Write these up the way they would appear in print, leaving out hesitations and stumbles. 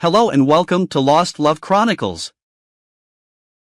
Hello and welcome to Lost Love Chronicles.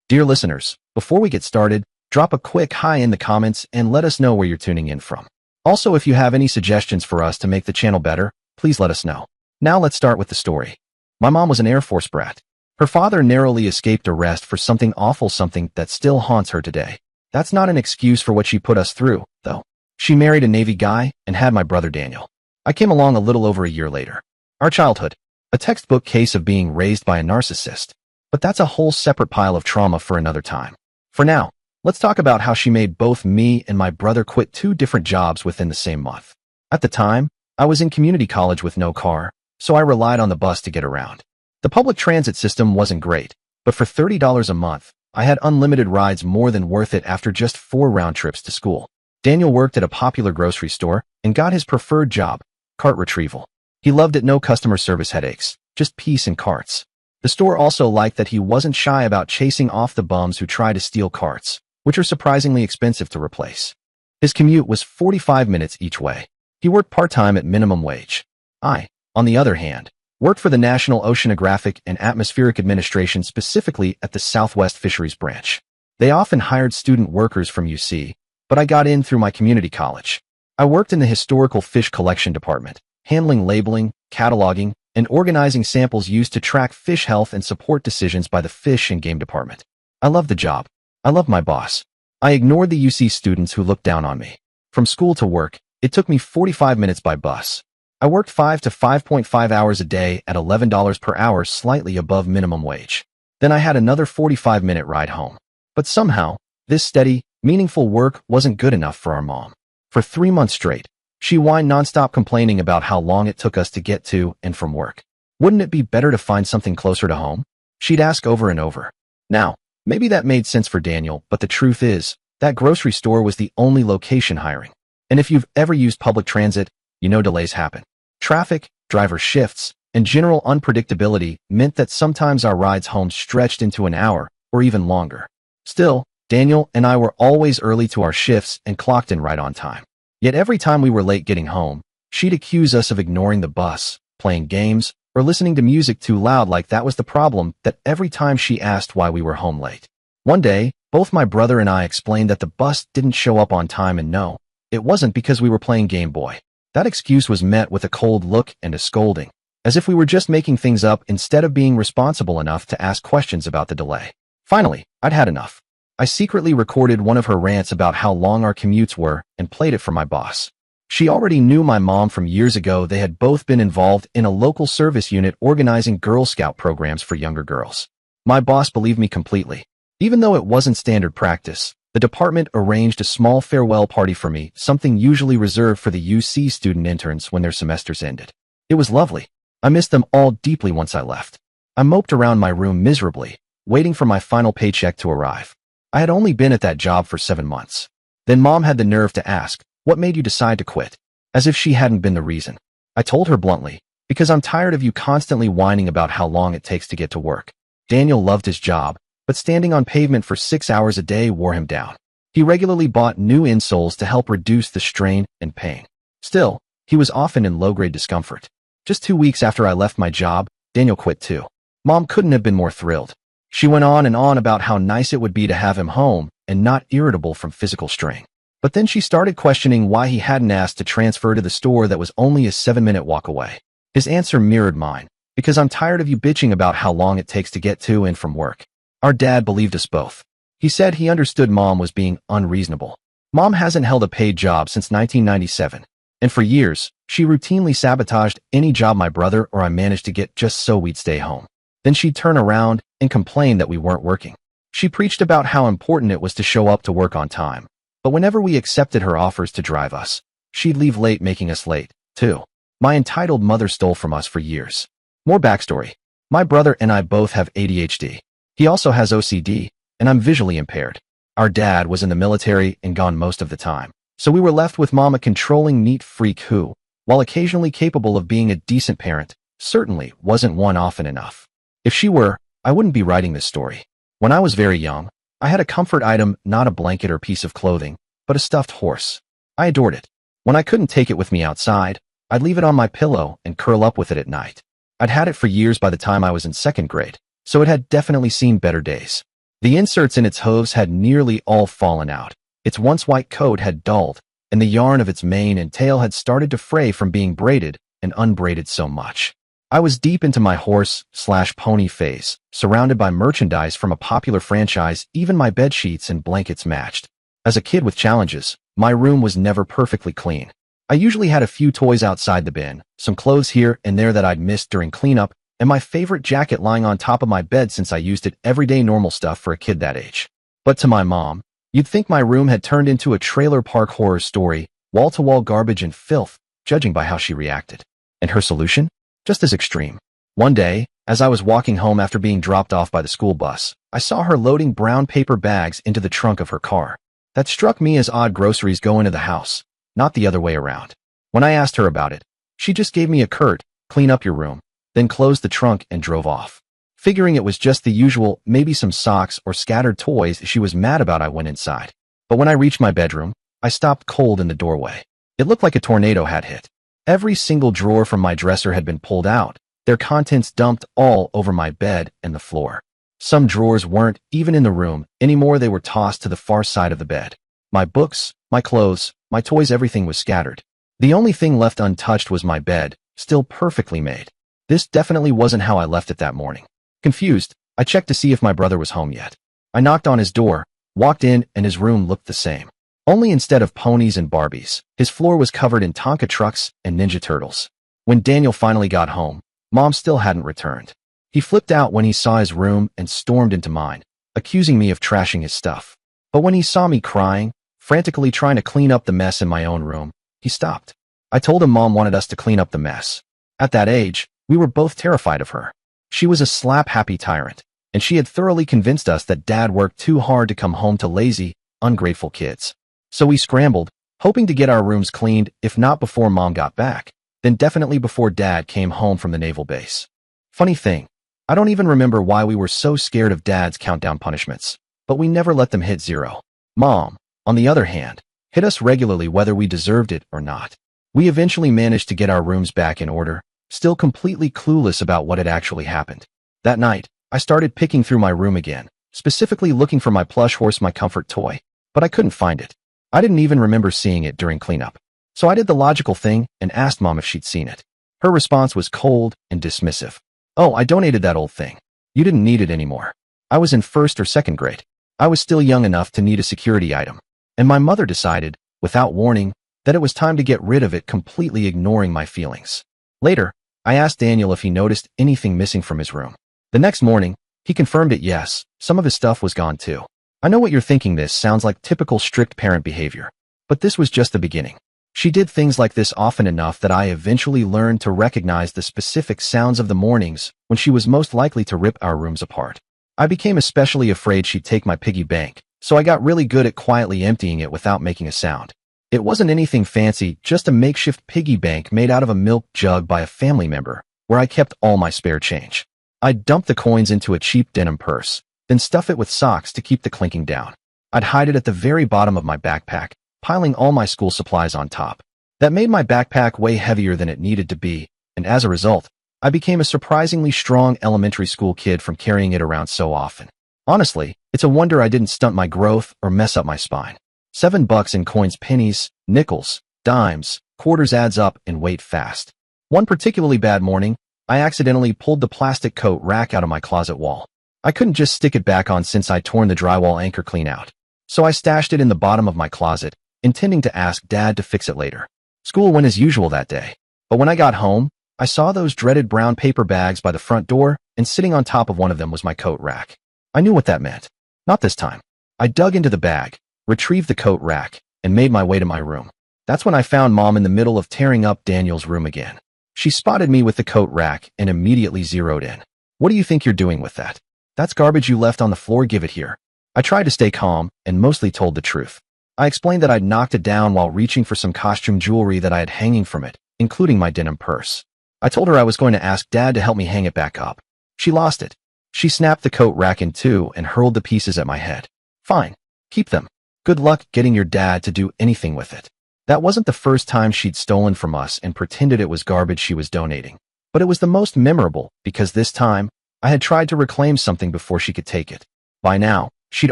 Dear listeners, before we get started, drop a quick hi in the comments and let us know where you're tuning in from. Also, if you have any suggestions for us to make the channel better, please let us know. Now let's start with the story. My mom was an Air Force brat. Her father narrowly escaped arrest for something awful, something that still haunts her today. That's not an excuse for what she put us through, though. She married a Navy guy and had my brother Daniel. I came along a little over a year later. Our childhood. A textbook case of being raised by a narcissist. But that's a whole separate pile of trauma for another time. For now, let's talk about how she made both me and my brother quit 2 different jobs within the same month. At the time, I was in community college with no car, so I relied on the bus to get around. The public transit system wasn't great, but for $30 a month, I had unlimited rides, more than worth it after just 4 round trips to school. Daniel worked at a popular grocery store and got his preferred job, cart retrieval. He loved it, no customer service headaches, just peace and carts. The store also liked that he wasn't shy about chasing off the bums who try to steal carts, which are surprisingly expensive to replace. His commute was 45 minutes each way. He worked part-time at minimum wage. I, on the other hand, worked for the National Oceanographic and Atmospheric Administration, specifically at the Southwest Fisheries Branch. They often hired student workers from UC, but I got in through my community college. I worked in the historical fish collection department, handling labeling, cataloging, and organizing samples used to track fish health and support decisions by the Fish and Game Department. I loved the job. I loved my boss. I ignored the UC students who looked down on me. From school to work, it took me 45 minutes by bus. I worked 5 to 5.5 hours a day at $11 per hour, slightly above minimum wage. Then I had another 45-minute ride home. But somehow, this steady, meaningful work wasn't good enough for our mom. For 3 months straight, she whined nonstop, complaining about how long it took us to get to and from work. Wouldn't it be better to find something closer to home? She'd ask over and over. Now, maybe that made sense for Daniel, but the truth is, that grocery store was the only location hiring. And if you've ever used public transit, you know delays happen. Traffic, driver shifts, and general unpredictability meant that sometimes our rides home stretched into an hour or even longer. Still, Daniel and I were always early to our shifts and clocked in right on time. Yet every time we were late getting home, she'd accuse us of ignoring the bus, playing games, or listening to music too loud, like that was the problem, that every time she asked why we were home late. One day, both my brother and I explained that the bus didn't show up on time, and no, it wasn't because we were playing Game Boy. That excuse was met with a cold look and a scolding, as if we were just making things up instead of being responsible enough to ask questions about the delay. Finally, I'd had enough. I secretly recorded one of her rants about how long our commutes were and played it for my boss. She already knew my mom from years ago. They had both been involved in a local service unit organizing Girl Scout programs for younger girls. My boss believed me completely. Even though it wasn't standard practice, the department arranged a small farewell party for me, something usually reserved for the UC student interns when their semesters ended. It was lovely. I missed them all deeply once I left. I moped around my room miserably, waiting for my final paycheck to arrive. I had only been at that job for 7 months. Then Mom had the nerve to ask, "What made you decide to quit?" As if she hadn't been the reason. I told her bluntly, "Because I'm tired of you constantly whining about how long it takes to get to work." Daniel loved his job, but standing on pavement for 6 hours a day wore him down. He regularly bought new insoles to help reduce the strain and pain. Still, he was often in low-grade discomfort. Just 2 weeks after I left my job, Daniel quit too. Mom couldn't have been more thrilled. She went on and on about how nice it would be to have him home and not irritable from physical strain. But then she started questioning why he hadn't asked to transfer to the store that was only a 7-minute walk away. His answer mirrored mine, "Because I'm tired of you bitching about how long it takes to get to and from work." Our dad believed us both. He said he understood Mom was being unreasonable. Mom hasn't held a paid job since 1997, and for years, she routinely sabotaged any job my brother or I managed to get just so we'd stay home. Then she'd turn around and complain that we weren't working. She preached about how important it was to show up to work on time, but whenever we accepted her offers to drive us, she'd leave late, making us late, too. My entitled mother stole from us for years. More backstory. My brother and I both have ADHD. He also has OCD, and I'm visually impaired. Our dad was in the military and gone most of the time, so we were left with Mom, a controlling neat freak who, while occasionally capable of being a decent parent, certainly wasn't one often enough. If she were, I wouldn't be writing this story. When I was very young, I had a comfort item, not a blanket or piece of clothing, but a stuffed horse. I adored it. When I couldn't take it with me outside, I'd leave it on my pillow and curl up with it at night. I'd had it for years by the time I was in second grade, so it had definitely seen better days. The inserts in its hooves had nearly all fallen out. Its once white coat had dulled, and the yarn of its mane and tail had started to fray from being braided and unbraided so much. I was deep into my horse/pony phase, surrounded by merchandise from a popular franchise. Even my bed sheets and blankets matched. As a kid with challenges, my room was never perfectly clean. I usually had a few toys outside the bin, some clothes here and there that I'd missed during cleanup, and my favorite jacket lying on top of my bed since I used it everyday normal stuff for a kid that age. But to my mom, you'd think my room had turned into a trailer park horror story, wall-to-wall garbage and filth, judging by how she reacted. And her solution? Just as extreme. One day, as I was walking home after being dropped off by the school bus, I saw her loading brown paper bags into the trunk of her car. That struck me as odd. Groceries go into the house, not the other way around. When I asked her about it, she just gave me a curt, "Clean up your room," then closed the trunk and drove off. Figuring it was just the usual, maybe some socks or scattered toys she was mad about, I went inside. But when I reached my bedroom, I stopped cold in the doorway. It looked like a tornado had hit. Every single drawer from my dresser had been pulled out, their contents dumped all over my bed and the floor. Some drawers weren't even in the room anymore. They were tossed to the far side of the bed. My books, my clothes, my toys, everything was scattered. The only thing left untouched was my bed, still perfectly made. This definitely wasn't how I left it that morning. Confused, I checked to see if my brother was home yet. I knocked on his door, walked in, and his room looked the same. Only instead of ponies and Barbies, his floor was covered in Tonka trucks and Ninja Turtles. When Daniel finally got home, Mom still hadn't returned. He flipped out when he saw his room and stormed into mine, accusing me of trashing his stuff. But when he saw me crying, frantically trying to clean up the mess in my own room, he stopped. I told him Mom wanted us to clean up the mess. At that age, we were both terrified of her. She was a slap-happy tyrant, and she had thoroughly convinced us that Dad worked too hard to come home to lazy, ungrateful kids. So we scrambled, hoping to get our rooms cleaned, if not before Mom got back, then definitely before Dad came home from the naval base. Funny thing, I don't even remember why we were so scared of Dad's countdown punishments, but we never let them hit zero. Mom, on the other hand, hit us regularly whether we deserved it or not. We eventually managed to get our rooms back in order, still completely clueless about what had actually happened. That night, I started picking through my room again, specifically looking for my plush horse, my comfort toy, but I couldn't find it. I didn't even remember seeing it during cleanup. So I did the logical thing and asked Mom if she'd seen it. Her response was cold and dismissive. "Oh, I donated that old thing. You didn't need it anymore." I was in first or second grade. I was still young enough to need a security item. And my mother decided, without warning, that it was time to get rid of it, completely ignoring my feelings. Later, I asked Daniel if he noticed anything missing from his room. The next morning, he confirmed it. Yes, some of his stuff was gone too. I know what you're thinking. This sounds like typical strict parent behavior. But this was just the beginning. She did things like this often enough that I eventually learned to recognize the specific sounds of the mornings when she was most likely to rip our rooms apart. I became especially afraid she'd take my piggy bank, so I got really good at quietly emptying it without making a sound. It wasn't anything fancy, just a makeshift piggy bank made out of a milk jug by a family member, where I kept all my spare change. I'd dump the coins into a cheap denim purse, then stuff it with socks to keep the clinking down. I'd hide it at the very bottom of my backpack, piling all my school supplies on top. That made my backpack way heavier than it needed to be, and as a result, I became a surprisingly strong elementary school kid from carrying it around so often. Honestly, it's a wonder I didn't stunt my growth or mess up my spine. $7 in coins, pennies, nickels, dimes, quarters adds up and weight fast. One particularly bad morning, I accidentally pulled the plastic coat rack out of my closet wall. I couldn't just stick it back on since I'd torn the drywall anchor clean out. So I stashed it in the bottom of my closet, intending to ask Dad to fix it later. School went as usual that day. But when I got home, I saw those dreaded brown paper bags by the front door, and sitting on top of one of them was my coat rack. I knew what that meant. Not this time. I dug into the bag, retrieved the coat rack, and made my way to my room. That's when I found Mom in the middle of tearing up Daniel's room again. She spotted me with the coat rack and immediately zeroed in. "What do you think you're doing with that? That's garbage you left on the floor. Give it here." I tried to stay calm and mostly told the truth. I explained that I'd knocked it down while reaching for some costume jewelry that I had hanging from it, including my denim purse. I told her I was going to ask Dad to help me hang it back up. She lost it. She snapped the coat rack in two and hurled the pieces at my head. "Fine. Keep them. Good luck getting your dad to do anything with it." That wasn't the first time she'd stolen from us and pretended it was garbage she was donating. But it was the most memorable because this time, I had tried to reclaim something before she could take it. By now, she'd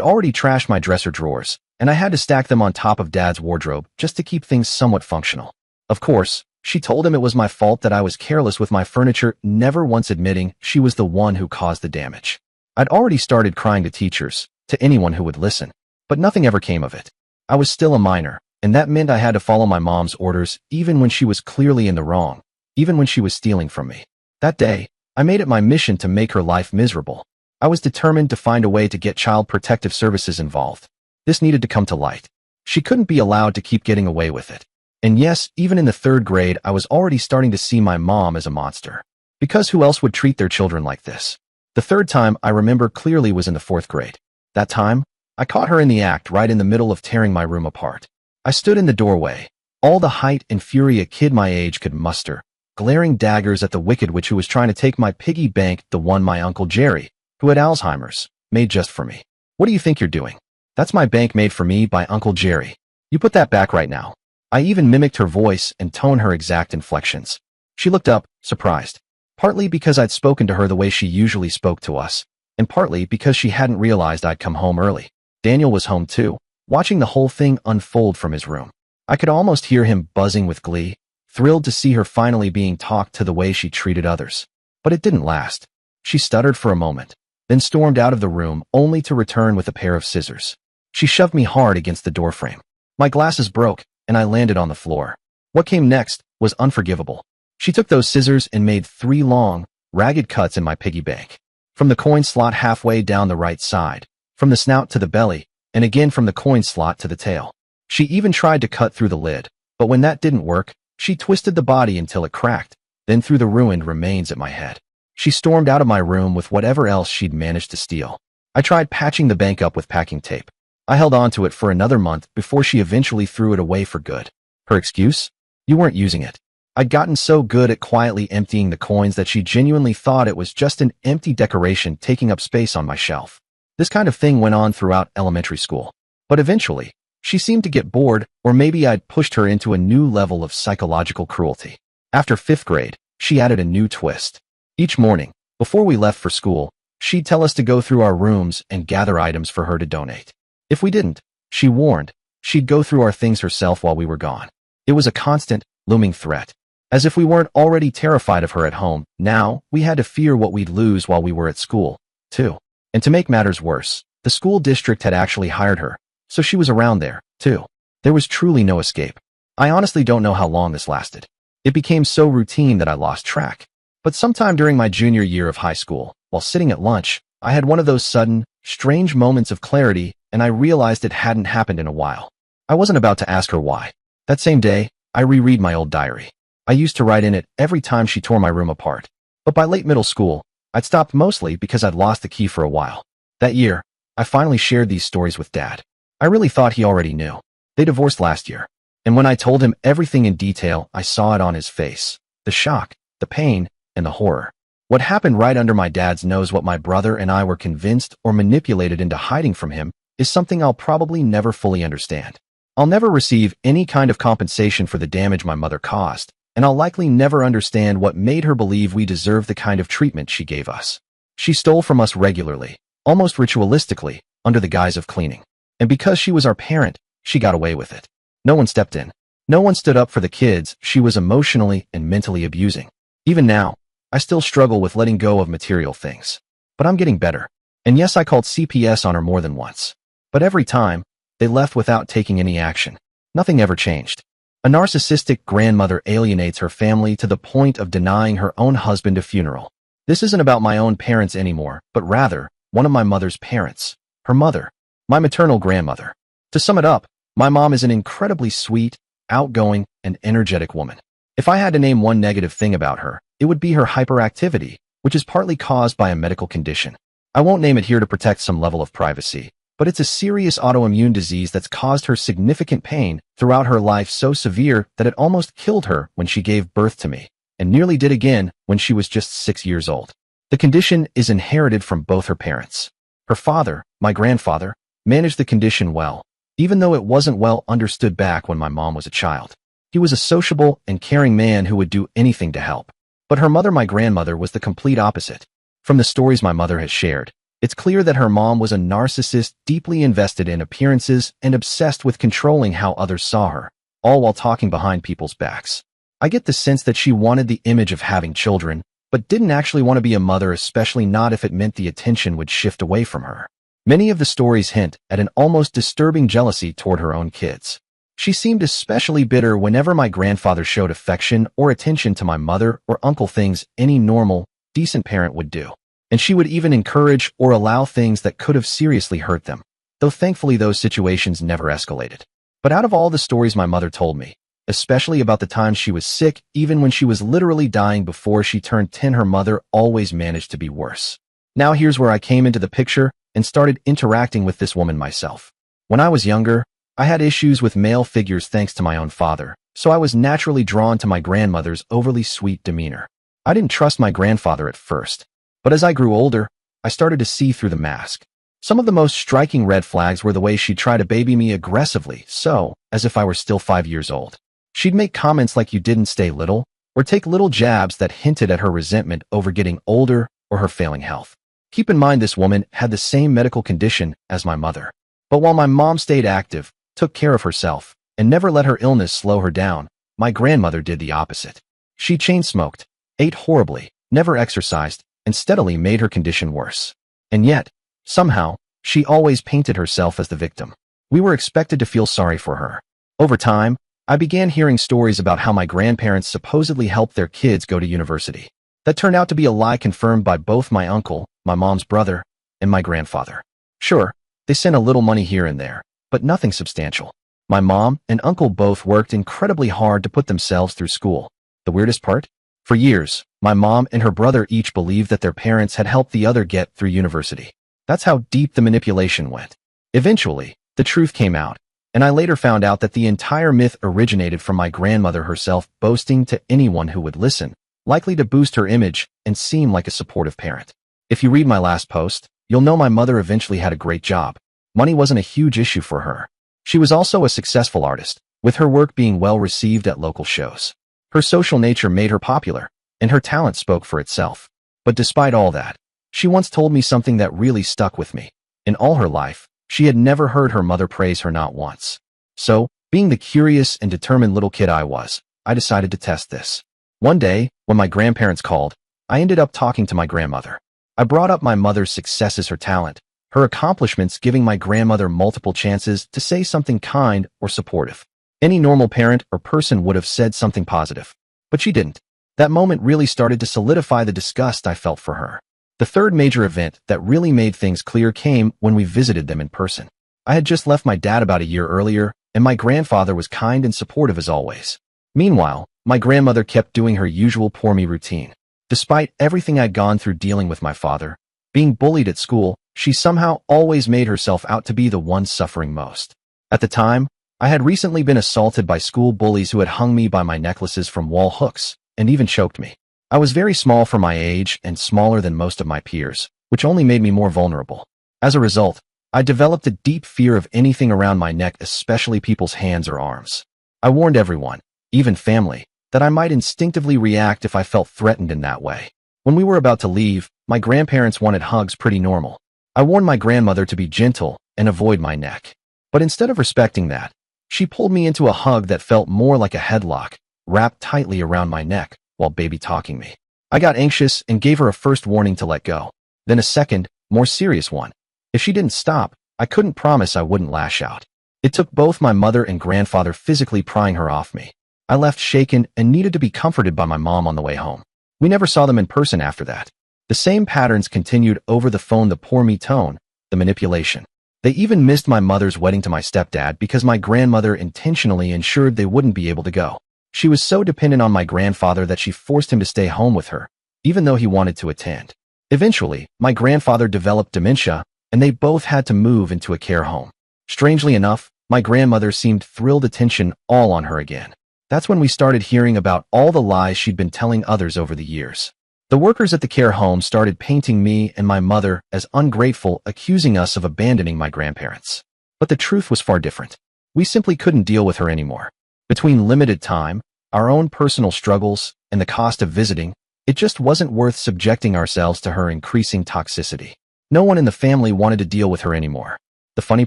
already trashed my dresser drawers, and I had to stack them on top of Dad's wardrobe just to keep things somewhat functional. Of course, she told him it was my fault that I was careless with my furniture, never once admitting she was the one who caused the damage. I'd already started crying to teachers, to anyone who would listen, but nothing ever came of it. I was still a minor, and that meant I had to follow my mom's orders even when she was clearly in the wrong, even when she was stealing from me. That day, I made it my mission to make her life miserable. I was determined to find a way to get Child Protective Services involved. This needed to come to light. She couldn't be allowed to keep getting away with it. And yes, even in the 3rd grade, I was already starting to see my mom as a monster. Because who else would treat their children like this? The 3rd time I remember clearly was in the 4th grade. That time, I caught her in the act right in the middle of tearing my room apart. I stood in the doorway, all the height and fury a kid my age could muster, glaring daggers at the wicked witch who was trying to take my piggy bank, the one my Uncle Jerry, who had Alzheimer's, made just for me. What do you think you're doing? That's my bank made for me by Uncle Jerry. You put that back right now. I even mimicked her voice and toned her exact inflections. She looked up, surprised. Partly because I'd spoken to her the way she usually spoke to us, and partly because she hadn't realized I'd come home early. Daniel was home too, watching the whole thing unfold from his room. I could almost hear him buzzing with glee, thrilled to see her finally being talked to the way she treated others. But it didn't last. She stuttered for a moment, then stormed out of the room only to return with a pair of scissors. She shoved me hard against the doorframe. My glasses broke, and I landed on the floor. What came next was unforgivable. She took those scissors and made 3 long, ragged cuts in my piggy bank. From the coin slot halfway down the right side, from the snout to the belly, and again from the coin slot to the tail. She even tried to cut through the lid, but when that didn't work, she twisted the body until it cracked, then threw the ruined remains at my head. She stormed out of my room with whatever else she'd managed to steal. I tried patching the bank up with packing tape. I held on to it for another month before she eventually threw it away for good. Her excuse? You weren't using it. I'd gotten so good at quietly emptying the coins that she genuinely thought it was just an empty decoration taking up space on my shelf. This kind of thing went on throughout elementary school. But eventually, she seemed to get bored, or maybe I'd pushed her into a new level of psychological cruelty. After 5th grade, she added a new twist. Each morning, before we left for school, she'd tell us to go through our rooms and gather items for her to donate. If we didn't, she warned, she'd go through our things herself while we were gone. It was a constant, looming threat. As if we weren't already terrified of her at home, now we had to fear what we'd lose while we were at school, too. And to make matters worse, the school district had actually hired her, so she was around there, too. There was truly no escape. I honestly don't know how long this lasted. It became so routine that I lost track. But sometime during my junior year of high school, while sitting at lunch, I had one of those sudden, strange moments of clarity, and I realized it hadn't happened in a while. I wasn't about to ask her why. That same day, I reread my old diary. I used to write in it every time she tore my room apart. But by late middle school, I'd stopped mostly because I'd lost the key for a while. That year, I finally shared these stories with Dad. I really thought he already knew. They divorced last year. And when I told him everything in detail, I saw it on his face. The shock, the pain, and the horror. What happened right under my dad's nose, what my brother and I were convinced or manipulated into hiding from him, is something I'll probably never fully understand. I'll never receive any kind of compensation for the damage my mother caused, and I'll likely never understand what made her believe we deserved the kind of treatment she gave us. She stole from us regularly, almost ritualistically, under the guise of cleaning. And because she was our parent, she got away with it. No one stepped in. No one stood up for the kids she was emotionally and mentally abusing. Even now, I still struggle with letting go of material things. But I'm getting better. And yes, I called CPS on her more than once. But every time, they left without taking any action. Nothing ever changed. A narcissistic grandmother alienates her family to the point of denying her own husband a funeral. This isn't about my own parents anymore, but rather, one of my mother's parents. Her mother. My maternal grandmother. To sum it up, my mom is an incredibly sweet, outgoing, and energetic woman. If I had to name one negative thing about her, it would be her hyperactivity, which is partly caused by a medical condition. I won't name it here to protect some level of privacy, but it's a serious autoimmune disease that's caused her significant pain throughout her life, so severe that it almost killed her when she gave birth to me, and nearly did again when she was just 6 years old. The condition is inherited from both her parents. Her father, my grandfather, managed the condition well, even though it wasn't well understood back when my mom was a child. He was a sociable and caring man who would do anything to help. But her mother, my grandmother, was the complete opposite. From the stories my mother has shared, it's clear that her mom was a narcissist deeply invested in appearances and obsessed with controlling how others saw her, all while talking behind people's backs. I get the sense that she wanted the image of having children, but didn't actually want to be a mother, especially not if it meant the attention would shift away from her. Many of the stories hint at an almost disturbing jealousy toward her own kids. She seemed especially bitter whenever my grandfather showed affection or attention to my mother or uncle, things any normal, decent parent would do. And she would even encourage or allow things that could have seriously hurt them, though thankfully those situations never escalated. But out of all the stories my mother told me, especially about the times she was sick, even when she was literally dying before she turned 10, her mother always managed to be worse. Now here's where I came into the picture and started interacting with this woman myself. When I was younger, I had issues with male figures thanks to my own father, so I was naturally drawn to my grandmother's overly sweet demeanor. I didn't trust my grandfather at first, but as I grew older, I started to see through the mask. Some of the most striking red flags were the way she'd try to baby me aggressively, so as if I were still 5 years old. She'd make comments like "you didn't stay little," or take little jabs that hinted at her resentment over getting older or her failing health. Keep in mind, this woman had the same medical condition as my mother. But while my mom stayed active, took care of herself, and never let her illness slow her down, my grandmother did the opposite. She chain smoked, ate horribly, never exercised, and steadily made her condition worse. And yet, somehow, she always painted herself as the victim. We were expected to feel sorry for her. Over time, I began hearing stories about how my grandparents supposedly helped their kids go to university. That turned out to be a lie, confirmed by both my uncle, my mom's brother, and my grandfather. Sure, they sent a little money here and there, but nothing substantial. My mom and uncle both worked incredibly hard to put themselves through school. The weirdest part? For years, my mom and her brother each believed that their parents had helped the other get through university. That's how deep the manipulation went. Eventually, the truth came out, and I later found out that the entire myth originated from my grandmother herself boasting to anyone who would listen, likely to boost her image and seem like a supportive parent. If you read my last post, you'll know my mother eventually had a great job. Money wasn't a huge issue for her. She was also a successful artist, with her work being well received at local shows. Her social nature made her popular, and her talent spoke for itself. But despite all that, she once told me something that really stuck with me. In all her life, she had never heard her mother praise her, not once. So, being the curious and determined little kid I was, I decided to test this. One day, when my grandparents called, I ended up talking to my grandmother. I brought up my mother's successes, her talent, her accomplishments, giving my grandmother multiple chances to say something kind or supportive. Any normal parent or person would have said something positive, but she didn't. That moment really started to solidify the disgust I felt for her. The third major event that really made things clear came when we visited them in person. I had just left my dad about a year earlier, and my grandfather was kind and supportive as always. Meanwhile, my grandmother kept doing her usual pour me routine. Despite everything I'd gone through dealing with my father, being bullied at school, she somehow always made herself out to be the one suffering most. At the time, I had recently been assaulted by school bullies who had hung me by my necklaces from wall hooks and even choked me. I was very small for my age and smaller than most of my peers, which only made me more vulnerable. As a result, I developed a deep fear of anything around my neck, especially people's hands or arms. I warned everyone, even family, that I might instinctively react if I felt threatened in that way. When we were about to leave, my grandparents wanted hugs, pretty normal. I warned my grandmother to be gentle and avoid my neck. But instead of respecting that, she pulled me into a hug that felt more like a headlock, wrapped tightly around my neck while baby-talking me. I got anxious and gave her a first warning to let go, then a second, more serious one. If she didn't stop, I couldn't promise I wouldn't lash out. It took both my mother and grandfather physically prying her off me. I left shaken and needed to be comforted by my mom on the way home. We never saw them in person after that. The same patterns continued over the phone: the pour me tone, the manipulation. They even missed my mother's wedding to my stepdad because my grandmother intentionally ensured they wouldn't be able to go. She was so dependent on my grandfather that she forced him to stay home with her, even though he wanted to attend. Eventually, my grandfather developed dementia, and they both had to move into a care home. Strangely enough, my grandmother seemed thrilled, attention all on her again. That's when we started hearing about all the lies she'd been telling others over the years. The workers at the care home started painting me and my mother as ungrateful, accusing us of abandoning my grandparents. But the truth was far different. We simply couldn't deal with her anymore. Between limited time, our own personal struggles, and the cost of visiting, It just wasn't worth subjecting ourselves to her increasing toxicity. No one in the family wanted to deal with her anymore. The funny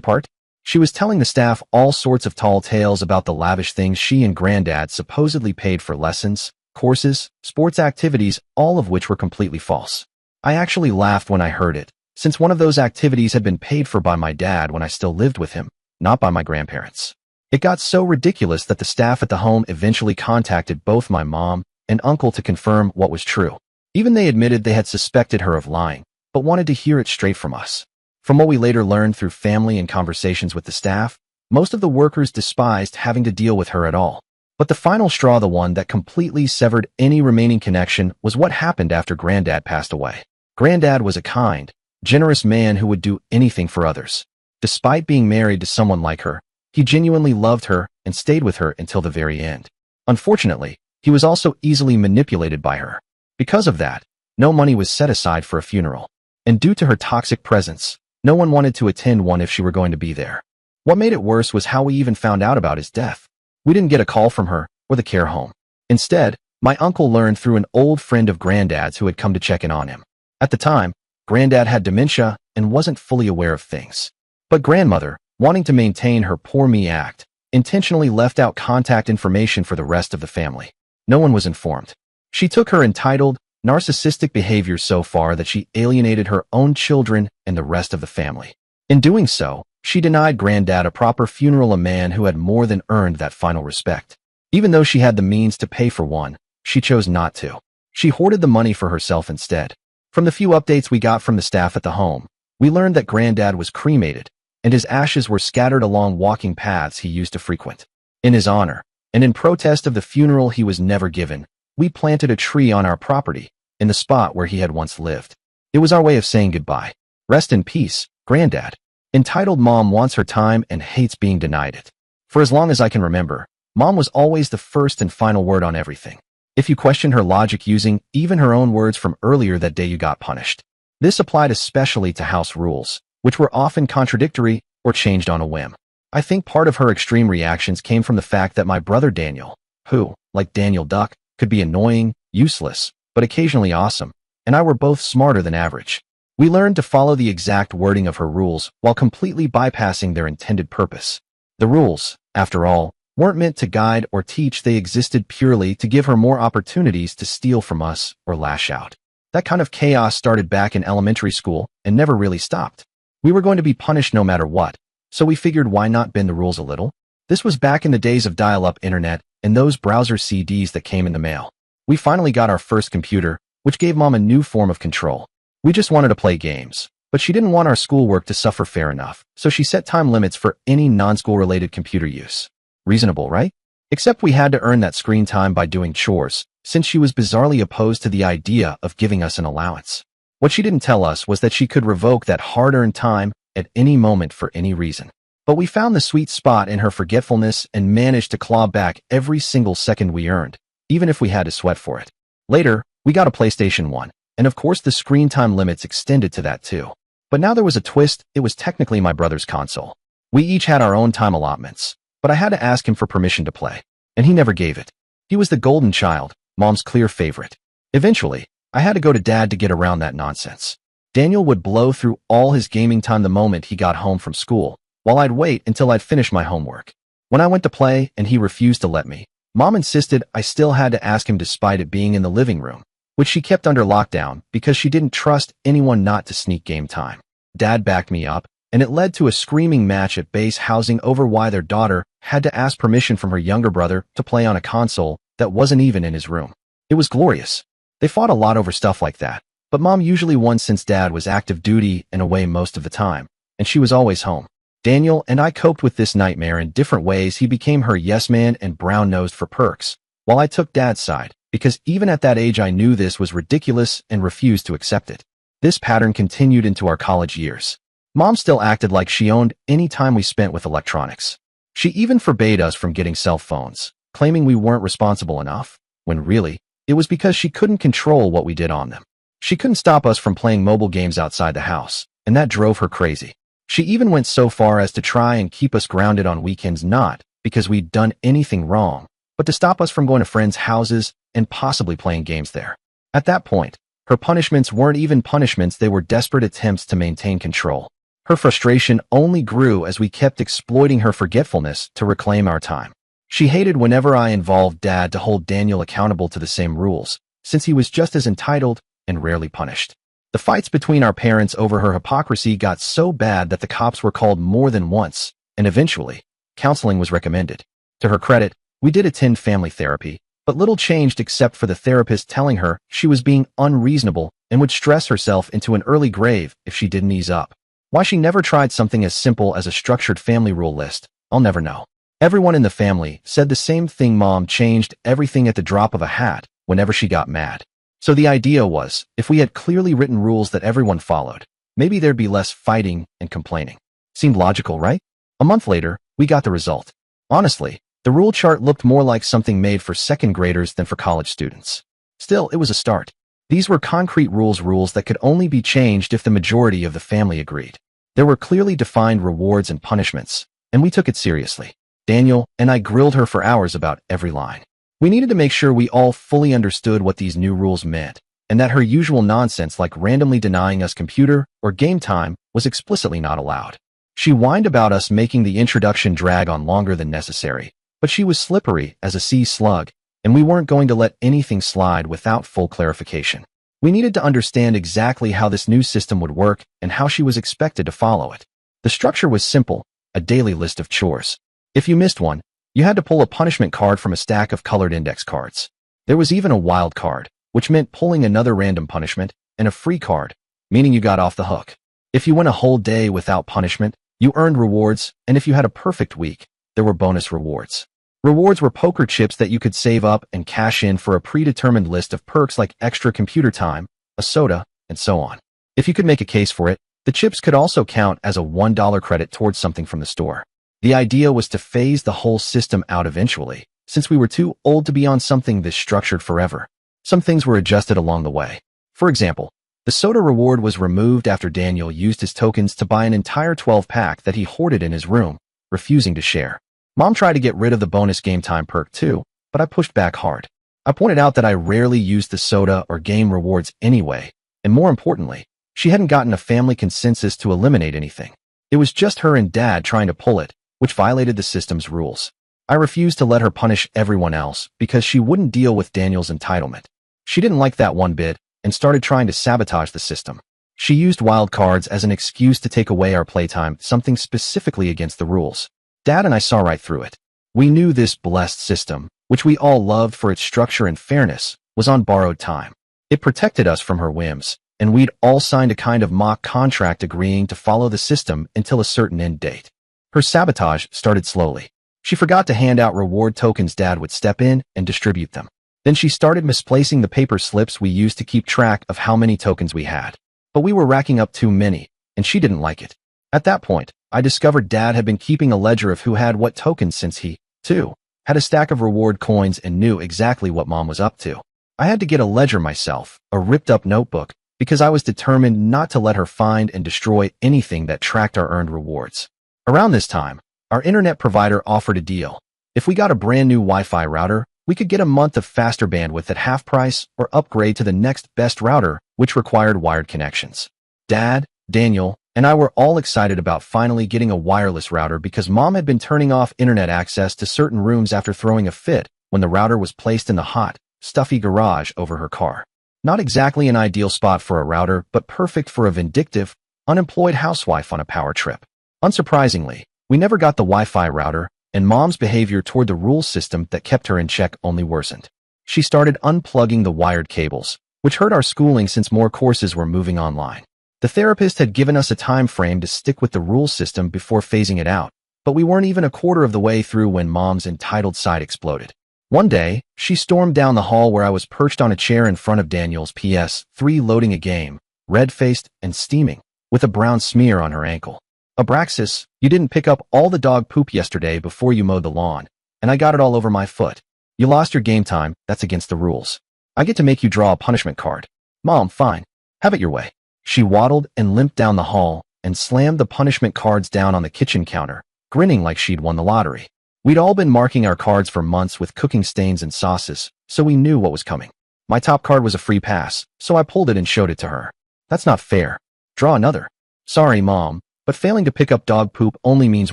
part? She was telling the staff all sorts of tall tales about the lavish things she and Granddad supposedly paid for lessons, courses, sports activities, all of which were completely false. I actually laughed when I heard it, since one of those activities had been paid for by my dad when I still lived with him, not by my grandparents. It got so ridiculous that the staff at the home eventually contacted both my mom and uncle to confirm what was true. Even they admitted they had suspected her of lying, but wanted to hear it straight from us. From what we later learned through family and conversations with the staff, most of the workers despised having to deal with her at all. But the final straw, the one that completely severed any remaining connection, was what happened after Granddad passed away. Granddad was a kind, generous man who would do anything for others. Despite being married to someone like her, he genuinely loved her and stayed with her until the very end. Unfortunately, he was also easily manipulated by her. Because of that, no money was set aside for a funeral. And due to her toxic presence, no one wanted to attend one if she were going to be there. What made it worse was how we even found out about his death. We didn't get a call from her or the care home. Instead, my uncle learned through an old friend of Granddad's who had come to check in on him. At the time, Granddad had dementia and wasn't fully aware of things. But Grandmother, wanting to maintain her poor me act, intentionally left out contact information for the rest of the family. No one was informed. She took her entitled, narcissistic behavior so far that she alienated her own children and the rest of the family. In doing so, she denied Granddad a proper funeral, a man who had more than earned that final respect. Even though she had the means to pay for one, she chose not to. She hoarded the money for herself instead. From the few updates we got from the staff at the home, we learned that Granddad was cremated, and his ashes were scattered along walking paths he used to frequent. In his honor, and in protest of the funeral he was never given, we planted a tree on our property, in the spot where he had once lived. It was our way of saying goodbye. Rest in peace, Granddad. Entitled Mom wants her time and hates being denied it. For as long as I can remember, Mom was always the first and final word on everything. If you question her logic using even her own words from earlier that day, you got punished. This applied especially to house rules, which were often contradictory or changed on a whim. I think part of her extreme reactions came from the fact that my brother Daniel, who, like Daniel Duck, could be annoying, useless, but occasionally awesome, and I were both smarter than average. We learned to follow the exact wording of her rules while completely bypassing their intended purpose. The rules, after all, weren't meant to guide or teach, they existed purely to give her more opportunities to steal from us or lash out. That kind of chaos started back in elementary school and never really stopped. We were going to be punished no matter what, so we figured why not bend the rules a little? This was back in the days of dial-up internet and those browser CDs that came in the mail. We finally got our first computer, which gave Mom a new form of control. We just wanted to play games, but she didn't want our schoolwork to suffer fair enough, so she set time limits for any non-school related computer use. Reasonable, right? Except we had to earn that screen time by doing chores, since she was bizarrely opposed to the idea of giving us an allowance. What she didn't tell us was that she could revoke that hard-earned time at any moment for any reason. But we found the sweet spot in her forgetfulness and managed to claw back every single second we earned, even if we had to sweat for it. Later, we got a PlayStation 1, and of course the screen time limits extended to that too. But now there was a twist. It was technically my brother's console. We each had our own time allotments, but I had to ask him for permission to play, and he never gave it. He was the golden child, Mom's clear favorite. Eventually, I had to go to Dad to get around that nonsense. Daniel would blow through all his gaming time the moment he got home from school, while I'd wait until I'd finished my homework. When I went to play and he refused to let me, Mom insisted I still had to ask him despite it being in the living room, which she kept under lockdown because she didn't trust anyone not to sneak game time. Dad backed me up, and it led to a screaming match at base housing over why their daughter had to ask permission from her younger brother to play on a console that wasn't even in his room. It was glorious. They fought a lot over stuff like that, but Mom usually won since Dad was active duty and away most of the time, and she was always home. Daniel and I coped with this nightmare in different ways. He became her yes man and brown-nosed for perks, while I took Dad's side, because even at that age I knew this was ridiculous and refused to accept it. This pattern continued into our college years. Mom still acted like she owned any time we spent with electronics. She even forbade us from getting cell phones, claiming we weren't responsible enough, when really, it was because she couldn't control what we did on them. She couldn't stop us from playing mobile games outside the house, and that drove her crazy. She even went so far as to try and keep us grounded on weekends, not because we'd done anything wrong, but to stop us from going to friends' houses and possibly playing games there. At that point, her punishments weren't even punishments, they were desperate attempts to maintain control. Her frustration only grew as we kept exploiting her forgetfulness to reclaim our time. She hated whenever I involved Dad to hold Daniel accountable to the same rules, since he was just as entitled and rarely punished. The fights between our parents over her hypocrisy got so bad that the cops were called more than once, and eventually, counseling was recommended. To her credit, we did attend family therapy, but little changed except for the therapist telling her she was being unreasonable and would stress herself into an early grave if she didn't ease up. Why she never tried something as simple as a structured family rule list, I'll never know. Everyone in the family said the same thing: Mom changed everything at the drop of a hat whenever she got mad. So the idea was, if we had clearly written rules that everyone followed, maybe there'd be less fighting and complaining. Seemed logical, right? A month later, we got the result. Honestly, the rule chart looked more like something made for second graders than for college students. Still, it was a start. These were concrete rules that could only be changed if the majority of the family agreed. There were clearly defined rewards and punishments, and we took it seriously. Daniel and I grilled her for hours about every line. We needed to make sure we all fully understood what these new rules meant, and that her usual nonsense like randomly denying us computer or game time was explicitly not allowed. She whined about us making the introduction drag on longer than necessary, but she was slippery as a sea slug, and we weren't going to let anything slide without full clarification. We needed to understand exactly how this new system would work and how she was expected to follow it. The structure was simple, a daily list of chores. If you missed one, you had to pull a punishment card from a stack of colored index cards. There was even a wild card, which meant pulling another random punishment, and a free card, meaning you got off the hook. If you went a whole day without punishment, you earned rewards, and if you had a perfect week, there were bonus rewards. Rewards were poker chips that you could save up and cash in for a predetermined list of perks like extra computer time, a soda, and so on. If you could make a case for it, the chips could also count as a $1 credit towards something from the store. The idea was to phase the whole system out eventually, since we were too old to be on something this structured forever. Some things were adjusted along the way. For example, the soda reward was removed after Daniel used his tokens to buy an entire 12-pack that he hoarded in his room, refusing to share. Mom tried to get rid of the bonus game time perk too, but I pushed back hard. I pointed out that I rarely used the soda or game rewards anyway, and more importantly, she hadn't gotten a family consensus to eliminate anything. It was just her and Dad trying to pull it, which violated the system's rules. I refused to let her punish everyone else because she wouldn't deal with Daniel's entitlement. She didn't like that one bit and started trying to sabotage the system. She used wild cards as an excuse to take away our playtime, something specifically against the rules. Dad and I saw right through it. We knew this blessed system, which we all loved for its structure and fairness, was on borrowed time. It protected us from her whims, and we'd all signed a kind of mock contract agreeing to follow the system until a certain end date. Her sabotage started slowly. She forgot to hand out reward tokens. Dad would step in and distribute them. Then she started misplacing the paper slips we used to keep track of how many tokens we had. But we were racking up too many, and she didn't like it. At that point, I discovered Dad had been keeping a ledger of who had what tokens since he, too, had a stack of reward coins and knew exactly what Mom was up to. I had to get a ledger myself, a ripped-up notebook, because I was determined not to let her find and destroy anything that tracked our earned rewards. Around this time, our internet provider offered a deal. If we got a brand new Wi-Fi router, we could get a month of faster bandwidth at half price or upgrade to the next best router, which required wired connections. Dad, Daniel, and I were all excited about finally getting a wireless router because Mom had been turning off internet access to certain rooms after throwing a fit when the router was placed in the hot, stuffy garage over her car. Not exactly an ideal spot for a router, but perfect for a vindictive, unemployed housewife on a power trip. Unsurprisingly, we never got the Wi-Fi router, and Mom's behavior toward the rule system that kept her in check only worsened. She started unplugging the wired cables, which hurt our schooling since more courses were moving online. The therapist had given us a time frame to stick with the rule system before phasing it out, but we weren't even a quarter of the way through when Mom's entitled side exploded. One day, she stormed down the hall where I was perched on a chair in front of Daniel's PS3 loading a game, red-faced and steaming, with a brown smear on her ankle. "Abraxas, you didn't pick up all the dog poop yesterday before you mowed the lawn, and I got it all over my foot. You lost your game time, that's against the rules. I get to make you draw a punishment card. Mom, fine. Have it your way." She waddled and limped down the hall and slammed the punishment cards down on the kitchen counter, grinning like she'd won the lottery. We'd all been marking our cards for months with cooking stains and sauces, so we knew what was coming. My top card was a free pass, so I pulled it and showed it to her. That's not fair. Draw another. Sorry, Mom, but failing to pick up dog poop only means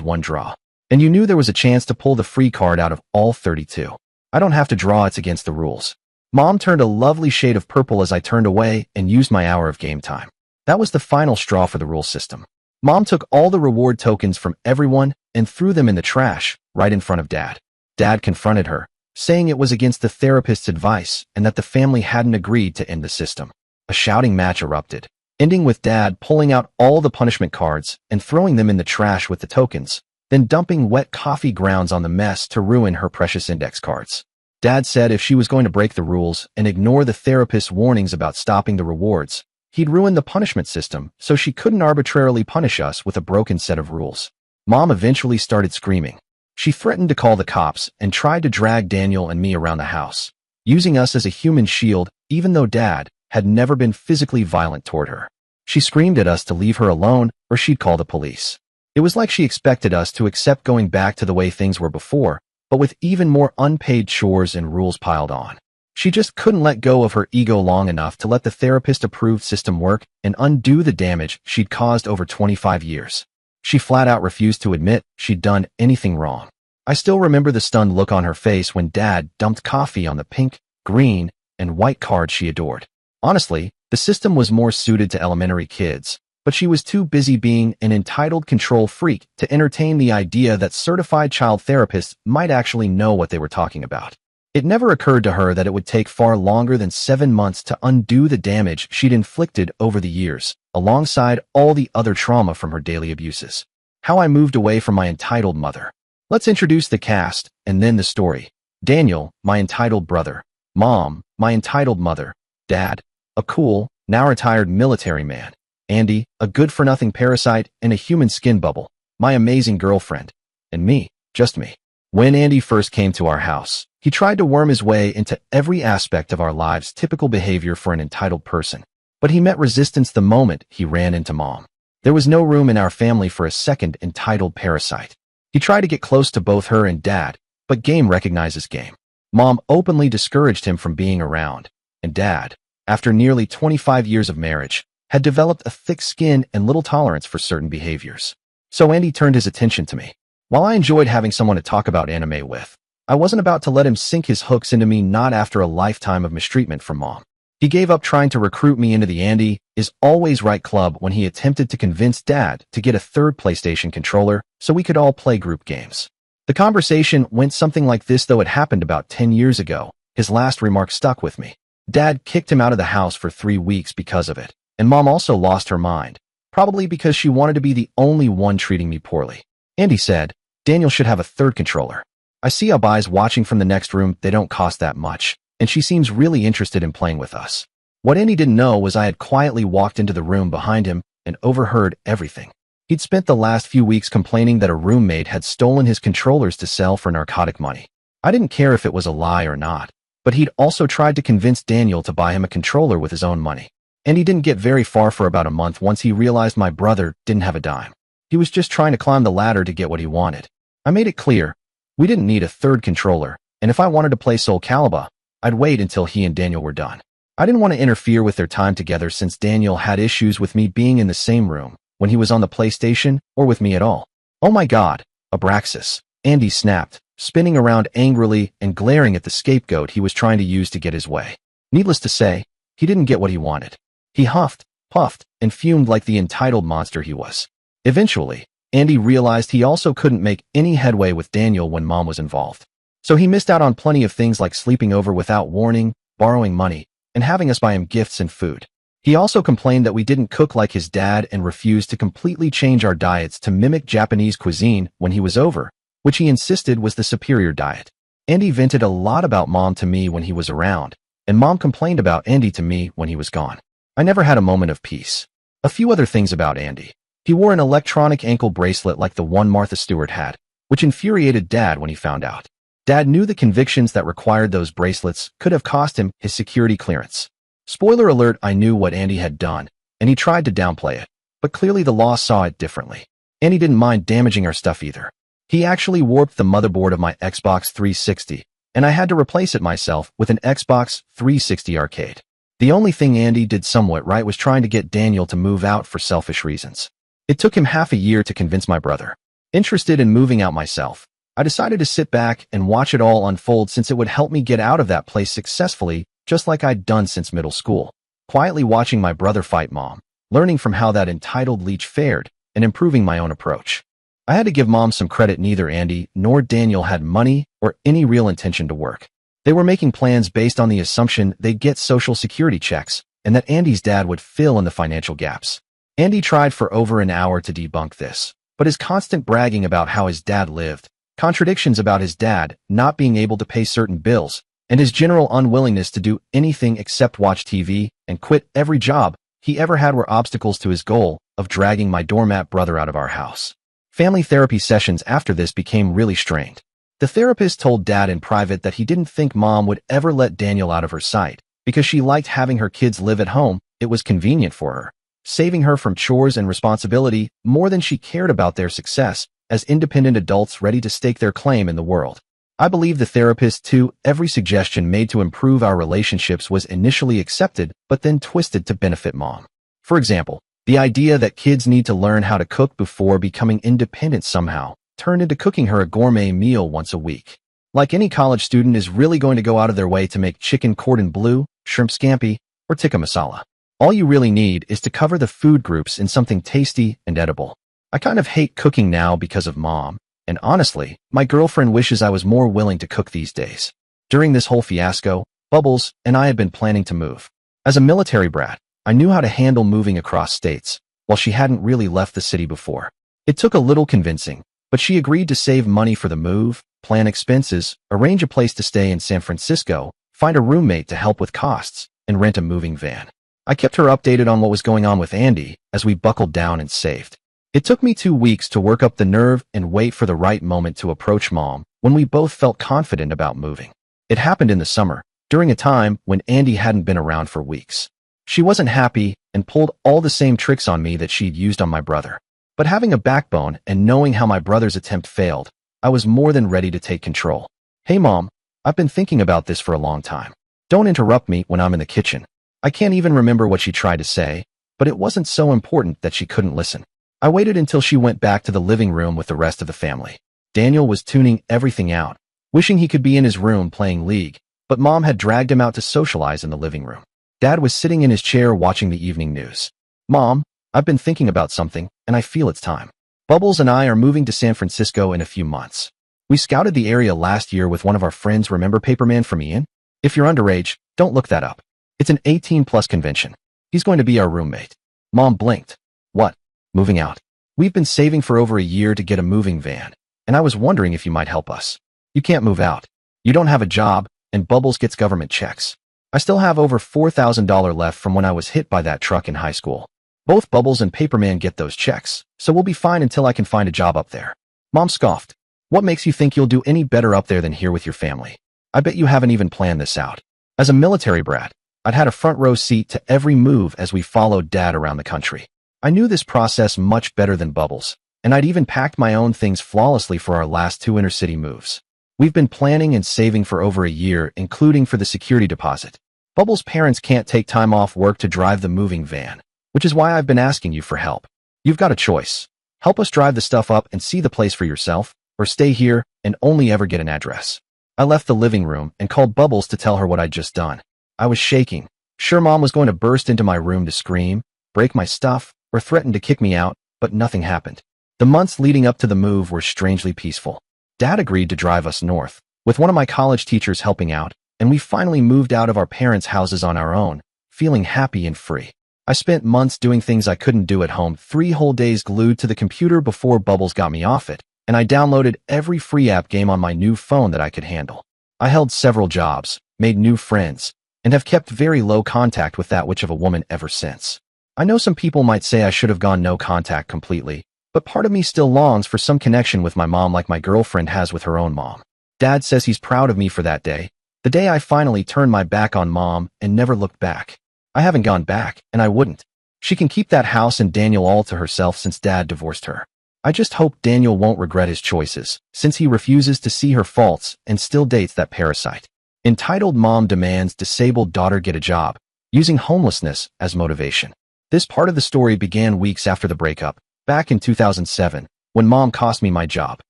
one draw. And you knew there was a chance to pull the free card out of all 32. I don't have to draw, it's against the rules. Mom turned a lovely shade of purple as I turned away and used my hour of game time. That was the final straw for the rule system. Mom took all the reward tokens from everyone and threw them in the trash, right in front of Dad. Dad confronted her, saying it was against the therapist's advice and that the family hadn't agreed to end the system. A shouting match erupted, ending with Dad pulling out all the punishment cards and throwing them in the trash with the tokens, then dumping wet coffee grounds on the mess to ruin her precious index cards. Dad said if she was going to break the rules and ignore the therapist's warnings about stopping the rewards, he'd ruin the punishment system so she couldn't arbitrarily punish us with a broken set of rules. Mom eventually started screaming. She threatened to call the cops and tried to drag Daniel and me around the house, using us as a human shield even though Dad had never been physically violent toward her. She screamed at us to leave her alone or she'd call the police. It was like she expected us to accept going back to the way things were before, but with even more unpaid chores and rules piled on. She just couldn't let go of her ego long enough to let the therapist-approved system work and undo the damage she'd caused over 25 years. She flat out refused to admit she'd done anything wrong. I still remember the stunned look on her face when Dad dumped coffee on the pink, green, and white card she adored. Honestly, the system was more suited to elementary kids, but she was too busy being an entitled control freak to entertain the idea that certified child therapists might actually know what they were talking about. It never occurred to her that it would take far longer than 7 months to undo the damage she'd inflicted over the years, alongside all the other trauma from her daily abuses. How I moved away from my entitled mother. Let's introduce the cast, and then the story. Daniel, my entitled brother. Mom, my entitled mother. Dad, a cool, now retired military man. Andy, a good-for-nothing parasite in a human skin bubble, my amazing girlfriend, and me, just me. When Andy first came to our house, he tried to worm his way into every aspect of our lives, typical behavior for an entitled person. But he met resistance the moment he ran into Mom. There was no room in our family for a second entitled parasite. He tried to get close to both her and Dad, but game recognizes game. Mom openly discouraged him from being around, and Dad, after nearly 25 years of marriage, had developed a thick skin and little tolerance for certain behaviors. So Andy turned his attention to me. While I enjoyed having someone to talk about anime with, I wasn't about to let him sink his hooks into me, not after a lifetime of mistreatment from Mom. He gave up trying to recruit me into the Andy is Always Right club when he attempted to convince Dad to get a third PlayStation controller so we could all play group games. The conversation went something like this, though it happened about 10 years ago. His last remark stuck with me. Dad kicked him out of the house for 3 weeks because of it. And Mom also lost her mind, probably because she wanted to be the only one treating me poorly. Andy said, Daniel should have a third controller. I see Abi's watching from the next room, they don't cost that much, and she seems really interested in playing with us. What Andy didn't know was I had quietly walked into the room behind him and overheard everything. He'd spent the last few weeks complaining that a roommate had stolen his controllers to sell for narcotic money. I didn't care if it was a lie or not, but he'd also tried to convince Daniel to buy him a controller with his own money. And he didn't get very far for about a month once he realized my brother didn't have a dime. He was just trying to climb the ladder to get what he wanted. I made it clear, we didn't need a third controller, and if I wanted to play Soul Calibur, I'd wait until he and Daniel were done. I didn't want to interfere with their time together since Daniel had issues with me being in the same room when he was on the PlayStation or with me at all. Oh my God, Abraxas, Andy snapped, spinning around angrily and glaring at the scapegoat he was trying to use to get his way. Needless to say, he didn't get what he wanted. He huffed, puffed, and fumed like the entitled monster he was. Eventually, Andy realized he also couldn't make any headway with Daniel when Mom was involved. So he missed out on plenty of things like sleeping over without warning, borrowing money, and having us buy him gifts and food. He also complained that we didn't cook like his dad and refused to completely change our diets to mimic Japanese cuisine when he was over, which he insisted was the superior diet. Andy vented a lot about Mom to me when he was around, and Mom complained about Andy to me when he was gone. I never had a moment of peace. A few other things about Andy. He wore an electronic ankle bracelet like the one Martha Stewart had, which infuriated Dad when he found out. Dad knew the convictions that required those bracelets could have cost him his security clearance. Spoiler alert, I knew what Andy had done, and he tried to downplay it, but clearly the law saw it differently. Andy didn't mind damaging our stuff either. He actually warped the motherboard of my Xbox 360, and I had to replace it myself with an Xbox 360 arcade. The only thing Andy did somewhat right was trying to get Daniel to move out for selfish reasons. It took him half a year to convince my brother. Interested in moving out myself, I decided to sit back and watch it all unfold since it would help me get out of that place successfully, just like I'd done since middle school. Quietly watching my brother fight Mom, learning from how that entitled leech fared, and improving my own approach. I had to give Mom some credit. Neither Andy nor Daniel had money or any real intention to work. They were making plans based on the assumption they'd get Social Security checks and that Andy's dad would fill in the financial gaps. Andy tried for over an hour to debunk this, but his constant bragging about how his dad lived, contradictions about his dad not being able to pay certain bills, and his general unwillingness to do anything except watch TV and quit every job he ever had were obstacles to his goal of dragging my doormat brother out of our house. Family therapy sessions after this became really strained. The therapist told Dad in private that he didn't think Mom would ever let Daniel out of her sight because she liked having her kids live at home. It was convenient for her, saving her from chores and responsibility more than she cared about their success as independent adults ready to stake their claim in the world. I believe the therapist too. Every suggestion made to improve our relationships was initially accepted but then twisted to benefit Mom. For example, the idea that kids need to learn how to cook before becoming independent somehow turned into cooking her a gourmet meal once a week. Like any college student is really going to go out of their way to make chicken cordon bleu, shrimp scampi, or tikka masala. All you really need is to cover the food groups in something tasty and edible. I kind of hate cooking now because of Mom, and honestly, my girlfriend wishes I was more willing to cook these days. During this whole fiasco, Bubbles and I had been planning to move. As a military brat, I knew how to handle moving across states, while she hadn't really left the city before. It took a little convincing, but she agreed to save money for the move, plan expenses, arrange a place to stay in San Francisco, find a roommate to help with costs, and rent a moving van. I kept her updated on what was going on with Andy as we buckled down and saved. It took me 2 weeks to work up the nerve and wait for the right moment to approach Mom when we both felt confident about moving. It happened in the summer, during a time when Andy hadn't been around for weeks. She wasn't happy and pulled all the same tricks on me that she'd used on my brother. But having a backbone and knowing how my brother's attempt failed, I was more than ready to take control. "Hey Mom, I've been thinking about this for a long time. Don't interrupt me when I'm in the kitchen." I can't even remember what she tried to say, but it wasn't so important that she couldn't listen. I waited until she went back to the living room with the rest of the family. Daniel was tuning everything out, wishing he could be in his room playing League, but Mom had dragged him out to socialize in the living room. Dad was sitting in his chair watching the evening news. "Mom, I've been thinking about something, and I feel it's time. Bubbles and I are moving to San Francisco in a few months. We scouted the area last year with one of our friends. Remember Paperman from Ian? If you're underage, don't look that up. It's an 18-plus convention. He's going to be our roommate." Mom blinked. "What? Moving out? We've been saving for over a year to get a moving van, and I was wondering if you might help us." "You can't move out. You don't have a job, and Bubbles gets government checks. I still have over $4,000 left from when I was hit by that truck in high school. Both Bubbles and Paperman get those checks, so we'll be fine until I can find a job up there." Mom scoffed. "What makes you think you'll do any better up there than here with your family? I bet you haven't even planned this out." As a military brat, I'd had a front row seat to every move as we followed Dad around the country. I knew this process much better than Bubbles, and I'd even packed my own things flawlessly for our last 2 intercity moves. We've been planning and saving for over a year, including for the security deposit. Bubbles' parents can't take time off work to drive the moving van, which is why I've been asking you for help. You've got a choice. Help us drive the stuff up and see the place for yourself, or stay here and only ever get an address. I left the living room and called Bubbles to tell her what I'd just done. I was shaking, sure Mom was going to burst into my room to scream, break my stuff, or threaten to kick me out, but nothing happened. The months leading up to the move were strangely peaceful. Dad agreed to drive us north, with one of my college teachers helping out, and we finally moved out of our parents' houses on our own, feeling happy and free. I spent months doing things I couldn't do at home, 3 whole days glued to the computer before Bubbles got me off it, and I downloaded every free app game on my new phone that I could handle. I held several jobs, made new friends, and have kept very low contact with that witch of a woman ever since. I know some people might say I should have gone no contact completely, but part of me still longs for some connection with my mom like my girlfriend has with her own mom. Dad says he's proud of me for that day, the day I finally turned my back on Mom and never looked back. I haven't gone back, and I wouldn't. She can keep that house and Daniel all to herself since Dad divorced her. I just hope Daniel won't regret his choices, since he refuses to see her faults and still dates that parasite. Entitled Mom Demands Disabled Daughter Get a Job, using homelessness as motivation. This part of the story began weeks after the breakup, back in 2007, when Mom cost me my job.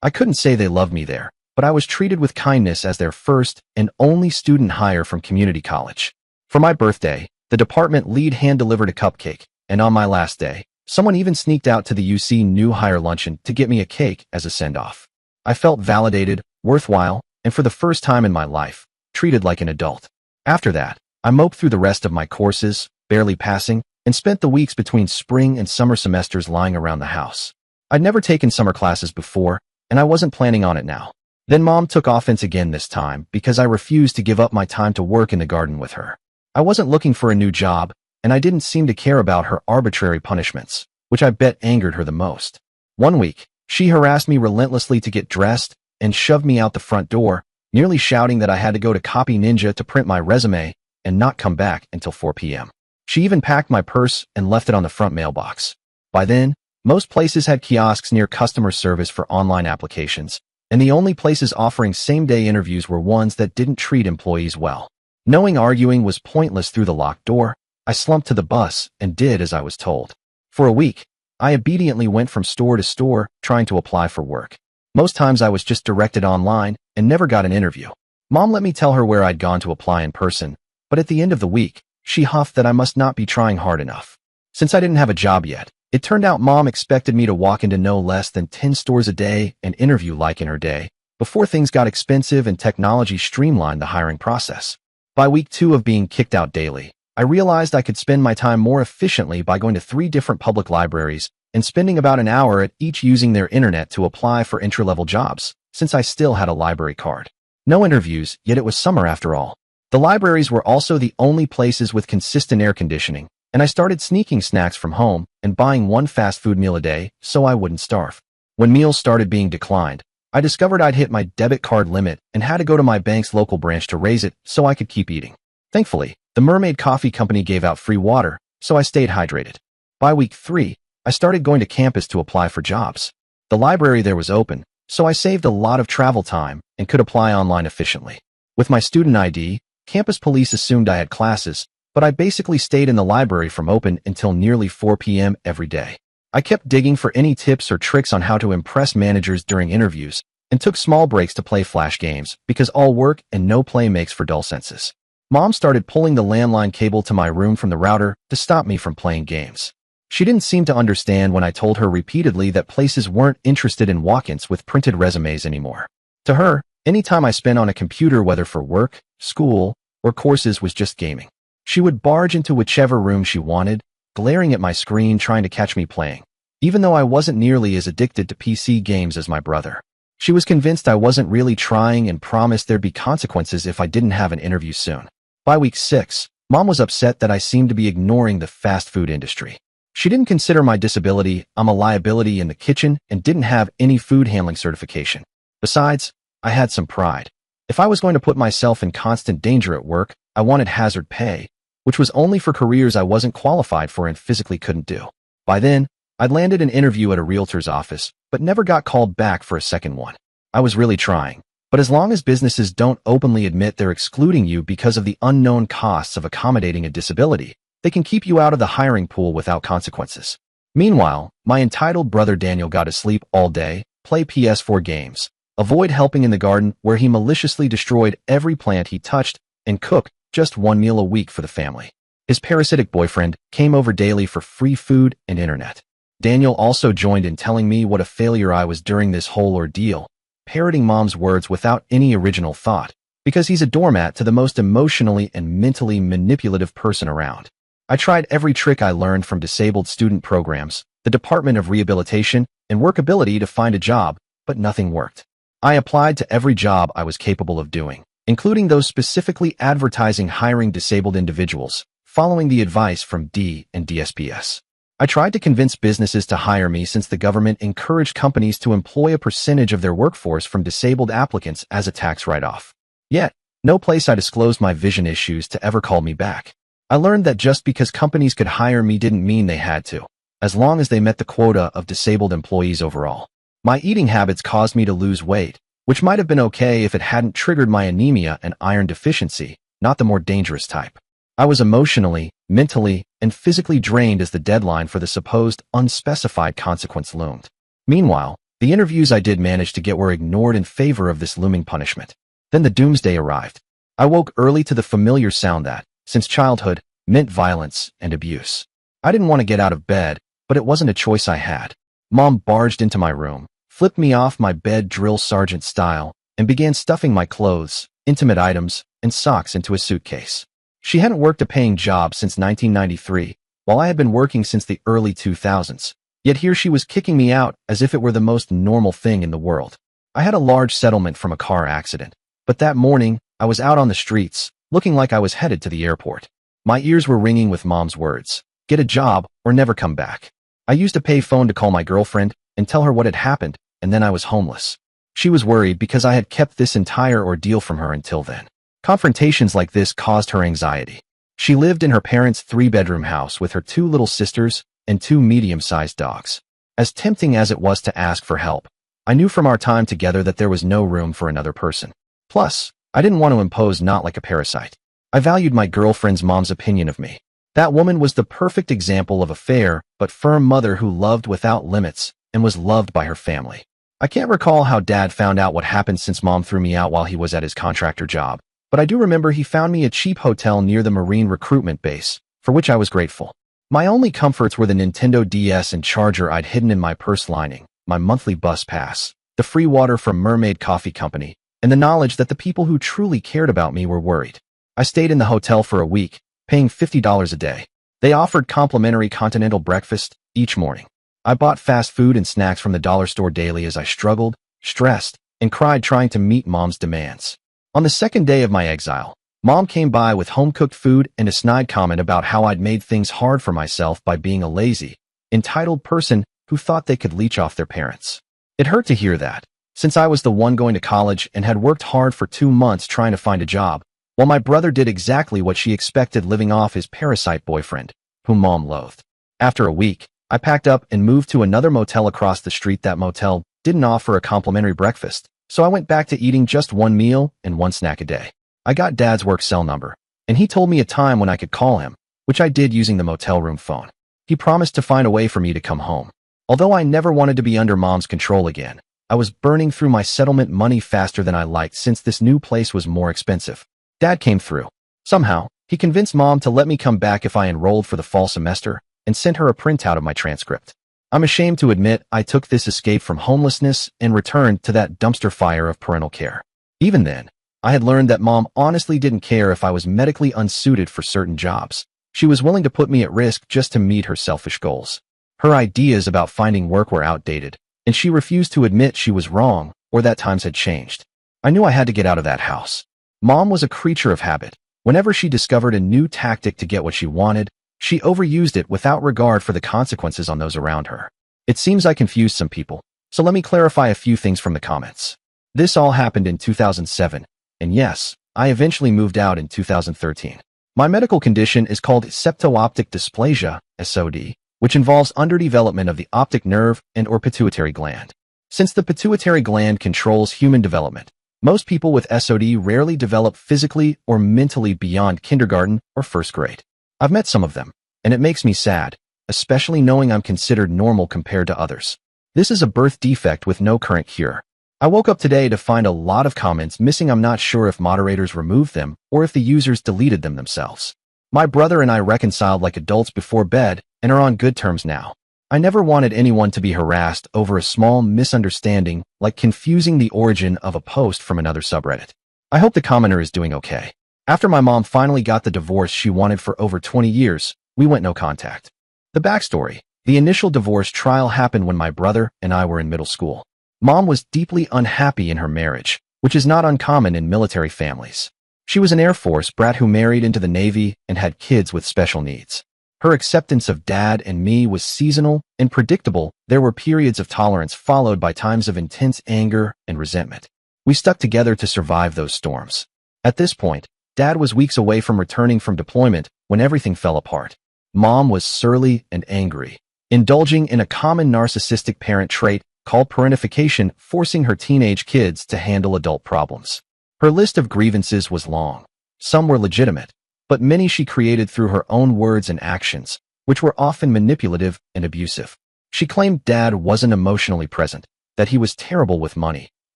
I couldn't say they loved me there, but I was treated with kindness as their first and only student hire from community college. For my birthday, the department lead hand-delivered a cupcake, and on my last day, someone even sneaked out to the UC new hire luncheon to get me a cake as a send-off. I felt validated, worthwhile, and for the first time in my life, treated like an adult. After that, I moped through the rest of my courses, barely passing, and spent the weeks between spring and summer semesters lying around the house. I'd never taken summer classes before, and I wasn't planning on it now. Then Mom took offense again this time because I refused to give up my time to work in the garden with her. I wasn't looking for a new job, and I didn't seem to care about her arbitrary punishments, which I bet angered her the most. One week, she harassed me relentlessly to get dressed and shoved me out the front door, nearly shouting that I had to go to Copy Ninja to print my resume and not come back until 4 p.m. She even packed my purse and left it on the front mailbox. By then, most places had kiosks near customer service for online applications, and the only places offering same-day interviews were ones that didn't treat employees well. Knowing arguing was pointless through the locked door, I slumped to the bus and did as I was told. For a week, I obediently went from store to store trying to apply for work. Most times I was just directed online and never got an interview. Mom let me tell her where I'd gone to apply in person, but at the end of the week, she huffed that I must not be trying hard enough. Since I didn't have a job yet, it turned out Mom expected me to walk into no less than 10 stores a day and interview like in her day, before things got expensive and technology streamlined the hiring process. By week 2 of being kicked out daily, I realized I could spend my time more efficiently by going to 3 different public libraries and spending about an hour at each using their internet to apply for entry-level jobs, since I still had a library card. No interviews, yet it was summer after all. The libraries were also the only places with consistent air conditioning, and I started sneaking snacks from home and buying one fast food meal a day so I wouldn't starve. When meals started being declined, I discovered I'd hit my debit card limit and had to go to my bank's local branch to raise it so I could keep eating. Thankfully, the Mermaid Coffee Company gave out free water, so I stayed hydrated. By week 3, I started going to campus to apply for jobs. The library there was open, so I saved a lot of travel time and could apply online efficiently. With my student ID, campus police assumed I had classes, but I basically stayed in the library from open until nearly 4 p.m. every day. I kept digging for any tips or tricks on how to impress managers during interviews and took small breaks to play flash games because all work and no play makes for dull senses. Mom started pulling the landline cable to my room from the router to stop me from playing games. She didn't seem to understand when I told her repeatedly that places weren't interested in walk-ins with printed resumes anymore. To her, any time I spent on a computer, whether for work, school, or courses, was just gaming. She would barge into whichever room she wanted, glaring at my screen trying to catch me playing, even though I wasn't nearly as addicted to PC games as my brother. She was convinced I wasn't really trying and promised there'd be consequences if I didn't have an interview soon. By week 6, Mom was upset that I seemed to be ignoring the fast food industry. She didn't consider my disability a liability in the kitchen and didn't have any food handling certification. Besides, I had some pride. If I was going to put myself in constant danger at work, I wanted hazard pay, which was only for careers I wasn't qualified for and physically couldn't do. By then, I'd landed an interview at a realtor's office, but never got called back for a second one. I was really trying, but as long as businesses don't openly admit they're excluding you because of the unknown costs of accommodating a disability, they can keep you out of the hiring pool without consequences. Meanwhile, my entitled brother Daniel got to sleep all day, play PS4 games, avoid helping in the garden where he maliciously destroyed every plant he touched, and cook just one meal a week for the family. His parasitic boyfriend came over daily for free food and internet. Daniel also joined in telling me what a failure I was during this whole ordeal, parroting Mom's words without any original thought, because he's a doormat to the most emotionally and mentally manipulative person around. I tried every trick I learned from disabled student programs, the Department of Rehabilitation, and Workability to find a job, but nothing worked. I applied to every job I was capable of doing, including those specifically advertising hiring disabled individuals, following the advice from D and DSPS. I tried to convince businesses to hire me since the government encouraged companies to employ a percentage of their workforce from disabled applicants as a tax write-off. Yet, no place I disclosed my vision issues to ever call me back. I learned that just because companies could hire me didn't mean they had to. as long as they met the quota of disabled employees overall. My eating habits caused me to lose weight, which might have been okay if it hadn't triggered my anemia and iron deficiency, not the more dangerous type. I was emotionally, mentally, and physically drained as the deadline for the supposed unspecified consequence loomed. Meanwhile, the interviews I did manage to get were ignored in favor of this looming punishment. Then the doomsday arrived. I woke early to the familiar sound that, since childhood, meant violence and abuse. I didn't want to get out of bed, but it wasn't a choice I had. Mom barged into my room, flipped me off my bed drill sergeant style, and began stuffing my clothes, intimate items, and socks into a suitcase. She hadn't worked a paying job since 1993, while I had been working since the early 2000s. Yet here she was kicking me out as if it were the most normal thing in the world. I had a large settlement from a car accident, but that morning, I was out on the streets, looking like I was headed to the airport. My ears were ringing with Mom's words, "Get a job or never come back." I used a pay phone to call my girlfriend and tell her what had happened, and then I was homeless. She was worried because I had kept this entire ordeal from her until then. Confrontations like this caused her anxiety. She lived in her parents' 3-bedroom house with her 2 little sisters and 2 medium-sized dogs. As tempting as it was to ask for help, I knew from our time together that there was no room for another person. Plus, I didn't want to impose not like a parasite. I valued my girlfriend's mom's opinion of me. That woman was the perfect example of a fair but firm mother who loved without limits and was loved by her family. I can't recall how Dad found out what happened since Mom threw me out while he was at his contractor job, but I do remember he found me a cheap hotel near the Marine recruitment base, for which I was grateful. My only comforts were the Nintendo DS and charger I'd hidden in my purse lining, my monthly bus pass, the free water from Mermaid Coffee Company, and the knowledge that the people who truly cared about me were worried. I stayed in the hotel for a week, paying $50 a day. They offered complimentary continental breakfast each morning. I bought fast food and snacks from the dollar store daily as I struggled, stressed, and cried trying to meet Mom's demands. On the second day of my exile, Mom came by with home-cooked food and a snide comment about how I'd made things hard for myself by being a lazy, entitled person who thought they could leech off their parents. It hurt to hear that, since I was the one going to college and had worked hard for 2 months trying to find a job, while my brother did exactly what she expected living off his parasite boyfriend, whom Mom loathed. After a week, I packed up and moved to another motel across the street. That motel didn't offer a complimentary breakfast, so I went back to eating just 1 meal and 1 snack a day. I got Dad's work cell number, and he told me a time when I could call him, which I did using the motel room phone. He promised to find a way for me to come home. Although I never wanted to be under Mom's control again, I was burning through my settlement money faster than I liked since this new place was more expensive. Dad came through. Somehow, he convinced Mom to let me come back if I enrolled for the fall semester and sent her a printout of my transcript. I'm ashamed to admit I took this escape from homelessness and returned to that dumpster fire of parental care. Even then, I had learned that Mom honestly didn't care if I was medically unsuited for certain jobs. She was willing to put me at risk just to meet her selfish goals. Her ideas about finding work were outdated, and she refused to admit she was wrong or that times had changed. I knew I had to get out of that house. Mom was a creature of habit. Whenever she discovered a new tactic to get what she wanted, she overused it without regard for the consequences on those around her. It seems I confused some people, so let me clarify a few things from the comments. This all happened in 2007, and yes, I eventually moved out in 2013. My medical condition is called septo-optic dysplasia, SOD, which involves underdevelopment of the optic nerve and/or pituitary gland. Since the pituitary gland controls human development, most people with SOD rarely develop physically or mentally beyond kindergarten or first grade. I've met some of them, and it makes me sad, especially knowing I'm considered normal compared to others. This is a birth defect with no current cure. I woke up today to find a lot of comments missing. I'm not sure if moderators removed them or if the users deleted them themselves. My brother and I reconciled like adults before bed and are on good terms now. I never wanted anyone to be harassed over a small misunderstanding like confusing the origin of a post from another subreddit. I hope the commenter is doing okay. After my mom finally got the divorce she wanted for over 20 years, we went no contact. The backstory: the initial divorce trial happened when my brother and I were in middle school. Mom was deeply unhappy in her marriage, which is not uncommon in military families. She was an Air Force brat who married into the Navy and had kids with special needs. Her acceptance of Dad and me was seasonal and predictable. There were periods of tolerance followed by times of intense anger and resentment. We stuck together to survive those storms. At this point, Dad was weeks away from returning from deployment when everything fell apart. Mom was surly and angry, indulging in a common narcissistic parent trait called parentification, forcing her teenage kids to handle adult problems. Her list of grievances was long. Some were legitimate, but many she created through her own words and actions, which were often manipulative and abusive. She claimed Dad wasn't emotionally present, that he was terrible with money,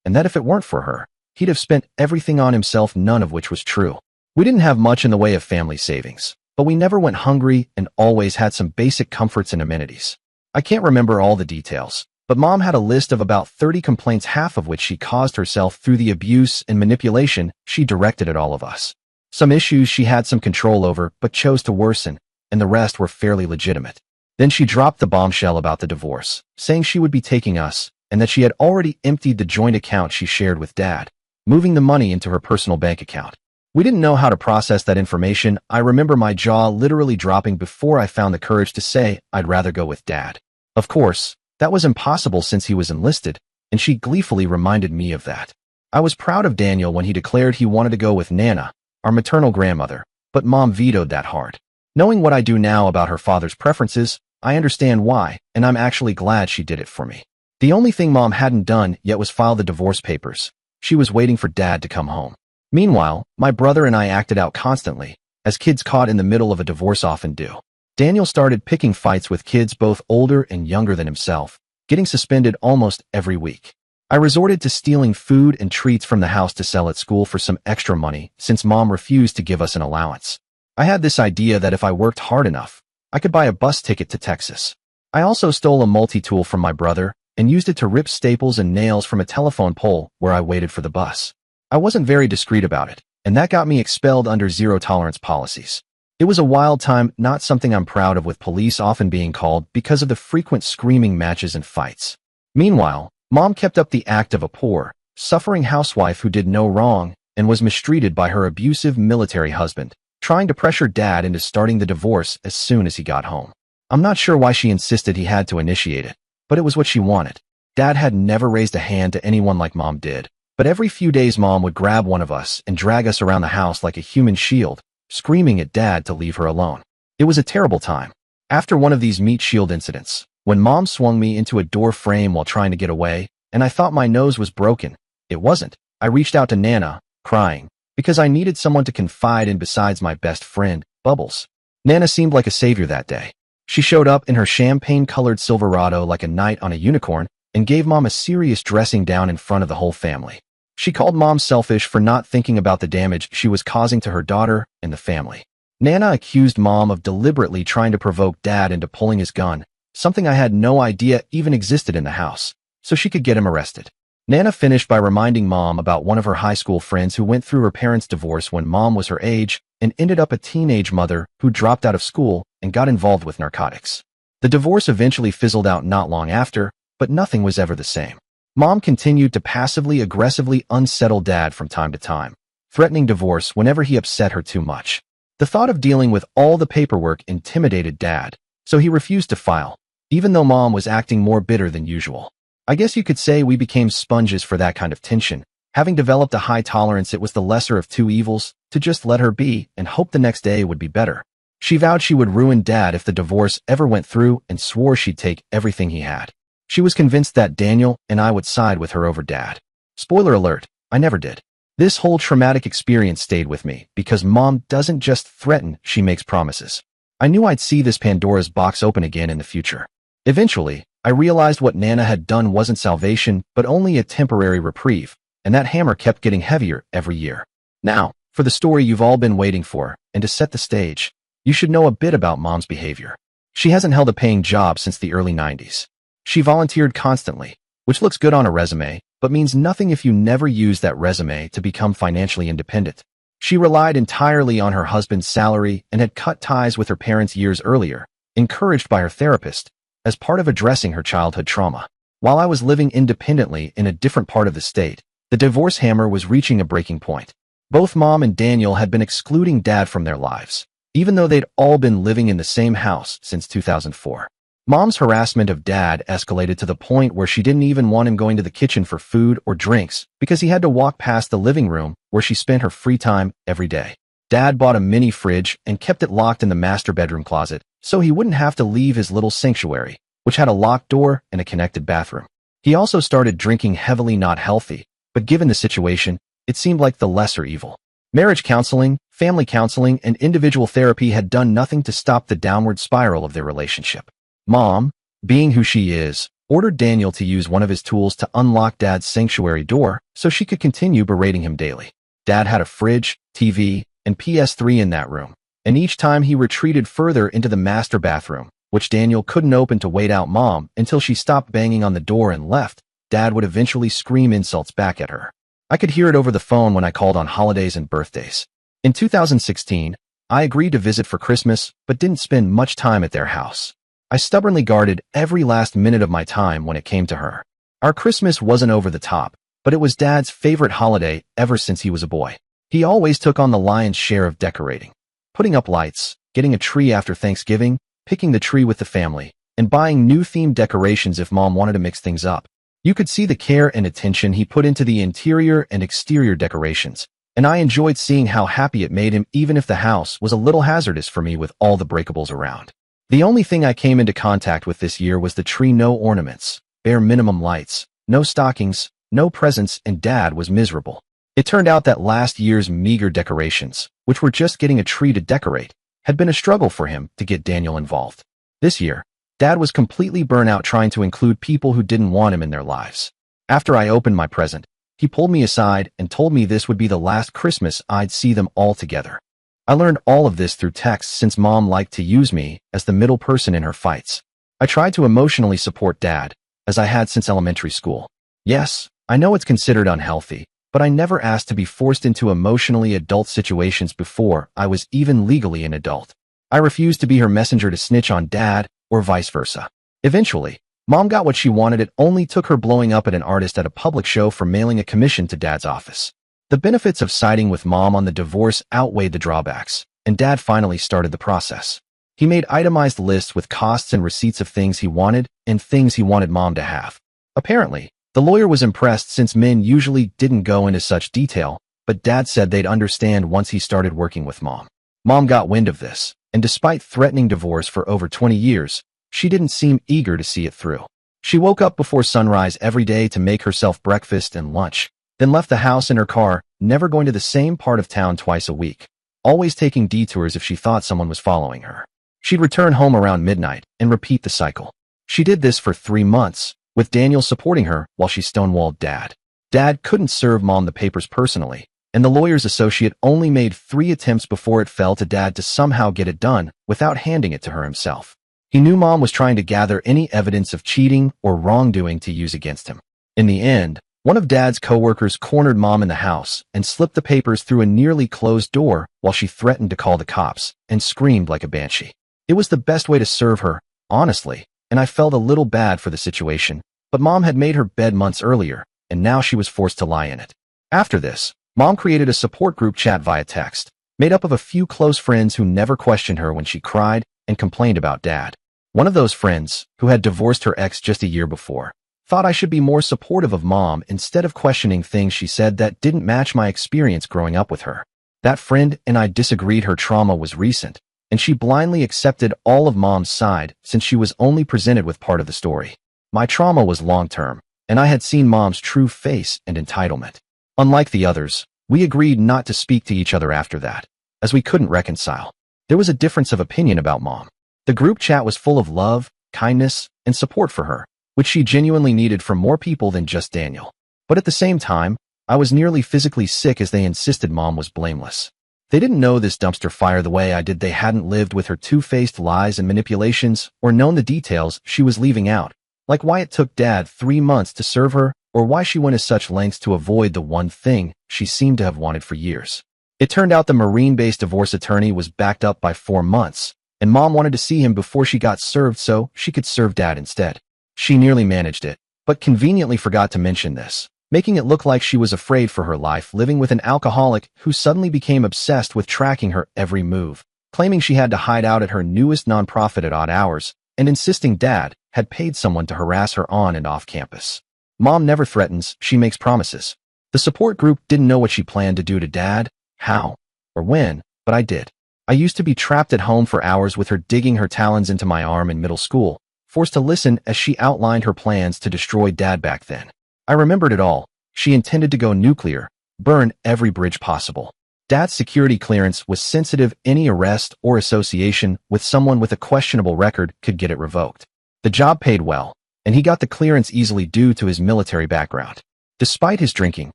and that if it weren't for her, he'd have spent everything on himself, none of which was true. We didn't have much in the way of family savings, but we never went hungry and always had some basic comforts and amenities. I can't remember all the details, but Mom had a list of about 30 complaints, half of which she caused herself through the abuse and manipulation she directed at all of us. Some issues she had some control over but chose to worsen, and the rest were fairly legitimate. Then she dropped the bombshell about the divorce, saying she would be taking us, and that she had already emptied the joint account she shared with Dad, moving the money into her personal bank account. We didn't know how to process that information. I remember my jaw literally dropping before I found the courage to say I'd rather go with Dad. Of course, that was impossible since he was enlisted, and she gleefully reminded me of that. I was proud of Daniel when he declared he wanted to go with Nana, our maternal grandmother, but Mom vetoed that hard. Knowing what I do now about her father's preferences, I understand why, and I'm actually glad she did it for me. The only thing Mom hadn't done yet was file the divorce papers. She was waiting for Dad to come home. Meanwhile, my brother and I acted out constantly, as kids caught in the middle of a divorce often do. Daniel started picking fights with kids both older and younger than himself, getting suspended almost every week. I resorted to stealing food and treats from the house to sell at school for some extra money since Mom refused to give us an allowance. I had this idea that if I worked hard enough, I could buy a bus ticket to Texas. I also stole a multi-tool from my brother and used it to rip staples and nails from a telephone pole where I waited for the bus. I wasn't very discreet about it, and that got me expelled under zero-tolerance policies. It was a wild time, not something I'm proud of, with police often being called because of the frequent screaming matches and fights. Meanwhile, Mom kept up the act of a poor, suffering housewife who did no wrong and was mistreated by her abusive military husband, trying to pressure Dad into starting the divorce as soon as he got home. I'm not sure why she insisted he had to initiate it, but it was what she wanted. Dad had never raised a hand to anyone like Mom did, but every few days Mom would grab one of us and drag us around the house like a human shield, screaming at Dad to leave her alone. It was a terrible time. After one of these meat shield incidents, when Mom swung me into a door frame while trying to get away, and I thought my nose was broken, it wasn't. I reached out to Nana, crying, because I needed someone to confide in besides my best friend, Bubbles. Nana seemed like a savior that day. She showed up in her champagne-colored Silverado like a knight on a unicorn and gave Mom a serious dressing down in front of the whole family. She called Mom selfish for not thinking about the damage she was causing to her daughter and the family. Nana accused Mom of deliberately trying to provoke Dad into pulling his gun, something I had no idea even existed in the house, so she could get him arrested. Nana finished by reminding Mom about one of her high school friends who went through her parents' divorce when Mom was her age and ended up a teenage mother who dropped out of school and got involved with narcotics. The divorce eventually fizzled out not long after, but nothing was ever the same. Mom continued to passively aggressively unsettle Dad from time to time, threatening divorce whenever he upset her too much. The thought of dealing with all the paperwork intimidated Dad, so he refused to file, even though Mom was acting more bitter than usual. I guess you could say we became sponges for that kind of tension. Having developed a high tolerance, it was the lesser of two evils to just let her be and hope the next day would be better. She vowed she would ruin Dad if the divorce ever went through and swore she'd take everything he had. She was convinced that Daniel and I would side with her over Dad. Spoiler alert, I never did. This whole traumatic experience stayed with me because Mom doesn't just threaten, she makes promises. I knew I'd see this Pandora's box open again in the future. Eventually, I realized what Nana had done wasn't salvation, but only a temporary reprieve, and that hammer kept getting heavier every year. Now, for the story you've all been waiting for, and to set the stage, you should know a bit about Mom's behavior. She hasn't held a paying job since the early 90s. She volunteered constantly, which looks good on a resume, but means nothing if you never use that resume to become financially independent. She relied entirely on her husband's salary and had cut ties with her parents years earlier, encouraged by her therapist, as part of addressing her childhood trauma. While I was living independently in a different part of the state, the divorce hammer was reaching a breaking point. Both Mom and Daniel had been excluding Dad from their lives, even though they'd all been living in the same house since 2004. Mom's harassment of Dad escalated to the point where she didn't even want him going to the kitchen for food or drinks because he had to walk past the living room where she spent her free time every day. Dad bought a mini fridge and kept it locked in the master bedroom closet, so he wouldn't have to leave his little sanctuary, which had a locked door and a connected bathroom. He also started drinking heavily, not healthy, but given the situation, it seemed like the lesser evil. Marriage counseling, family counseling, and individual therapy had done nothing to stop the downward spiral of their relationship. Mom, being who she is, ordered Daniel to use one of his tools to unlock Dad's sanctuary door so she could continue berating him daily. Dad had a fridge, TV, and PS3 in that room, and each time he retreated further into the master bathroom, which Daniel couldn't open to wait out Mom until she stopped banging on the door and left, Dad would eventually scream insults back at her. I could hear it over the phone when I called on holidays and birthdays. In 2016, I agreed to visit for Christmas, but didn't spend much time at their house. I stubbornly guarded every last minute of my time when it came to her. Our Christmas wasn't over the top, but it was Dad's favorite holiday ever since he was a boy. He always took on the lion's share of decorating. Putting up lights, getting a tree after Thanksgiving, picking the tree with the family, and buying new themed decorations if Mom wanted to mix things up. You could see the care and attention he put into the interior and exterior decorations, and I enjoyed seeing how happy it made him even if the house was a little hazardous for me with all the breakables around. The only thing I came into contact with this year was the tree, no ornaments, bare minimum lights, no stockings, no presents, and Dad was miserable. It turned out that last year's meager decorations, which were just getting a tree to decorate, had been a struggle for him to get Daniel involved. This year, Dad was completely burnt out trying to include people who didn't want him in their lives. After I opened my present, he pulled me aside and told me this would be the last Christmas I'd see them all together. I learned all of this through text since Mom liked to use me as the middle person in her fights. I tried to emotionally support Dad, as I had since elementary school. Yes, I know it's considered unhealthy, but I never asked to be forced into emotionally adult situations before I was even legally an adult. I refused to be her messenger to snitch on Dad, or vice versa. Eventually, Mom got what she wanted. It only took her blowing up at an artist at a public show for mailing a commission to Dad's office. The benefits of siding with Mom on the divorce outweighed the drawbacks, and Dad finally started the process. He made itemized lists with costs and receipts of things he wanted and things he wanted Mom to have. Apparently, the lawyer was impressed since men usually didn't go into such detail, but Dad said they'd understand once he started working with Mom. Mom got wind of this, and despite threatening divorce for over 20 years, she didn't seem eager to see it through. She woke up before sunrise every day to make herself breakfast and lunch, then left the house in her car, never going to the same part of town twice a week, always taking detours if she thought someone was following her. She'd return home around midnight and repeat the cycle. She did this for 3 months, with Daniel supporting her while she stonewalled Dad. Dad couldn't serve Mom the papers personally, and the lawyer's associate only made 3 attempts before it fell to Dad to somehow get it done without handing it to her himself. He knew Mom was trying to gather any evidence of cheating or wrongdoing to use against him. In the end, one of Dad's coworkers cornered Mom in the house and slipped the papers through a nearly closed door while she threatened to call the cops and screamed like a banshee. It was the best way to serve her, honestly, and I felt a little bad for the situation, but Mom had made her bed months earlier, and now she was forced to lie in it. After this, Mom created a support group chat via text, made up of a few close friends who never questioned her when she cried and complained about Dad. One of those friends, who had divorced her ex just a year before, thought I should be more supportive of Mom instead of questioning things she said that didn't match my experience growing up with her. That friend and I disagreed. Her trauma was recent, and she blindly accepted all of Mom's side since she was only presented with part of the story. My trauma was long-term, and I had seen Mom's true face and entitlement. Unlike the others, we agreed not to speak to each other after that, as we couldn't reconcile. There was a difference of opinion about Mom. The group chat was full of love, kindness, and support for her, which she genuinely needed from more people than just Daniel. But at the same time, I was nearly physically sick as they insisted Mom was blameless. They didn't know this dumpster fire the way I did. They hadn't lived with her two-faced lies and manipulations or known the details she was leaving out, like why it took Dad 3 months to serve her or why she went to such lengths to avoid the one thing she seemed to have wanted for years. It turned out the Marine-based divorce attorney was backed up by 4 months, and Mom wanted to see him before she got served so she could serve Dad instead. She nearly managed it, but conveniently forgot to mention this, making it look like she was afraid for her life living with an alcoholic who suddenly became obsessed with tracking her every move, claiming she had to hide out at her newest nonprofit at odd hours, and insisting Dad had paid someone to harass her on and off campus. Mom never threatens, she makes promises. The support group didn't know what she planned to do to Dad, how, or when, but I did. I used to be trapped at home for hours with her digging her talons into my arm in middle school, forced to listen as she outlined her plans to destroy Dad back then. I remembered it all. She intended to go nuclear, burn every bridge possible. Dad's security clearance was sensitive. Any arrest or association with someone with a questionable record could get it revoked. The job paid well, and he got the clearance easily due to his military background. Despite his drinking,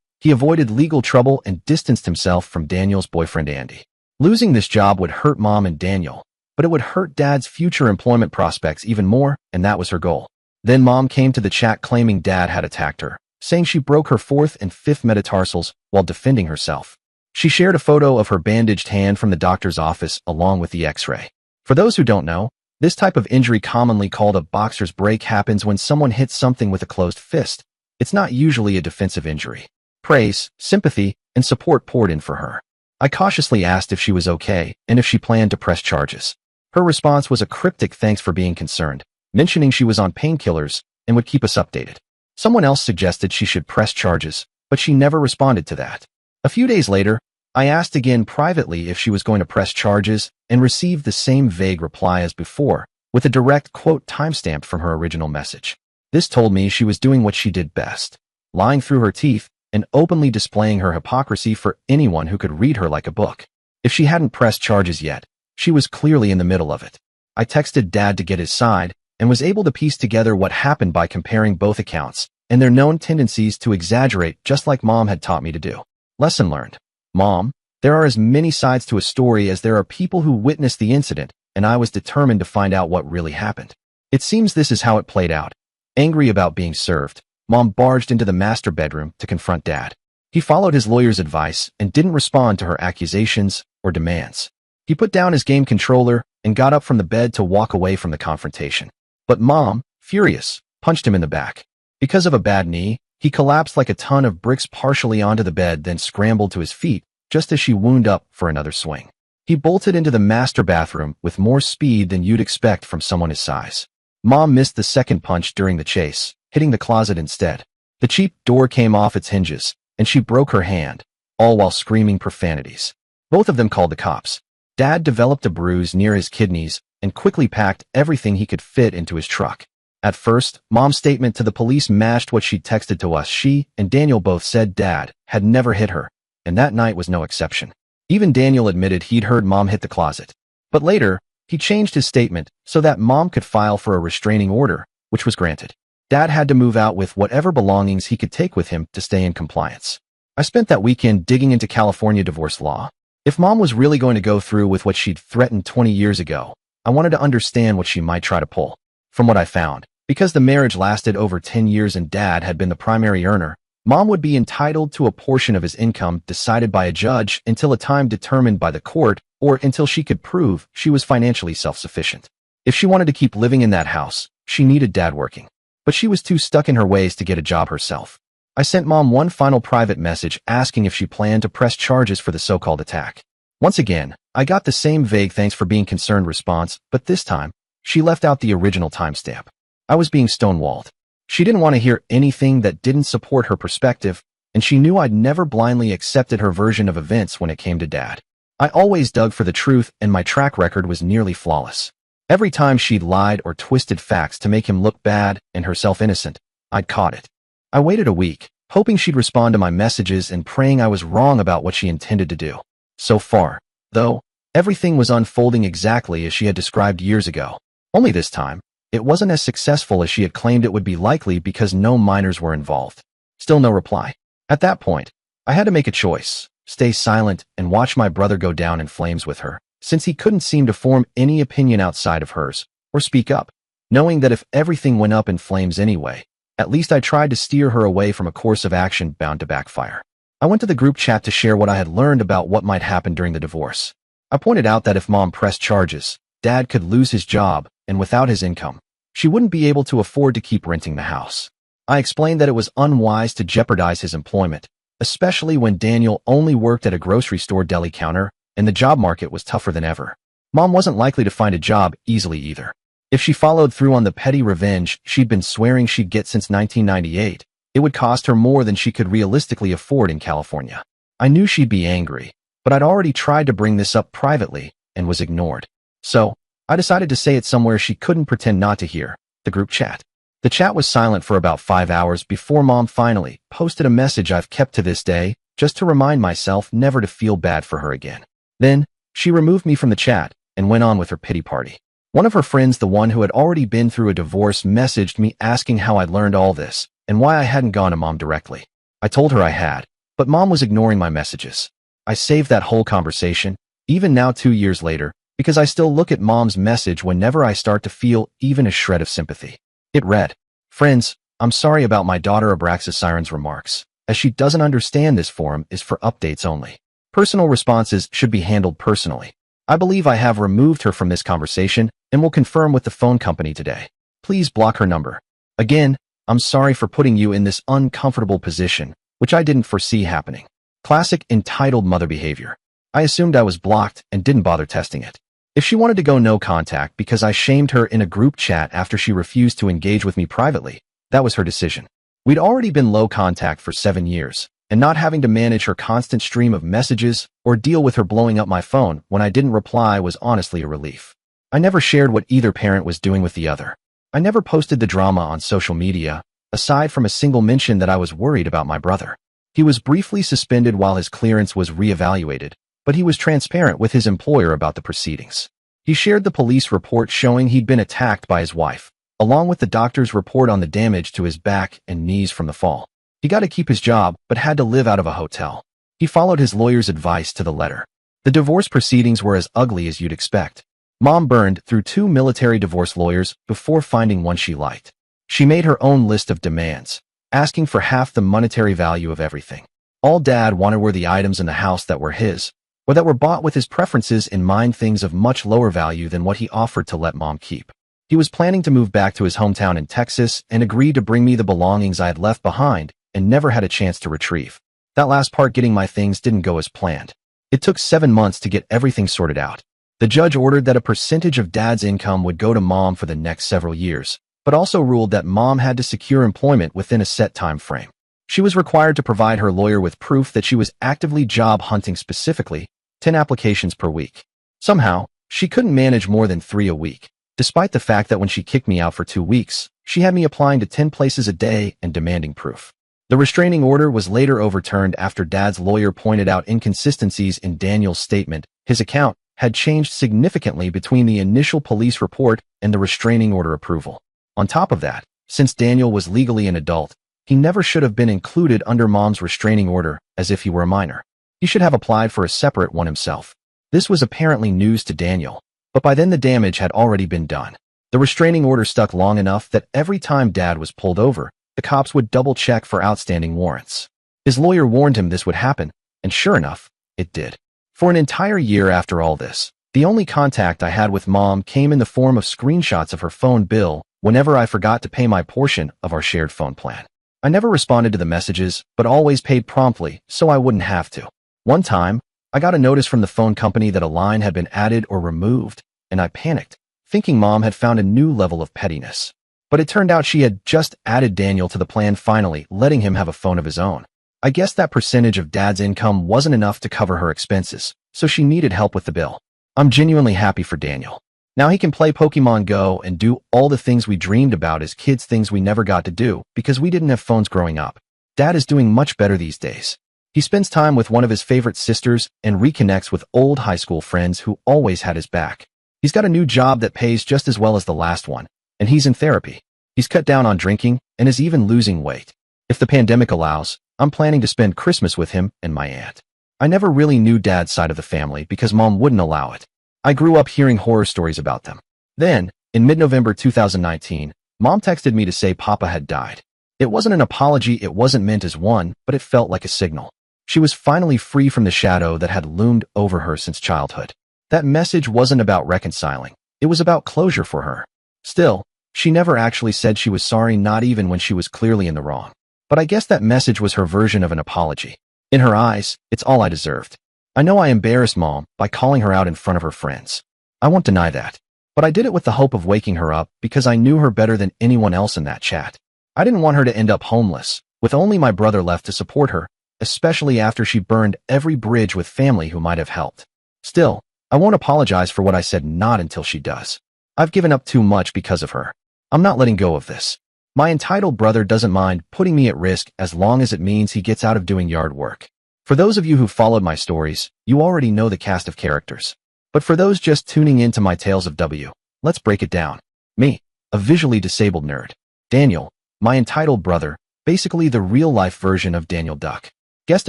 he avoided legal trouble and distanced himself from Daniel's boyfriend Andy. Losing this job would hurt Mom and Daniel, but it would hurt Dad's future employment prospects even more, and that was her goal. Then Mom came to the chat claiming Dad had attacked her, saying she broke her 4th and 5th metatarsals while defending herself. She shared a photo of her bandaged hand from the doctor's office along with the x-ray. For those who don't know, this type of injury, commonly called a boxer's break, happens when someone hits something with a closed fist. It's not usually a defensive injury. Praise, sympathy, and support poured in for her. I cautiously asked if she was okay and if she planned to press charges. Her response was a cryptic thanks for being concerned, mentioning she was on painkillers and would keep us updated. Someone else suggested she should press charges, but she never responded to that. A few days later, I asked again privately if she was going to press charges and received the same vague reply as before, with a direct quote timestamped from her original message. This told me she was doing what she did best, lying through her teeth and openly displaying her hypocrisy for anyone who could read her like a book. If she hadn't pressed charges yet, she was clearly in the middle of it. I texted Dad to get his side and was able to piece together what happened by comparing both accounts and their known tendencies to exaggerate, just like Mom had taught me to do. Lesson learned. Mom, there are as many sides to a story as there are people who witnessed the incident, and I was determined to find out what really happened. It seems this is how it played out. Angry about being served, Mom barged into the master bedroom to confront Dad. He followed his lawyer's advice and didn't respond to her accusations or demands. He put down his game controller and got up from the bed to walk away from the confrontation. But Mom, furious, punched him in the back. Because of a bad knee, he collapsed like a ton of bricks partially onto the bed, then scrambled to his feet just as she wound up for another swing. He bolted into the master bathroom with more speed than you'd expect from someone his size. Mom missed the second punch during the chase, hitting the closet instead. The cheap door came off its hinges, and she broke her hand, all while screaming profanities. Both of them called the cops. Dad developed a bruise near his kidneys and quickly packed everything he could fit into his truck. At first, Mom's statement to the police matched what she'd texted to us. She and Daniel both said Dad had never hit her, and that night was no exception. Even Daniel admitted he'd heard Mom hit the closet. But later, he changed his statement so that Mom could file for a restraining order, which was granted. Dad had to move out with whatever belongings he could take with him to stay in compliance. I spent that weekend digging into California divorce law. If Mom was really going to go through with what she'd threatened 20 years ago, I wanted to understand what she might try to pull. From what I found, because the marriage lasted over 10 years and Dad had been the primary earner, Mom would be entitled to a portion of his income decided by a judge until a time determined by the court or until she could prove she was financially self-sufficient. If she wanted to keep living in that house, she needed Dad working. But she was too stuck in her ways to get a job herself. I sent Mom one final private message asking if she planned to press charges for the so-called attack. Once again, I got the same vague thanks for being concerned response, but this time, she left out the original timestamp. I was being stonewalled. She didn't want to hear anything that didn't support her perspective, and she knew I'd never blindly accepted her version of events when it came to Dad. I always dug for the truth, and my track record was nearly flawless. Every time she'd lied or twisted facts to make him look bad and herself innocent, I'd caught it. I waited a week, hoping she'd respond to my messages and praying I was wrong about what she intended to do. So far, though, everything was unfolding exactly as she had described years ago. Only this time, it wasn't as successful as she had claimed it would be, likely because no minors were involved. Still no reply. At that point, I had to make a choice: stay silent and watch my brother go down in flames with her, since he couldn't seem to form any opinion outside of hers, or speak up, knowing that if everything went up in flames anyway, at least I tried to steer her away from a course of action bound to backfire. I went to the group chat to share what I had learned about what might happen during the divorce. I pointed out that if Mom pressed charges, Dad could lose his job, and without his income, she wouldn't be able to afford to keep renting the house. I explained that it was unwise to jeopardize his employment, especially when Daniel only worked at a grocery store deli counter and the job market was tougher than ever. Mom wasn't likely to find a job easily either. If she followed through on the petty revenge she'd been swearing she'd get since 1998, it would cost her more than she could realistically afford in California. I knew she'd be angry, but I'd already tried to bring this up privately, and was ignored. So, I decided to say it somewhere she couldn't pretend not to hear, the group chat. The chat was silent for about 5 hours before Mom finally posted a message I've kept to this day, just to remind myself never to feel bad for her again. Then, she removed me from the chat and went on with her pity party. One of her friends, the one who had already been through a divorce, messaged me asking how I'd learned all this and why I hadn't gone to Mom directly. I told her I had, but Mom was ignoring my messages. I saved that whole conversation, even now 2 years later, because I still look at Mom's message whenever I start to feel even a shred of sympathy. It read, "Friends, I'm sorry about my daughter Abraxas Siren's remarks, as she doesn't understand this forum is for updates only. Personal responses should be handled personally. I believe I have removed her from this conversation and will confirm with the phone company today. Please block her number. Again, I'm sorry for putting you in this uncomfortable position, which I didn't foresee happening." Classic entitled mother behavior. I assumed I was blocked and didn't bother testing it. If she wanted to go no contact because I shamed her in a group chat after she refused to engage with me privately, that was her decision. We'd already been low contact for 7 years, and not having to manage her constant stream of messages or deal with her blowing up my phone when I didn't reply was honestly a relief. I never shared what either parent was doing with the other. I never posted the drama on social media, aside from a single mention that I was worried about my brother. He was briefly suspended while his clearance was reevaluated, but he was transparent with his employer about the proceedings. He shared the police report showing he'd been attacked by his wife, along with the doctor's report on the damage to his back and knees from the fall. He got to keep his job, but had to live out of a hotel. He followed his lawyer's advice to the letter. The divorce proceedings were as ugly as you'd expect. Mom burned through 2 military divorce lawyers before finding one she liked. She made her own list of demands, asking for half the monetary value of everything. All Dad wanted were the items in the house that were his, or that were bought with his preferences in mind, things of much lower value than what he offered to let Mom keep. He was planning to move back to his hometown in Texas and agreed to bring me the belongings I had left behind and never had a chance to retrieve. That last part, getting my things, didn't go as planned. It took 7 months to get everything sorted out. The judge ordered that a percentage of Dad's income would go to Mom for the next several years, but also ruled that Mom had to secure employment within a set time frame. She was required to provide her lawyer with proof that she was actively job hunting, specifically 10 applications per week. Somehow, she couldn't manage more than 3 a week, despite the fact that when she kicked me out for 2 weeks, she had me applying to 10 places a day and demanding proof. The restraining order was later overturned after Dad's lawyer pointed out inconsistencies in Daniel's statement. His account had changed significantly between the initial police report and the restraining order approval. On top of that, since Daniel was legally an adult, he never should have been included under Mom's restraining order as if he were a minor. He should have applied for a separate one himself. This was apparently news to Daniel, but by then the damage had already been done. The restraining order stuck long enough that every time Dad was pulled over, the cops would double-check for outstanding warrants. His lawyer warned him this would happen, and sure enough, it did. For an entire year after all this, the only contact I had with Mom came in the form of screenshots of her phone bill whenever I forgot to pay my portion of our shared phone plan. I never responded to the messages, but always paid promptly so I wouldn't have to. One time, I got a notice from the phone company that a line had been added or removed, and I panicked, thinking Mom had found a new level of pettiness. But it turned out she had just added Daniel to the plan, finally letting him have a phone of his own. I guess that percentage of Dad's income wasn't enough to cover her expenses, so she needed help with the bill. I'm genuinely happy for Daniel. Now he can play Pokemon Go and do all the things we dreamed about as kids, things we never got to do because we didn't have phones growing up. Dad is doing much better these days. He spends time with one of his favorite sisters and reconnects with old high school friends who always had his back. He's got a new job that pays just as well as the last one, and he's in therapy. He's cut down on drinking and is even losing weight. If the pandemic allows, I'm planning to spend Christmas with him and my aunt. I never really knew Dad's side of the family because Mom wouldn't allow it. I grew up hearing horror stories about them. Then, in mid-November 2019, Mom texted me to say Papa had died. It wasn't an apology, it wasn't meant as one, but it felt like a signal. She was finally free from the shadow that had loomed over her since childhood. That message wasn't about reconciling. It was about closure for her. Still, she never actually said she was sorry, not even when she was clearly in the wrong. But I guess that message was her version of an apology. In her eyes, it's all I deserved. I know I embarrassed Mom by calling her out in front of her friends. I won't deny that. But I did it with the hope of waking her up because I knew her better than anyone else in that chat. I didn't want her to end up homeless, with only my brother left to support her, especially after she burned every bridge with family who might have helped. Still, I won't apologize for what I said not until she does. I've given up too much because of her. I'm not letting go of this. My entitled brother doesn't mind putting me at risk as long as it means he gets out of doing yard work. For those of you who followed my stories, you already know the cast of characters. But for those just tuning in to my tales of W, let's break it down. Me, a visually disabled nerd. Daniel, my entitled brother, basically the real-life version of Daniel Duck. Guest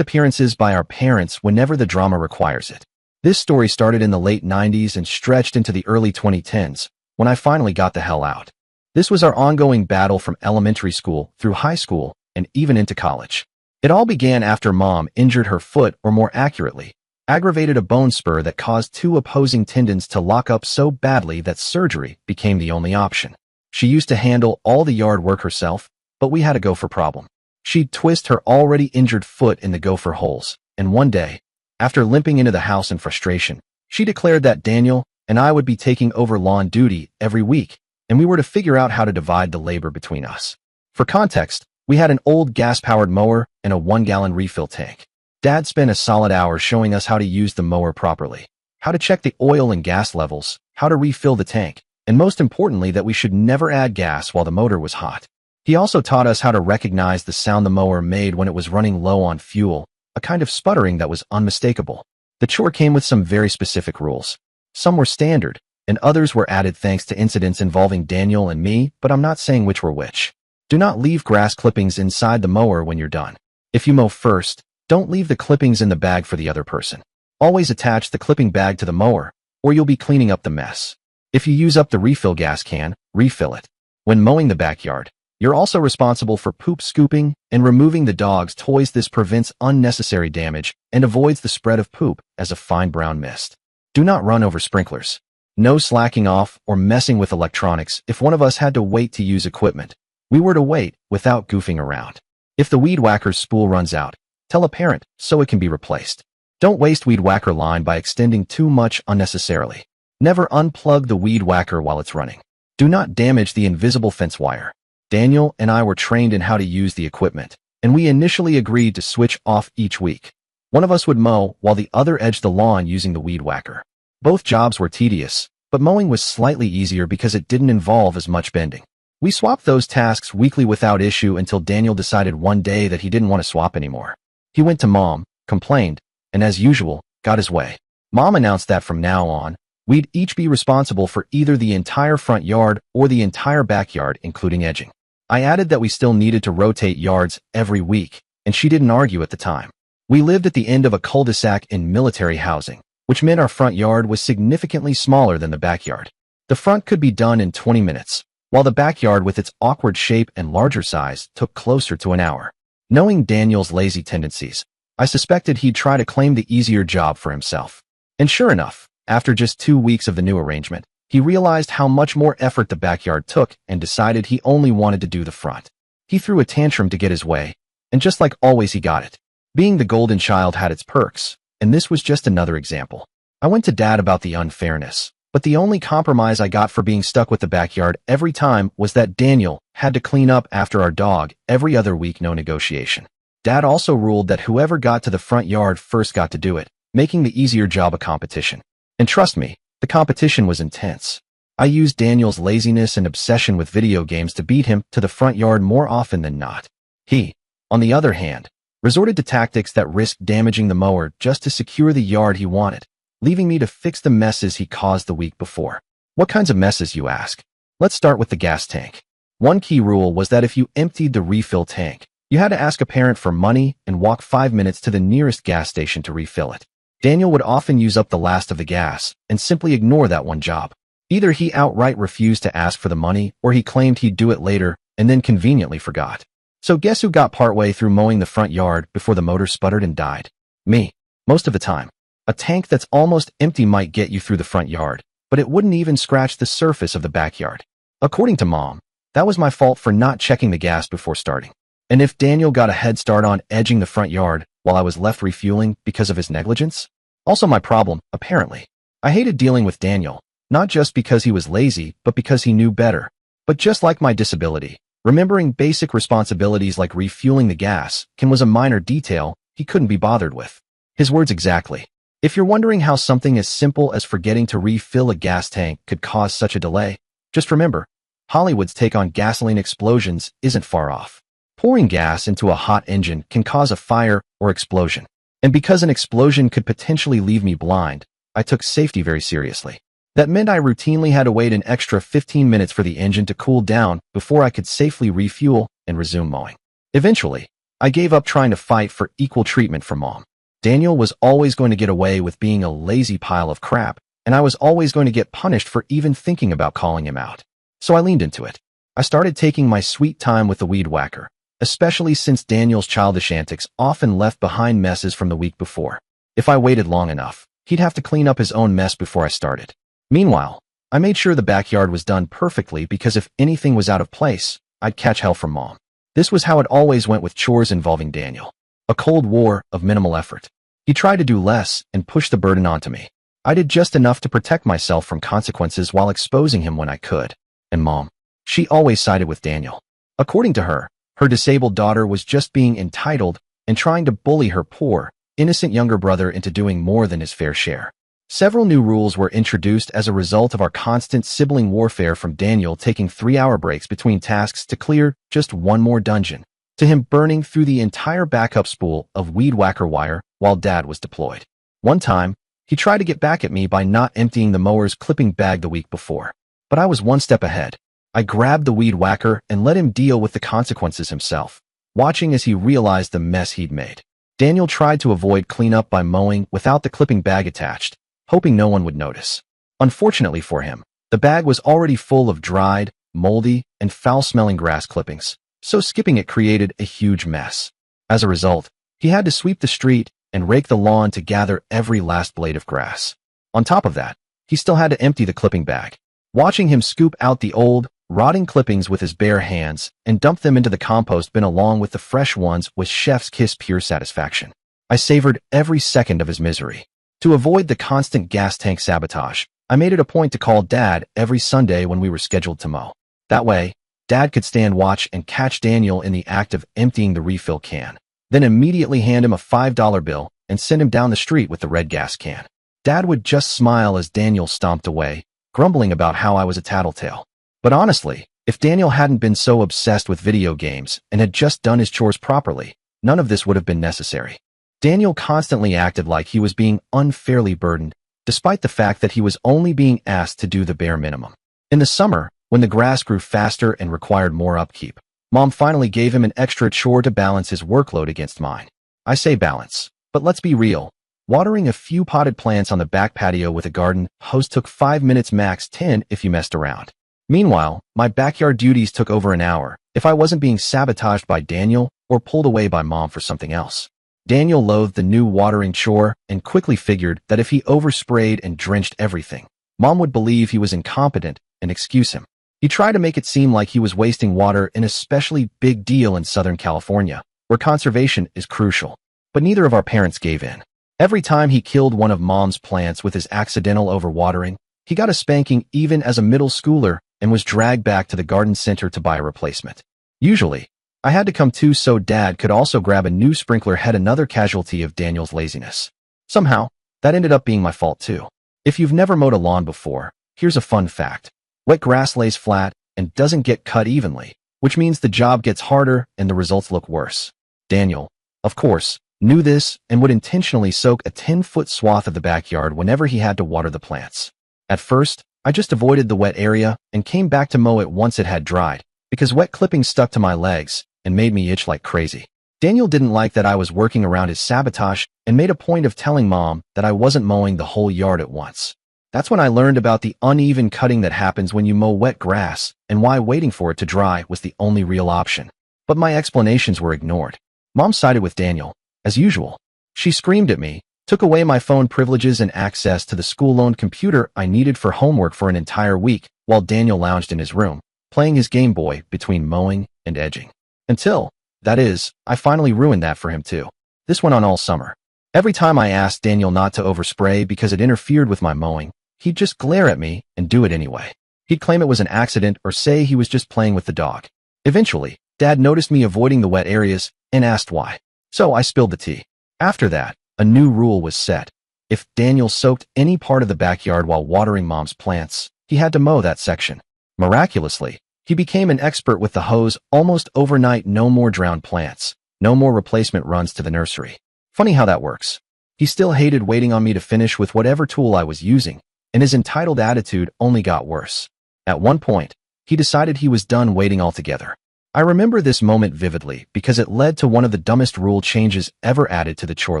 appearances by our parents whenever the drama requires it. This story started in the late 90s and stretched into the early 2010s, when I finally got the hell out. This was our ongoing battle from elementary school through high school and even into college. It all began after Mom injured her foot, or more accurately, aggravated a bone spur that caused two opposing tendons to lock up so badly that surgery became the only option. She used to handle all the yard work herself, but we had a gopher problem. She'd twist her already injured foot in the gopher holes, and one day, after limping into the house in frustration, she declared that Daniel and I would be taking over lawn duty every week, and we were to figure out how to divide the labor between us. For context, we had an old gas-powered mower and a 1-gallon refill tank. Dad spent a solid hour showing us how to use the mower properly, how to check the oil and gas levels, how to refill the tank, and most importantly that we should never add gas while the motor was hot. He also taught us how to recognize the sound the mower made when it was running low on fuel, a kind of sputtering that was unmistakable. The chore came with some very specific rules. Some were standard, and others were added thanks to incidents involving Daniel and me, but I'm not saying which were which. Do not leave grass clippings inside the mower when you're done. If you mow first, don't leave the clippings in the bag for the other person. Always attach the clipping bag to the mower, or you'll be cleaning up the mess. If you use up the refill gas can, refill it. When mowing the backyard, you're also responsible for poop scooping and removing the dog's toys. This prevents unnecessary damage and avoids the spread of poop as a fine brown mist. Do not run over sprinklers. No slacking off or messing with electronics. If one of us had to wait to use equipment, we were to wait without goofing around. If the weed whacker's spool runs out, tell a parent so it can be replaced. Don't waste weed whacker line by extending too much unnecessarily. Never unplug the weed whacker while it's running. Do not damage the invisible fence wire. Daniel and I were trained in how to use the equipment, and we initially agreed to switch off each week. One of us would mow while the other edged the lawn using the weed whacker. Both jobs were tedious, but mowing was slightly easier because it didn't involve as much bending. We swapped those tasks weekly without issue until Daniel decided one day that he didn't want to swap anymore. He went to Mom, complained, and as usual, got his way. Mom announced that from now on, we'd each be responsible for either the entire front yard or the entire backyard, including edging. I added that we still needed to rotate yards every week, and she didn't argue at the time. We lived at the end of a cul-de-sac in military housing, which meant our front yard was significantly smaller than the backyard. The front could be done in 20 minutes, while the backyard with its awkward shape and larger size took closer to an hour. Knowing Daniel's lazy tendencies, I suspected he'd try to claim the easier job for himself. And sure enough, after just 2 weeks of the new arrangement, he realized how much more effort the backyard took and decided he only wanted to do the front. He threw a tantrum to get his way, and just like always he got it. Being the golden child had its perks, and this was just another example. I went to Dad about the unfairness, but the only compromise I got for being stuck with the backyard every time was that Daniel had to clean up after our dog every other week. No negotiation. Dad also ruled that whoever got to the front yard first got to do it, making the easier job a competition. And trust me, the competition was intense. I used Daniel's laziness and obsession with video games to beat him to the front yard more often than not. He, on the other hand, resorted to tactics that risked damaging the mower just to secure the yard he wanted, leaving me to fix the messes he caused the week before. What kinds of messes, you ask? Let's start with the gas tank. One key rule was that if you emptied the refill tank, you had to ask a parent for money and walk 5 minutes to the nearest gas station to refill it. Daniel would often use up the last of the gas and simply ignore that one job. Either he outright refused to ask for the money or he claimed he'd do it later and then conveniently forgot. So guess who got partway through mowing the front yard before the motor sputtered and died? Me. Most of the time. A tank that's almost empty might get you through the front yard, but it wouldn't even scratch the surface of the backyard. According to Mom, that was my fault for not checking the gas before starting. And if Daniel got a head start on edging the front yard while I was left refueling because of his negligence? Also my problem, apparently. I hated dealing with Daniel, not just because he was lazy, but because he knew better. But just like my disability, remembering basic responsibilities like refueling the gas was a minor detail he couldn't be bothered with. His words exactly. If you're wondering how something as simple as forgetting to refill a gas tank could cause such a delay, just remember, Hollywood's take on gasoline explosions isn't far off. Pouring gas into a hot engine can cause a fire or explosion. And because an explosion could potentially leave me blind, I took safety very seriously. That meant I routinely had to wait an extra 15 minutes for the engine to cool down before I could safely refuel and resume mowing. Eventually, I gave up trying to fight for equal treatment from Mom. Daniel was always going to get away with being a lazy pile of crap, and I was always going to get punished for even thinking about calling him out. So I leaned into it. I started taking my sweet time with the weed whacker, especially since Daniel's childish antics often left behind messes from the week before. If I waited long enough, he'd have to clean up his own mess before I started. Meanwhile, I made sure the backyard was done perfectly because if anything was out of place, I'd catch hell from Mom. This was how it always went with chores involving Daniel. A cold war of minimal effort. He tried to do less and push the burden onto me. I did just enough to protect myself from consequences while exposing him when I could. And Mom, she always sided with Daniel. According to her, her disabled daughter was just being entitled and trying to bully her poor, innocent younger brother into doing more than his fair share. Several new rules were introduced as a result of our constant sibling warfare, from Daniel taking 3-hour breaks between tasks to clear just one more dungeon, to him burning through the entire backup spool of weed whacker wire while Dad was deployed. One time, he tried to get back at me by not emptying the mower's clipping bag the week before. But I was one step ahead. I grabbed the weed whacker and let him deal with the consequences himself, watching as he realized the mess he'd made. Daniel tried to avoid cleanup by mowing without the clipping bag attached, hoping no one would notice. Unfortunately for him, the bag was already full of dried, moldy, and foul-smelling grass clippings, so skipping it created a huge mess. As a result, he had to sweep the street and rake the lawn to gather every last blade of grass. On top of that, he still had to empty the clipping bag. Watching him scoop out the old, rotting clippings with his bare hands and dump them into the compost bin along with the fresh ones was chef's kiss pure satisfaction. I savored every second of his misery. To avoid the constant gas tank sabotage, I made it a point to call Dad every Sunday when we were scheduled to mow. That way, Dad could stand watch and catch Daniel in the act of emptying the refill can, then immediately hand him a $5 bill and send him down the street with the red gas can. Dad would just smile as Daniel stomped away, grumbling about how I was a tattletale. But honestly, if Daniel hadn't been so obsessed with video games and had just done his chores properly, none of this would have been necessary. Daniel constantly acted like he was being unfairly burdened, despite the fact that he was only being asked to do the bare minimum. In the summer, when the grass grew faster and required more upkeep, Mom finally gave him an extra chore to balance his workload against mine. I say balance, but let's be real. Watering a few potted plants on the back patio with a garden hose took 5 minutes max 10 if you messed around. Meanwhile, my backyard duties took over an hour if I wasn't being sabotaged by Daniel or pulled away by Mom for something else. Daniel loathed the new watering chore and quickly figured that if he oversprayed and drenched everything, Mom would believe he was incompetent and excuse him. He tried to make it seem like he was wasting water, an especially big deal in Southern California, where conservation is crucial. But neither of our parents gave in. Every time he killed one of Mom's plants with his accidental overwatering, he got a spanking even as a middle schooler and was dragged back to the garden center to buy a replacement. Usually, I had to come too so Dad could also grab a new sprinkler head, another casualty of Daniel's laziness. Somehow, that ended up being my fault too. If you've never mowed a lawn before, here's a fun fact. Wet grass lays flat and doesn't get cut evenly, which means the job gets harder and the results look worse. Daniel, of course, knew this and would intentionally soak a 10-foot swath of the backyard whenever he had to water the plants. At first, I just avoided the wet area and came back to mow it once it had dried, because wet clippings stuck to my legs and made me itch like crazy. Daniel didn't like that I was working around his sabotage and made a point of telling Mom that I wasn't mowing the whole yard at once. That's when I learned about the uneven cutting that happens when you mow wet grass and why waiting for it to dry was the only real option. But my explanations were ignored. Mom sided with Daniel, as usual. She screamed at me, took away my phone privileges and access to the school-loaned computer I needed for homework for an entire week, while Daniel lounged in his room, playing his Game Boy between mowing and edging. Until, that is, I finally ruined that for him too. This went on all summer. Every time I asked Daniel not to overspray because it interfered with my mowing, he'd just glare at me and do it anyway. He'd claim it was an accident or say he was just playing with the dog. Eventually, Dad noticed me avoiding the wet areas and asked why. So I spilled the tea. After that, a new rule was set. If Daniel soaked any part of the backyard while watering Mom's plants, he had to mow that section. Miraculously, he became an expert with the hose almost overnight. No more drowned plants, no more replacement runs to the nursery. Funny how that works. He still hated waiting on me to finish with whatever tool I was using, and his entitled attitude only got worse. At one point, he decided he was done waiting altogether. I remember this moment vividly because it led to one of the dumbest rule changes ever added to the chore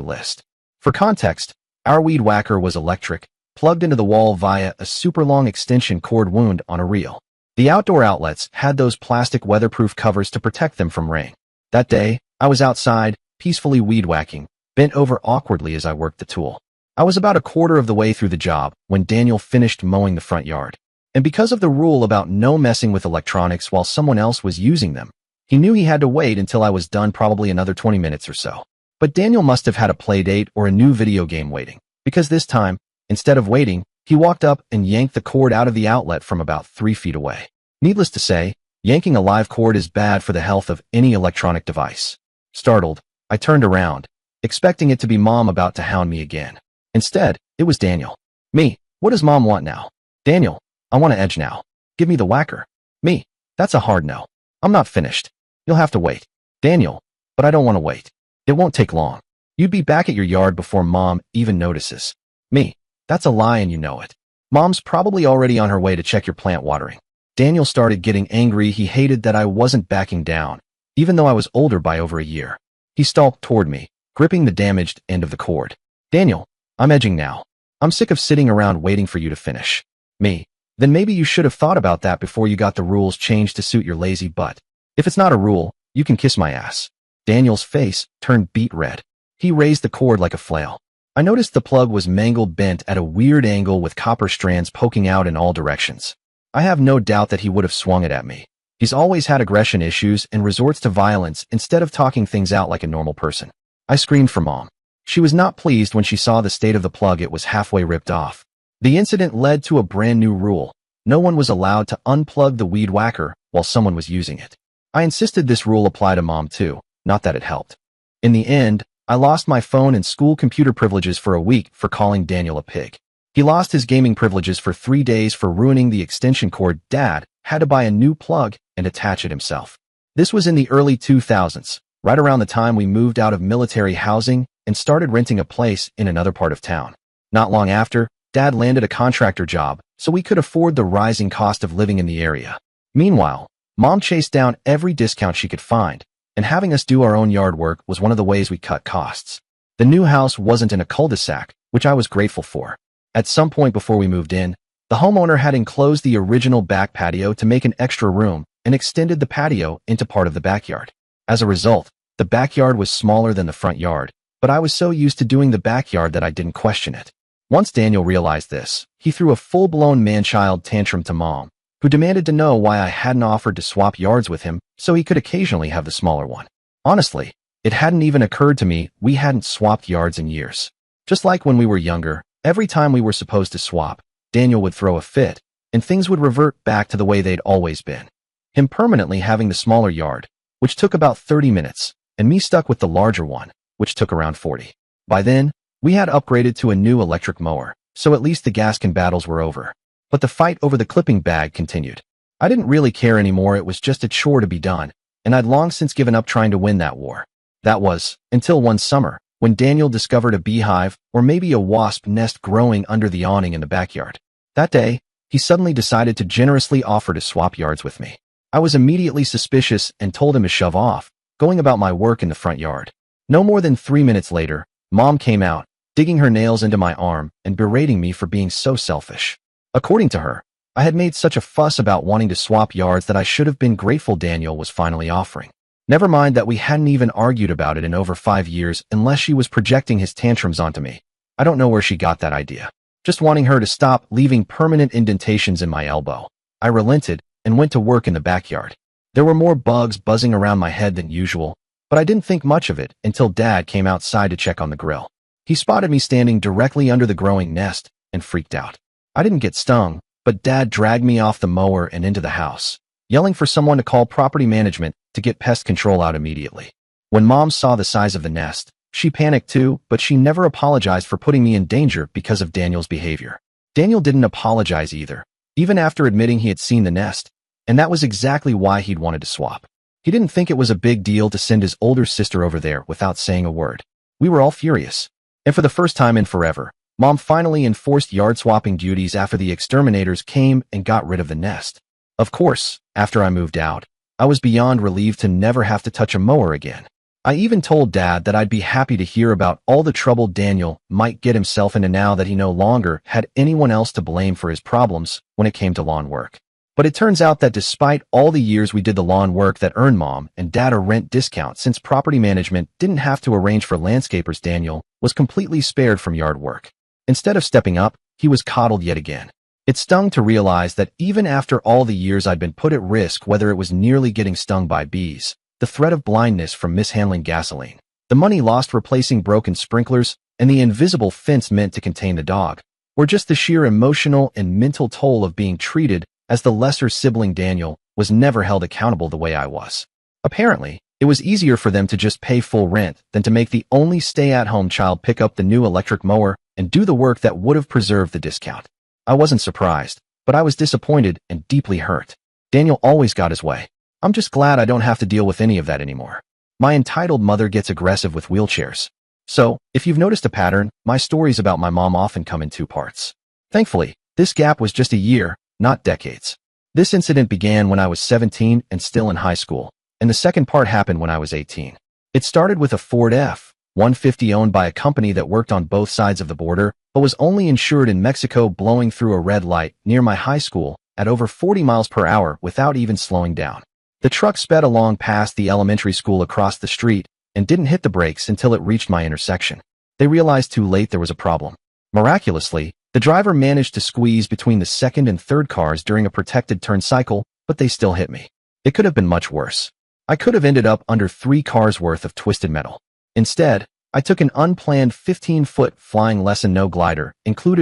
list. For context, our weed whacker was electric, plugged into the wall via a super long extension cord wound on a reel. The outdoor outlets had those plastic weatherproof covers to protect them from rain. That day, I was outside, peacefully weed whacking, bent over awkwardly as I worked the tool. I was about a quarter of the way through the job when Daniel finished mowing the front yard. And because of the rule about no messing with electronics while someone else was using them, he knew he had to wait until I was done, probably another 20 minutes or so. But Daniel must have had a play date or a new video game waiting, because this time, instead of waiting, he walked up and yanked the cord out of the outlet from about 3 feet away. Needless to say, yanking a live cord is bad for the health of any electronic device. Startled, I turned around, expecting it to be Mom about to hound me again. Instead, it was Daniel. Me, what does Mom want now? Daniel, I want to edge now. Give me the whacker. Me, that's a hard no. I'm not finished. You'll have to wait. Daniel, but I don't want to wait. It won't take long. You'd be back at your yard before Mom even notices. Me, that's a lie and you know it. Mom's probably already on her way to check your plant watering. Daniel started getting angry. He hated that I wasn't backing down, even though I was older by over a year. He stalked toward me, gripping the damaged end of the cord. Daniel, I'm edging now. I'm sick of sitting around waiting for you to finish. Me, then maybe you should have thought about that before you got the rules changed to suit your lazy butt. If it's not a rule, you can kiss my ass. Daniel's face turned beet red. He raised the cord like a flail. I noticed the plug was mangled, bent at a weird angle with copper strands poking out in all directions. I have no doubt that he would have swung it at me. He's always had aggression issues and resorts to violence instead of talking things out like a normal person. I screamed for Mom. She was not pleased when she saw the state of the plug. It was halfway ripped off. The incident led to a brand new rule. No one was allowed to unplug the weed whacker while someone was using it. I insisted this rule apply to Mom too, not that it helped. In the end, I lost my phone and school computer privileges for a week for calling Daniel a pig. He lost his gaming privileges for 3 days for ruining the extension cord. Dad had to buy a new plug and attach it himself. This was in the early 2000s, right around the time we moved out of military housing and started renting a place in another part of town. Not long after, Dad landed a contractor job, so we could afford the rising cost of living in the area. Meanwhile, Mom chased down every discount she could find, and having us do our own yard work was one of the ways we cut costs. The new house wasn't in a cul-de-sac, which I was grateful for. At some point before we moved in, the homeowner had enclosed the original back patio to make an extra room and extended the patio into part of the backyard. As a result, the backyard was smaller than the front yard, but I was so used to doing the backyard that I didn't question it. Once Daniel realized this, he threw a full-blown man-child tantrum to Mom, who demanded to know why I hadn't offered to swap yards with him so he could occasionally have the smaller one. Honestly, it hadn't even occurred to me we hadn't swapped yards in years. Just like when we were younger, every time we were supposed to swap, Daniel would throw a fit, and things would revert back to the way they'd always been. Him permanently having the smaller yard, which took about 30 minutes, and me stuck with the larger one, which took around 40. By then, we had upgraded to a new electric mower, so at least the gas can battles were over. But the fight over the clipping bag continued. I didn't really care anymore. It was just a chore to be done, and I'd long since given up trying to win that war. That was, until one summer, when Daniel discovered a beehive, or maybe a wasp nest growing under the awning in the backyard. That day, he suddenly decided to generously offer to swap yards with me. I was immediately suspicious and told him to shove off, going about my work in the front yard. No more than 3 minutes later, Mom came out, digging her nails into my arm and berating me for being so selfish. According to her, I had made such a fuss about wanting to swap yards that I should have been grateful Daniel was finally offering. Never mind that we hadn't even argued about it in over 5 years unless she was projecting his tantrums onto me. I don't know where she got that idea. Just wanting her to stop leaving permanent indentations in my elbow. I relented and went to work in the backyard. There were more bugs buzzing around my head than usual, but I didn't think much of it until Dad came outside to check on the grill. He spotted me standing directly under the growing nest and freaked out. I didn't get stung, but Dad dragged me off the mower and into the house, yelling for someone to call property management to get pest control out immediately. When Mom saw the size of the nest, She panicked too, but she never apologized for putting me in danger because of Daniel's behavior. Daniel didn't apologize either, even after admitting he had seen the nest, and that was exactly why he'd wanted to swap. He didn't think it was a big deal to send his older sister over there without saying a word. We were all furious. And for the first time in forever, Mom finally enforced yard swapping duties after the exterminators came and got rid of the nest. Of course, after I moved out, I was beyond relieved to never have to touch a mower again. I even told Dad that I'd be happy to hear about all the trouble Daniel might get himself into now that he no longer had anyone else to blame for his problems when it came to lawn work. But it turns out that despite all the years we did the lawn work that earned Mom and Dad a rent discount since property management didn't have to arrange for landscapers, Daniel was completely spared from yard work. Instead of stepping up, he was coddled yet again. It stung to realize that even after all the years I'd been put at risk, whether it was nearly getting stung by bees, the threat of blindness from mishandling gasoline, the money lost replacing broken sprinklers, and the invisible fence meant to contain the dog, or just the sheer emotional and mental toll of being treated as the lesser sibling, Daniel was never held accountable the way I was. Apparently, it was easier for them to just pay full rent than to make the only stay-at-home child pick up the new electric mower and do the work that would have preserved the discount. I wasn't surprised, but I was disappointed and deeply hurt. Daniel always got his way. I'm just glad I don't have to deal with any of that anymore. My entitled mother gets aggressive with wheelchairs. So, if you've noticed a pattern, my stories about my mom often come in two parts. Thankfully, this gap was just a year, not decades. This incident began when I was 17 and still in high school, and the second part happened when I was 18. It started with a Ford F-150 owned by a company that worked on both sides of the border, but was only insured in Mexico, blowing through a red light near my high school at over 40 miles per hour without even slowing down. The truck sped along past the elementary school across the street and didn't hit the brakes until it reached my intersection. They realized too late there was a problem. Miraculously, the driver managed to squeeze between the second and third cars during a protected turn cycle, but they still hit me. It could have been much worse. I could have ended up under 3 cars worth of twisted metal. Instead, I took an unplanned 15-foot flying lesson no glider,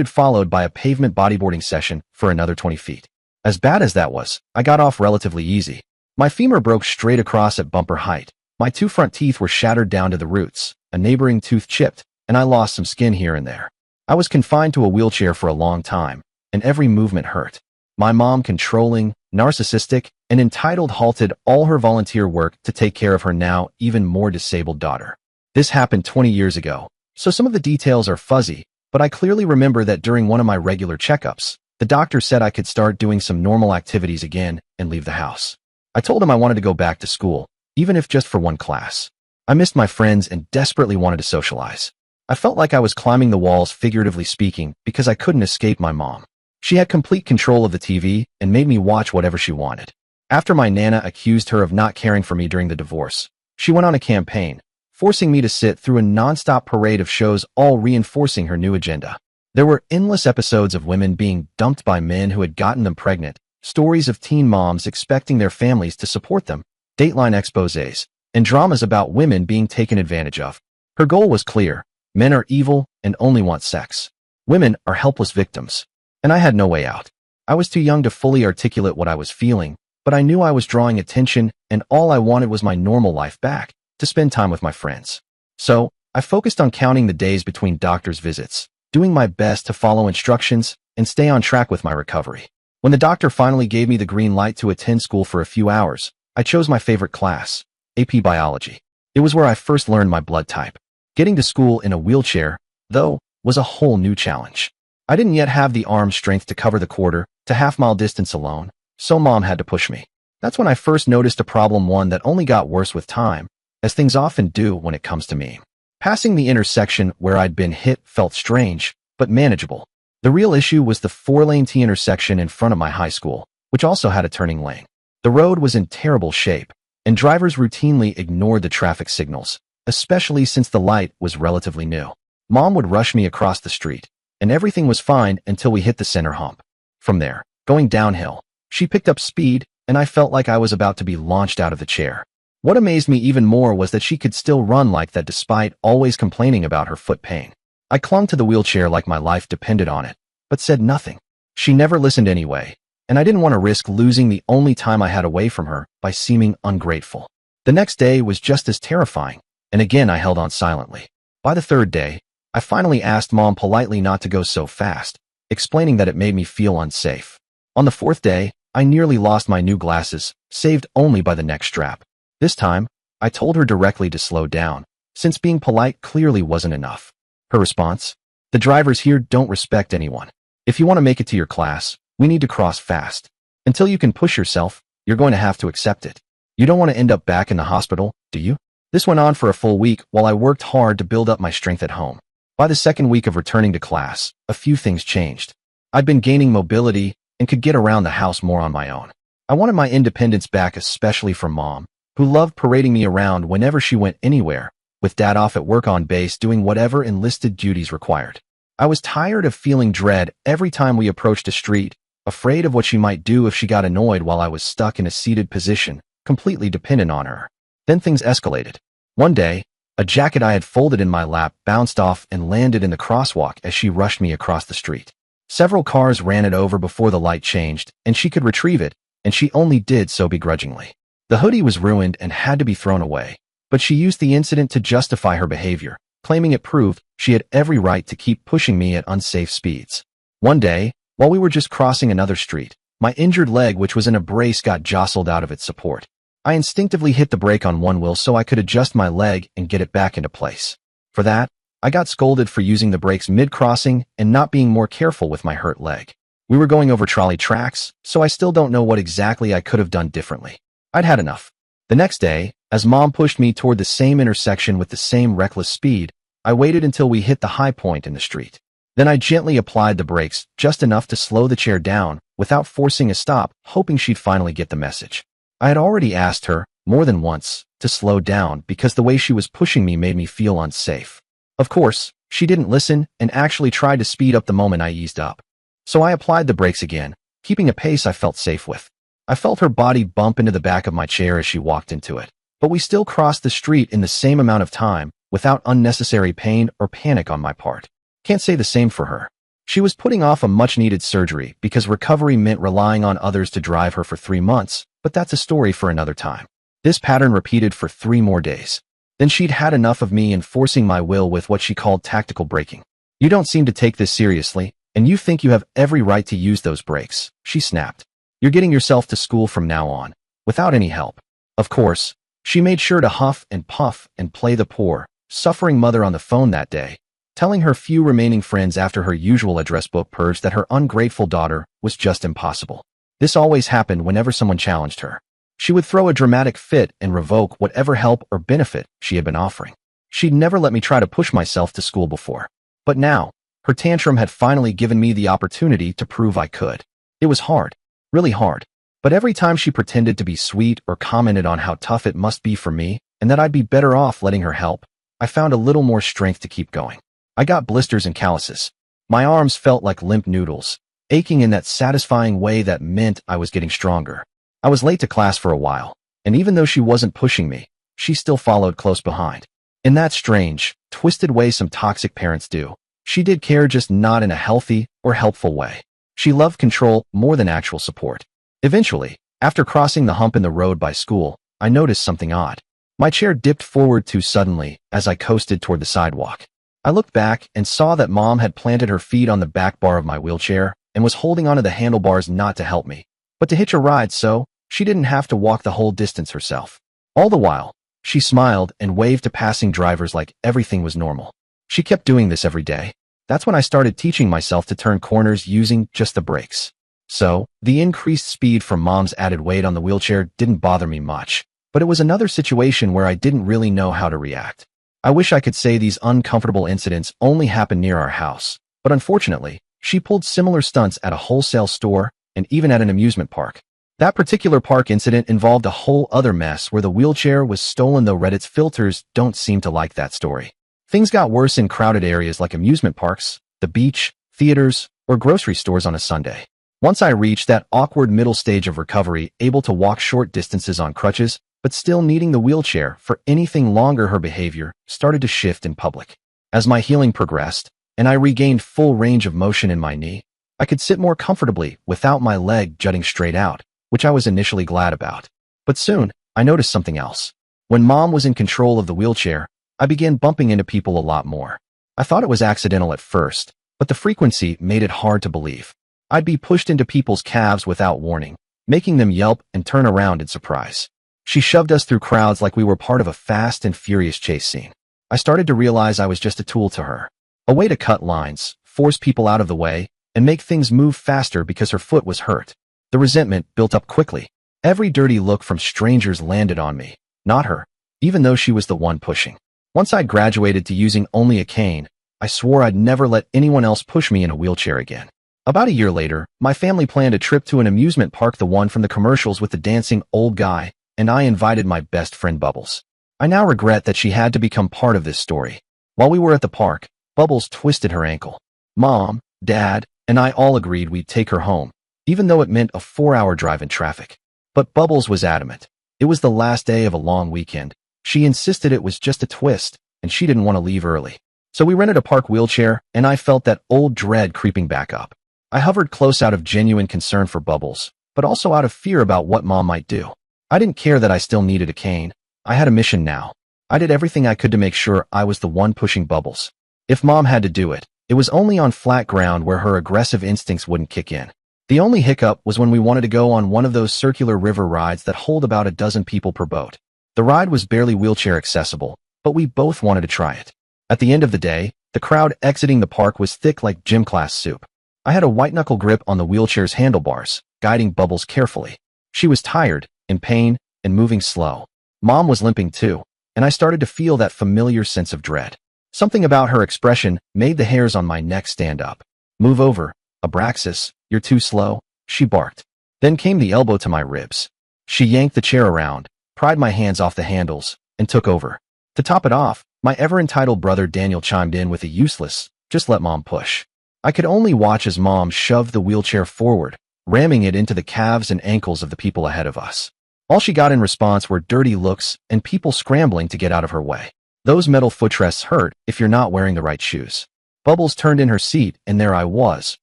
followed by a pavement bodyboarding session for another 20 feet. As bad as that was, I got off relatively easy. My femur broke straight across at bumper height. My 2 front teeth were shattered down to the roots, a neighboring tooth chipped, and I lost some skin here and there. I was confined to a wheelchair for a long time, and every movement hurt. My mom, controlling, narcissistic, and entitled, halted all her volunteer work to take care of her now even more disabled daughter. This happened 20 years ago, so some of the details are fuzzy, but I clearly remember that during one of my regular checkups, the doctor said I could start doing some normal activities again and leave the house. I told him I wanted to go back to school, even if just for one class. I missed my friends and desperately wanted to socialize. I felt like I was climbing the walls, figuratively speaking, because I couldn't escape my mom. She had complete control of the TV and made me watch whatever she wanted. After my Nana accused her of not caring for me during the divorce, she went on a campaign, forcing me to sit through a nonstop parade of shows, all reinforcing her new agenda. There were endless episodes of women being dumped by men who had gotten them pregnant, stories of teen moms expecting their families to support them, Dateline exposés, and dramas about women being taken advantage of. Her goal was clear: men are evil and only want sex. Women are helpless victims. And I had no way out. I was too young to fully articulate what I was feeling, but I knew I was drawing attention, and all I wanted was my normal life back, to spend time with my friends. So, I focused on counting the days between doctor's visits, doing my best to follow instructions and stay on track with my recovery. When the doctor finally gave me the green light to attend school for a few hours, I chose my favorite class, AP Biology. It was where I first learned my blood type. Getting to school in a wheelchair, though, was a whole new challenge. I didn't yet have the arm strength to cover the quarter to half-mile distance alone, so Mom had to push me. That's when I first noticed a problem, one that only got worse with time, as things often do when it comes to me. Passing the intersection where I'd been hit felt strange, but manageable. The real issue was the 4-lane T intersection in front of my high school, which also had a turning lane. The road was in terrible shape, and drivers routinely ignored the traffic signals, especially since the light was relatively new. Mom would rush me across the street, and everything was fine until we hit the center hump. From there, going downhill, she picked up speed, and I felt like I was about to be launched out of the chair. What amazed me even more was that she could still run like that despite always complaining about her foot pain. I clung to the wheelchair like my life depended on it, but said nothing. She never listened anyway, and I didn't want to risk losing the only time I had away from her by seeming ungrateful. The next day was just as terrifying, and again I held on silently. By the third day, I finally asked Mom politely not to go so fast, explaining that it made me feel unsafe. On the fourth day, I nearly lost my new glasses, saved only by the neck strap. This time, I told her directly to slow down, since being polite clearly wasn't enough. Her response? The drivers here don't respect anyone. If you want to make it to your class, we need to cross fast. Until you can push yourself, you're going to have to accept it. You don't want to end up back in the hospital, do you? This went on for a full week while I worked hard to build up my strength at home. By the second week of returning to class, a few things changed. I'd been gaining mobility and could get around the house more on my own. I wanted my independence back, especially from Mom, who loved parading me around whenever she went anywhere, with Dad off at work on base doing whatever enlisted duties required. I was tired of feeling dread every time we approached a street, afraid of what she might do if she got annoyed while I was stuck in a seated position, completely dependent on her. Then things escalated. One day, a jacket I had folded in my lap bounced off and landed in the crosswalk as she rushed me across the street. Several cars ran it over before the light changed, and she could retrieve it, and she only did so begrudgingly. The hoodie was ruined and had to be thrown away, but she used the incident to justify her behavior, claiming it proved she had every right to keep pushing me at unsafe speeds. One day, while we were just crossing another street, my injured leg, which was in a brace, got jostled out of its support. I instinctively hit the brake on one wheel so I could adjust my leg and get it back into place. For that, I got scolded for using the brakes mid-crossing and not being more careful with my hurt leg. We were going over trolley tracks, so I still don't know what exactly I could have done differently. I'd had enough. The next day, as Mom pushed me toward the same intersection with the same reckless speed, I waited until we hit the high point in the street. Then I gently applied the brakes, just enough to slow the chair down, without forcing a stop, hoping she'd finally get the message. I had already asked her, more than once, to slow down because the way she was pushing me made me feel unsafe. Of course, she didn't listen and actually tried to speed up the moment I eased up. So I applied the brakes again, keeping a pace I felt safe with. I felt her body bump into the back of my chair as she walked into it, but we still crossed the street in the same amount of time, without unnecessary pain or panic on my part. Can't say the same for her. She was putting off a much-needed surgery because recovery meant relying on others to drive her for 3 months, but that's a story for another time. This pattern repeated for 3 more days. Then she'd had enough of me enforcing my will with what she called tactical braking. You don't seem to take this seriously, and you think you have every right to use those brakes, she snapped. You're getting yourself to school from now on, without any help. Of course, she made sure to huff and puff and play the poor, suffering mother on the phone that day, telling her few remaining friends after her usual address book purge that her ungrateful daughter was just impossible. This always happened whenever someone challenged her. She would throw a dramatic fit and revoke whatever help or benefit she had been offering. She'd never let me try to push myself to school before. But now, her tantrum had finally given me the opportunity to prove I could. It was hard, really hard. But every time she pretended to be sweet or commented on how tough it must be for me and that I'd be better off letting her help, I found a little more strength to keep going. I got blisters and calluses. My arms felt like limp noodles, aching in that satisfying way that meant I was getting stronger. I was late to class for a while, and even though she wasn't pushing me, she still followed close behind. In that strange, twisted way some toxic parents do, she did care, just not in a healthy or helpful way. She loved control more than actual support. Eventually, after crossing the hump in the road by school, I noticed something odd. My chair dipped forward too suddenly as I coasted toward the sidewalk. I looked back and saw that Mom had planted her feet on the back bar of my wheelchair and was holding onto the handlebars not to help me, but to hitch a ride so she didn't have to walk the whole distance herself. All the while, she smiled and waved to passing drivers like everything was normal. She kept doing this every day. That's when I started teaching myself to turn corners using just the brakes. So, the increased speed from Mom's added weight on the wheelchair didn't bother me much, but it was another situation where I didn't really know how to react. I wish I could say these uncomfortable incidents only happened near our house, but unfortunately, she pulled similar stunts at a wholesale store and even at an amusement park. That particular park incident involved a whole other mess where the wheelchair was stolen, though Reddit's filters don't seem to like that story. Things got worse in crowded areas like amusement parks, the beach, theaters, or grocery stores on a Sunday. Once I reached that awkward middle stage of recovery, able to walk short distances on crutches, but still needing the wheelchair for anything longer, her behavior started to shift in public. As my healing progressed, and I regained full range of motion in my knee, I could sit more comfortably without my leg jutting straight out, which I was initially glad about. But soon, I noticed something else. When Mom was in control of the wheelchair, I began bumping into people a lot more. I thought it was accidental at first, but the frequency made it hard to believe. I'd be pushed into people's calves without warning, making them yelp and turn around in surprise. She shoved us through crowds like we were part of a fast and furious chase scene. I started to realize I was just a tool to her, a way to cut lines, force people out of the way, and make things move faster because her foot was hurt. The resentment built up quickly. Every dirty look from strangers landed on me, not her, even though she was the one pushing. Once I graduated to using only a cane, I swore I'd never let anyone else push me in a wheelchair again. About a year later, my family planned a trip to an amusement park, the one from the commercials with the dancing old guy, and I invited my best friend Bubbles. I now regret that she had to become part of this story. While we were at the park, Bubbles twisted her ankle. Mom, Dad, and I all agreed we'd take her home, even though it meant a 4-hour drive in traffic. But Bubbles was adamant. It was the last day of a long weekend. She insisted it was just a twist, and she didn't want to leave early. So we rented a park wheelchair, and I felt that old dread creeping back up. I hovered close out of genuine concern for Bubbles, but also out of fear about what Mom might do. I didn't care that I still needed a cane. I had a mission now. I did everything I could to make sure I was the one pushing Bubbles. If Mom had to do it, it was only on flat ground where her aggressive instincts wouldn't kick in. The only hiccup was when we wanted to go on one of those circular river rides that hold about a dozen people per boat. The ride was barely wheelchair accessible, but we both wanted to try it. At the end of the day, the crowd exiting the park was thick like gym class soup. I had a white-knuckle grip on the wheelchair's handlebars, guiding Bubbles carefully. She was tired, in pain, and moving slow. Mom was limping too, and I started to feel that familiar sense of dread. Something about her expression made the hairs on my neck stand up. "Move over, Abraxas, you're too slow," she barked. Then came the elbow to my ribs. She yanked the chair around, pried my hands off the handles, and took over. To top it off, my ever-entitled brother Daniel chimed in with a useless, "Just let Mom push." I could only watch as Mom shoved the wheelchair forward, ramming it into the calves and ankles of the people ahead of us. All she got in response were dirty looks and people scrambling to get out of her way. Those metal footrests hurt if you're not wearing the right shoes. Bubbles turned in her seat, and there I was,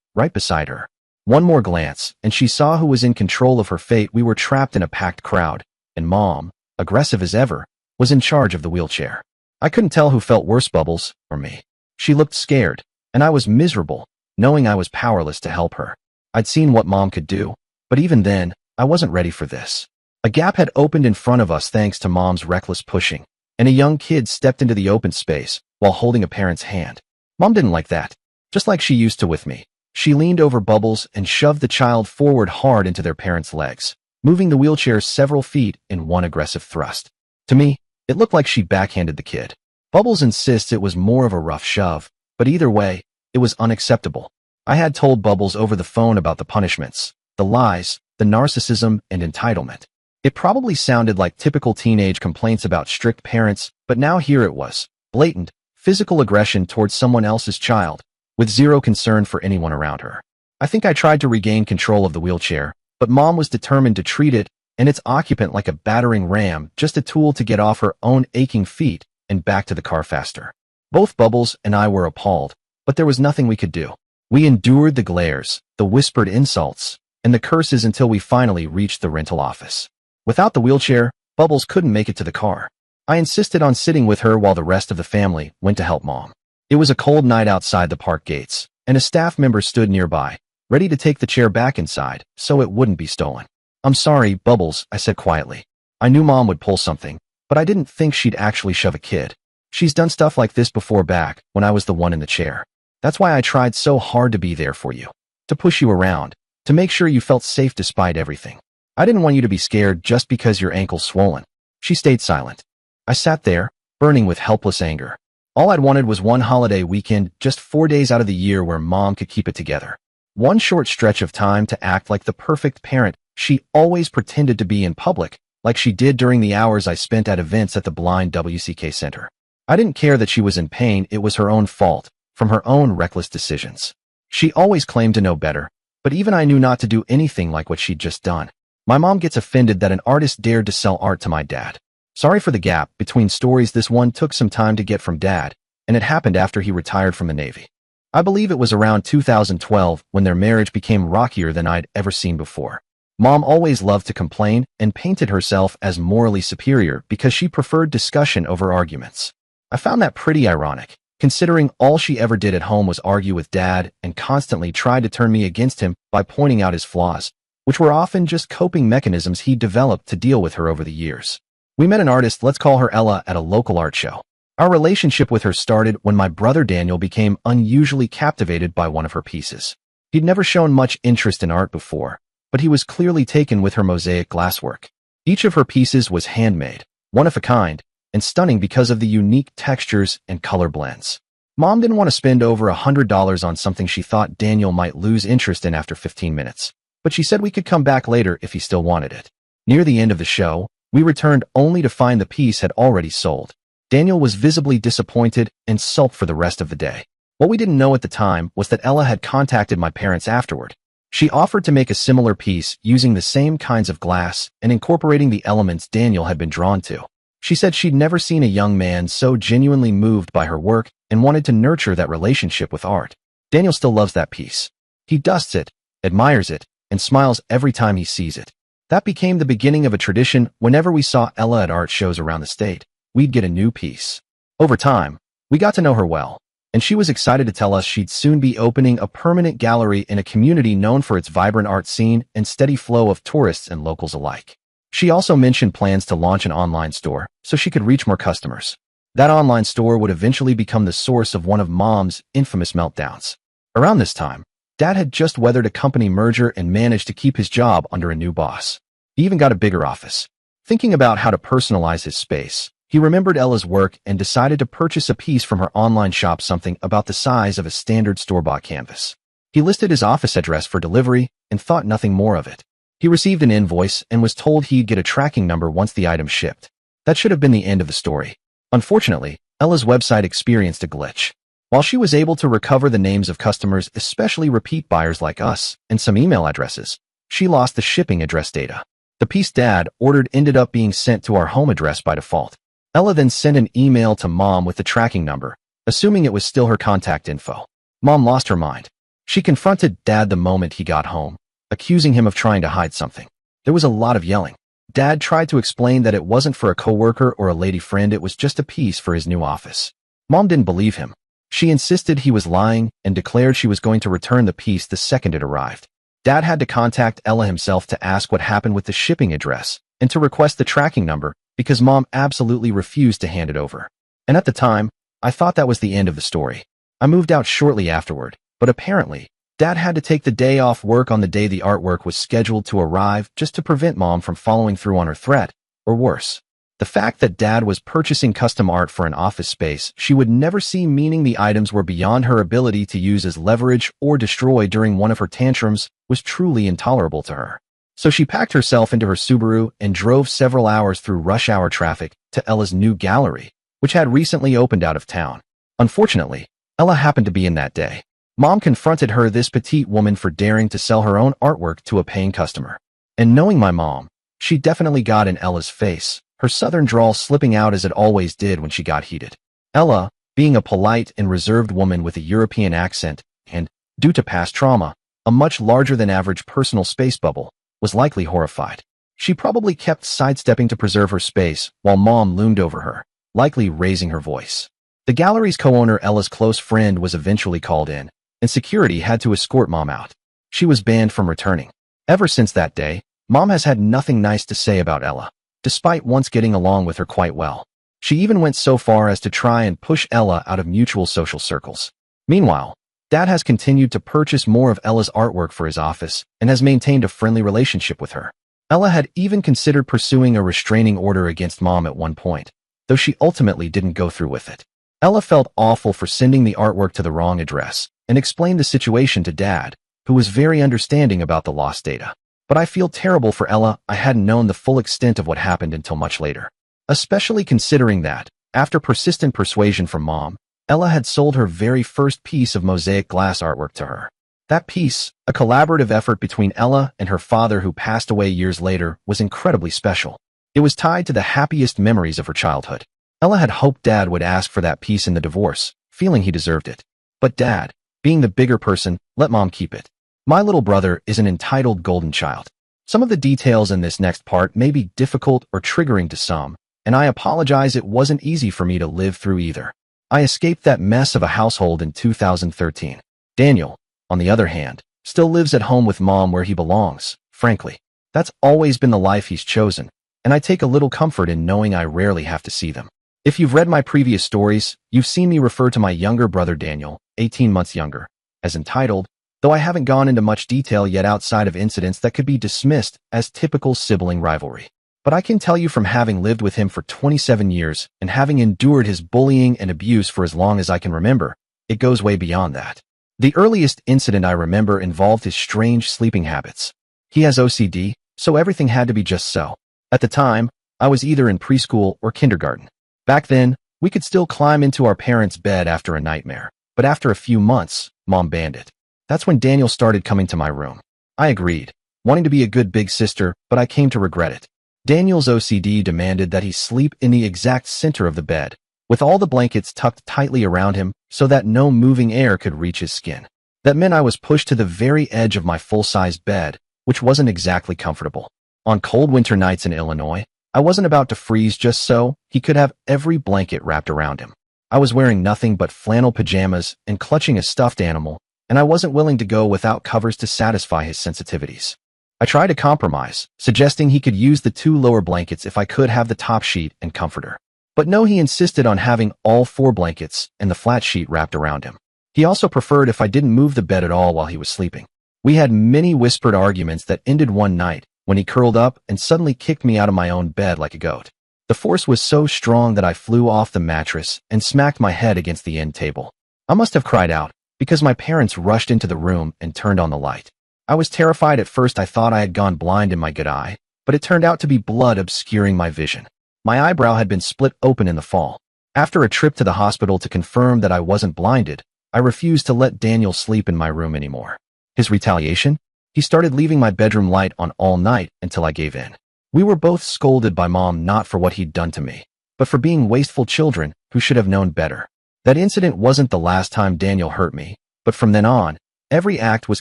right beside her. One more glance, and she saw who was in control of her fate. We were trapped in a packed crowd, and Mom, aggressive as ever, was in charge of the wheelchair. I couldn't tell who felt worse, Bubbles or me. She looked scared, and I was miserable, knowing I was powerless to help her. I'd seen what Mom could do, but even then, I wasn't ready for this. A gap had opened in front of us thanks to Mom's reckless pushing, and a young kid stepped into the open space while holding a parent's hand. Mom didn't like that, just like she used to with me. She leaned over Bubbles and shoved the child forward hard into their parents' legs, moving the wheelchair several feet in one aggressive thrust. To me, it looked like she backhanded the kid. Bubbles insists it was more of a rough shove, but either way, it was unacceptable. I had told Bubbles over the phone about the punishments, the lies, the narcissism, and entitlement. It probably sounded like typical teenage complaints about strict parents, but now here it was, blatant, physical aggression towards someone else's child, with zero concern for anyone around her. I think I tried to regain control of the wheelchair, but Mom was determined to treat it and its occupant like a battering ram, just a tool to get off her own aching feet and back to the car faster. Both Bubbles and I were appalled, but there was nothing we could do. We endured the glares, the whispered insults, and the curses until we finally reached the rental office. Without the wheelchair, Bubbles couldn't make it to the car. I insisted on sitting with her while the rest of the family went to help Mom. It was a cold night outside the park gates, and a staff member stood nearby, ready to take the chair back inside so it wouldn't be stolen. "I'm sorry, Bubbles," I said quietly. I knew Mom would pull something, but I didn't think she'd actually shove a kid. She's done stuff like this before back when I was the one in the chair. That's why I tried so hard to be there for you, to push you around, to make sure you felt safe despite everything. I didn't want you to be scared just because your ankle's swollen. She stayed silent. I sat there, burning with helpless anger. All I'd wanted was one holiday weekend, just 4 days out of the year where Mom could keep it together. One short stretch of time to act like the perfect parent she always pretended to be in public, like she did during the hours I spent at events at the Blind WCK Center. I didn't care that she was in pain. It was her own fault, from her own reckless decisions. She always claimed to know better, but even I knew not to do anything like what she'd just done. My mom gets offended that an artist dared to sell art to my dad. Sorry for the gap between stories. This one took some time to get from Dad, and it happened after he retired from the Navy. I believe it was around 2012 when their marriage became rockier than I'd ever seen before. Mom always loved to complain and painted herself as morally superior because she preferred discussion over arguments. I found that pretty ironic, considering all she ever did at home was argue with Dad and constantly tried to turn me against him by pointing out his flaws, which were often just coping mechanisms he developed to deal with her over the years. We met an artist, let's call her Ella, at a local art show. Our relationship with her started when my brother Daniel became unusually captivated by one of her pieces. He'd never shown much interest in art before, but he was clearly taken with her mosaic glasswork. Each of her pieces was handmade, one of a kind, and stunning because of the unique textures and color blends. Mom didn't want to spend over $100 on something she thought Daniel might lose interest in after 15 minutes, but she said we could come back later if he still wanted it. Near the end of the show, we returned only to find the piece had already sold. Daniel was visibly disappointed and sulked for the rest of the day. What we didn't know at the time was that Ella had contacted my parents afterward. She offered to make a similar piece using the same kinds of glass and incorporating the elements Daniel had been drawn to. She said she'd never seen a young man so genuinely moved by her work and wanted to nurture that relationship with art. Daniel still loves that piece. He dusts it, admires it, and smiles every time he sees it. That became the beginning of a tradition. Whenever we saw Ella at art shows around the state, we'd get a new piece. Over time, we got to know her well, and she was excited to tell us she'd soon be opening a permanent gallery in a community known for its vibrant art scene and steady flow of tourists and locals alike. She also mentioned plans to launch an online store so she could reach more customers. That online store would eventually become the source of one of Mom's infamous meltdowns. Around this time, Dad had just weathered a company merger and managed to keep his job under a new boss. He even got a bigger office. Thinking about how to personalize his space, he remembered Ella's work and decided to purchase a piece from her online shop, something about the size of a standard store-bought canvas. He listed his office address for delivery and thought nothing more of it. He received an invoice and was told he'd get a tracking number once the item shipped. That should have been the end of the story. Unfortunately, Ella's website experienced a glitch. While she was able to recover the names of customers, especially repeat buyers like us, and some email addresses, she lost the shipping address data. The piece Dad ordered ended up being sent to our home address by default. Ella then sent an email to Mom with the tracking number, assuming it was still her contact info. Mom lost her mind. She confronted Dad the moment he got home, accusing him of trying to hide something. There was a lot of yelling. Dad tried to explain that it wasn't for a coworker or a lady friend, it was just a piece for his new office. Mom didn't believe him. She insisted he was lying and declared she was going to return the piece the second it arrived. Dad had to contact Ella himself to ask what happened with the shipping address and to request the tracking number because Mom absolutely refused to hand it over. And at the time, I thought that was the end of the story. I moved out shortly afterward, but apparently, Dad had to take the day off work on the day the artwork was scheduled to arrive just to prevent Mom from following through on her threat, or worse. The fact that Dad was purchasing custom art for an office space she would never see, meaning the items were beyond her ability to use as leverage or destroy during one of her tantrums, was truly intolerable to her. So she packed herself into her Subaru and drove several hours through rush hour traffic to Ella's new gallery, which had recently opened out of town. Unfortunately, Ella happened to be in that day. Mom confronted her, this petite woman, for daring to sell her own artwork to a paying customer. And knowing my mom, she definitely got in Ella's face, her southern drawl slipping out as it always did when she got heated. Ella, being a polite and reserved woman with a European accent and, due to past trauma, a much larger than average personal space bubble, was likely horrified. She probably kept sidestepping to preserve her space while Mom loomed over her, likely raising her voice. The gallery's co-owner, Ella's close friend, was eventually called in, and security had to escort Mom out. She was banned from returning. Ever since that day, Mom has had nothing nice to say about Ella, despite once getting along with her quite well. She even went so far as to try and push Ella out of mutual social circles. Meanwhile, Dad has continued to purchase more of Ella's artwork for his office and has maintained a friendly relationship with her. Ella had even considered pursuing a restraining order against Mom at one point, though she ultimately didn't go through with it. Ella felt awful for sending the artwork to the wrong address and explained the situation to Dad, who was very understanding about the lost data. But I feel terrible for Ella. I hadn't known the full extent of what happened until much later. Especially considering that, after persistent persuasion from Mom, Ella had sold her very first piece of mosaic glass artwork to her. That piece, a collaborative effort between Ella and her father, who passed away years later, was incredibly special. It was tied to the happiest memories of her childhood. Ella had hoped Dad would ask for that piece in the divorce, feeling he deserved it. But Dad, being the bigger person, let Mom keep it. My little brother is an entitled golden child. Some of the details in this next part may be difficult or triggering to some, and I apologize it wasn't easy for me to live through either. I escaped that mess of a household in 2013. Daniel, on the other hand, still lives at home with mom where he belongs, frankly. That's always been the life he's chosen, and I take a little comfort in knowing I rarely have to see them. If you've read my previous stories, you've seen me refer to my younger brother Daniel, 18 months younger, as entitled, though I haven't gone into much detail yet outside of incidents that could be dismissed as typical sibling rivalry. But I can tell you from having lived with him for 27 years and having endured his bullying and abuse for as long as I can remember, it goes way beyond that. The earliest incident I remember involved his strange sleeping habits. He has OCD, so everything had to be just so. At the time, I was either in preschool or kindergarten. Back then, we could still climb into our parents' bed after a nightmare, but after a few months, mom banned it. That's when Daniel started coming to my room. I agreed, wanting to be a good big sister, but I came to regret it. Daniel's OCD demanded that he sleep in the exact center of the bed, with all the blankets tucked tightly around him so that no moving air could reach his skin. That meant I was pushed to the very edge of my full-size bed, which wasn't exactly comfortable. On cold winter nights in Illinois, I wasn't about to freeze just so he could have every blanket wrapped around him. I was wearing nothing but flannel pajamas and clutching a stuffed animal, and I wasn't willing to go without covers to satisfy his sensitivities. I tried to compromise, suggesting he could use the 2 lower blankets if I could have the top sheet and comforter. But no, he insisted on having all 4 blankets and the flat sheet wrapped around him. He also preferred if I didn't move the bed at all while he was sleeping. We had many whispered arguments that ended one night when he curled up and suddenly kicked me out of my own bed like a goat. The force was so strong that I flew off the mattress and smacked my head against the end table. I must have cried out because my parents rushed into the room and turned on the light. I was terrified at first. I thought I had gone blind in my good eye, but it turned out to be blood obscuring my vision. My eyebrow had been split open in the fall. After a trip to the hospital to confirm that I wasn't blinded, I refused to let Daniel sleep in my room anymore. His retaliation? He started leaving my bedroom light on all night until I gave in. We were both scolded by mom not for what he'd done to me, but for being wasteful children who should have known better. That incident wasn't the last time Daniel hurt me, but from then on, every act was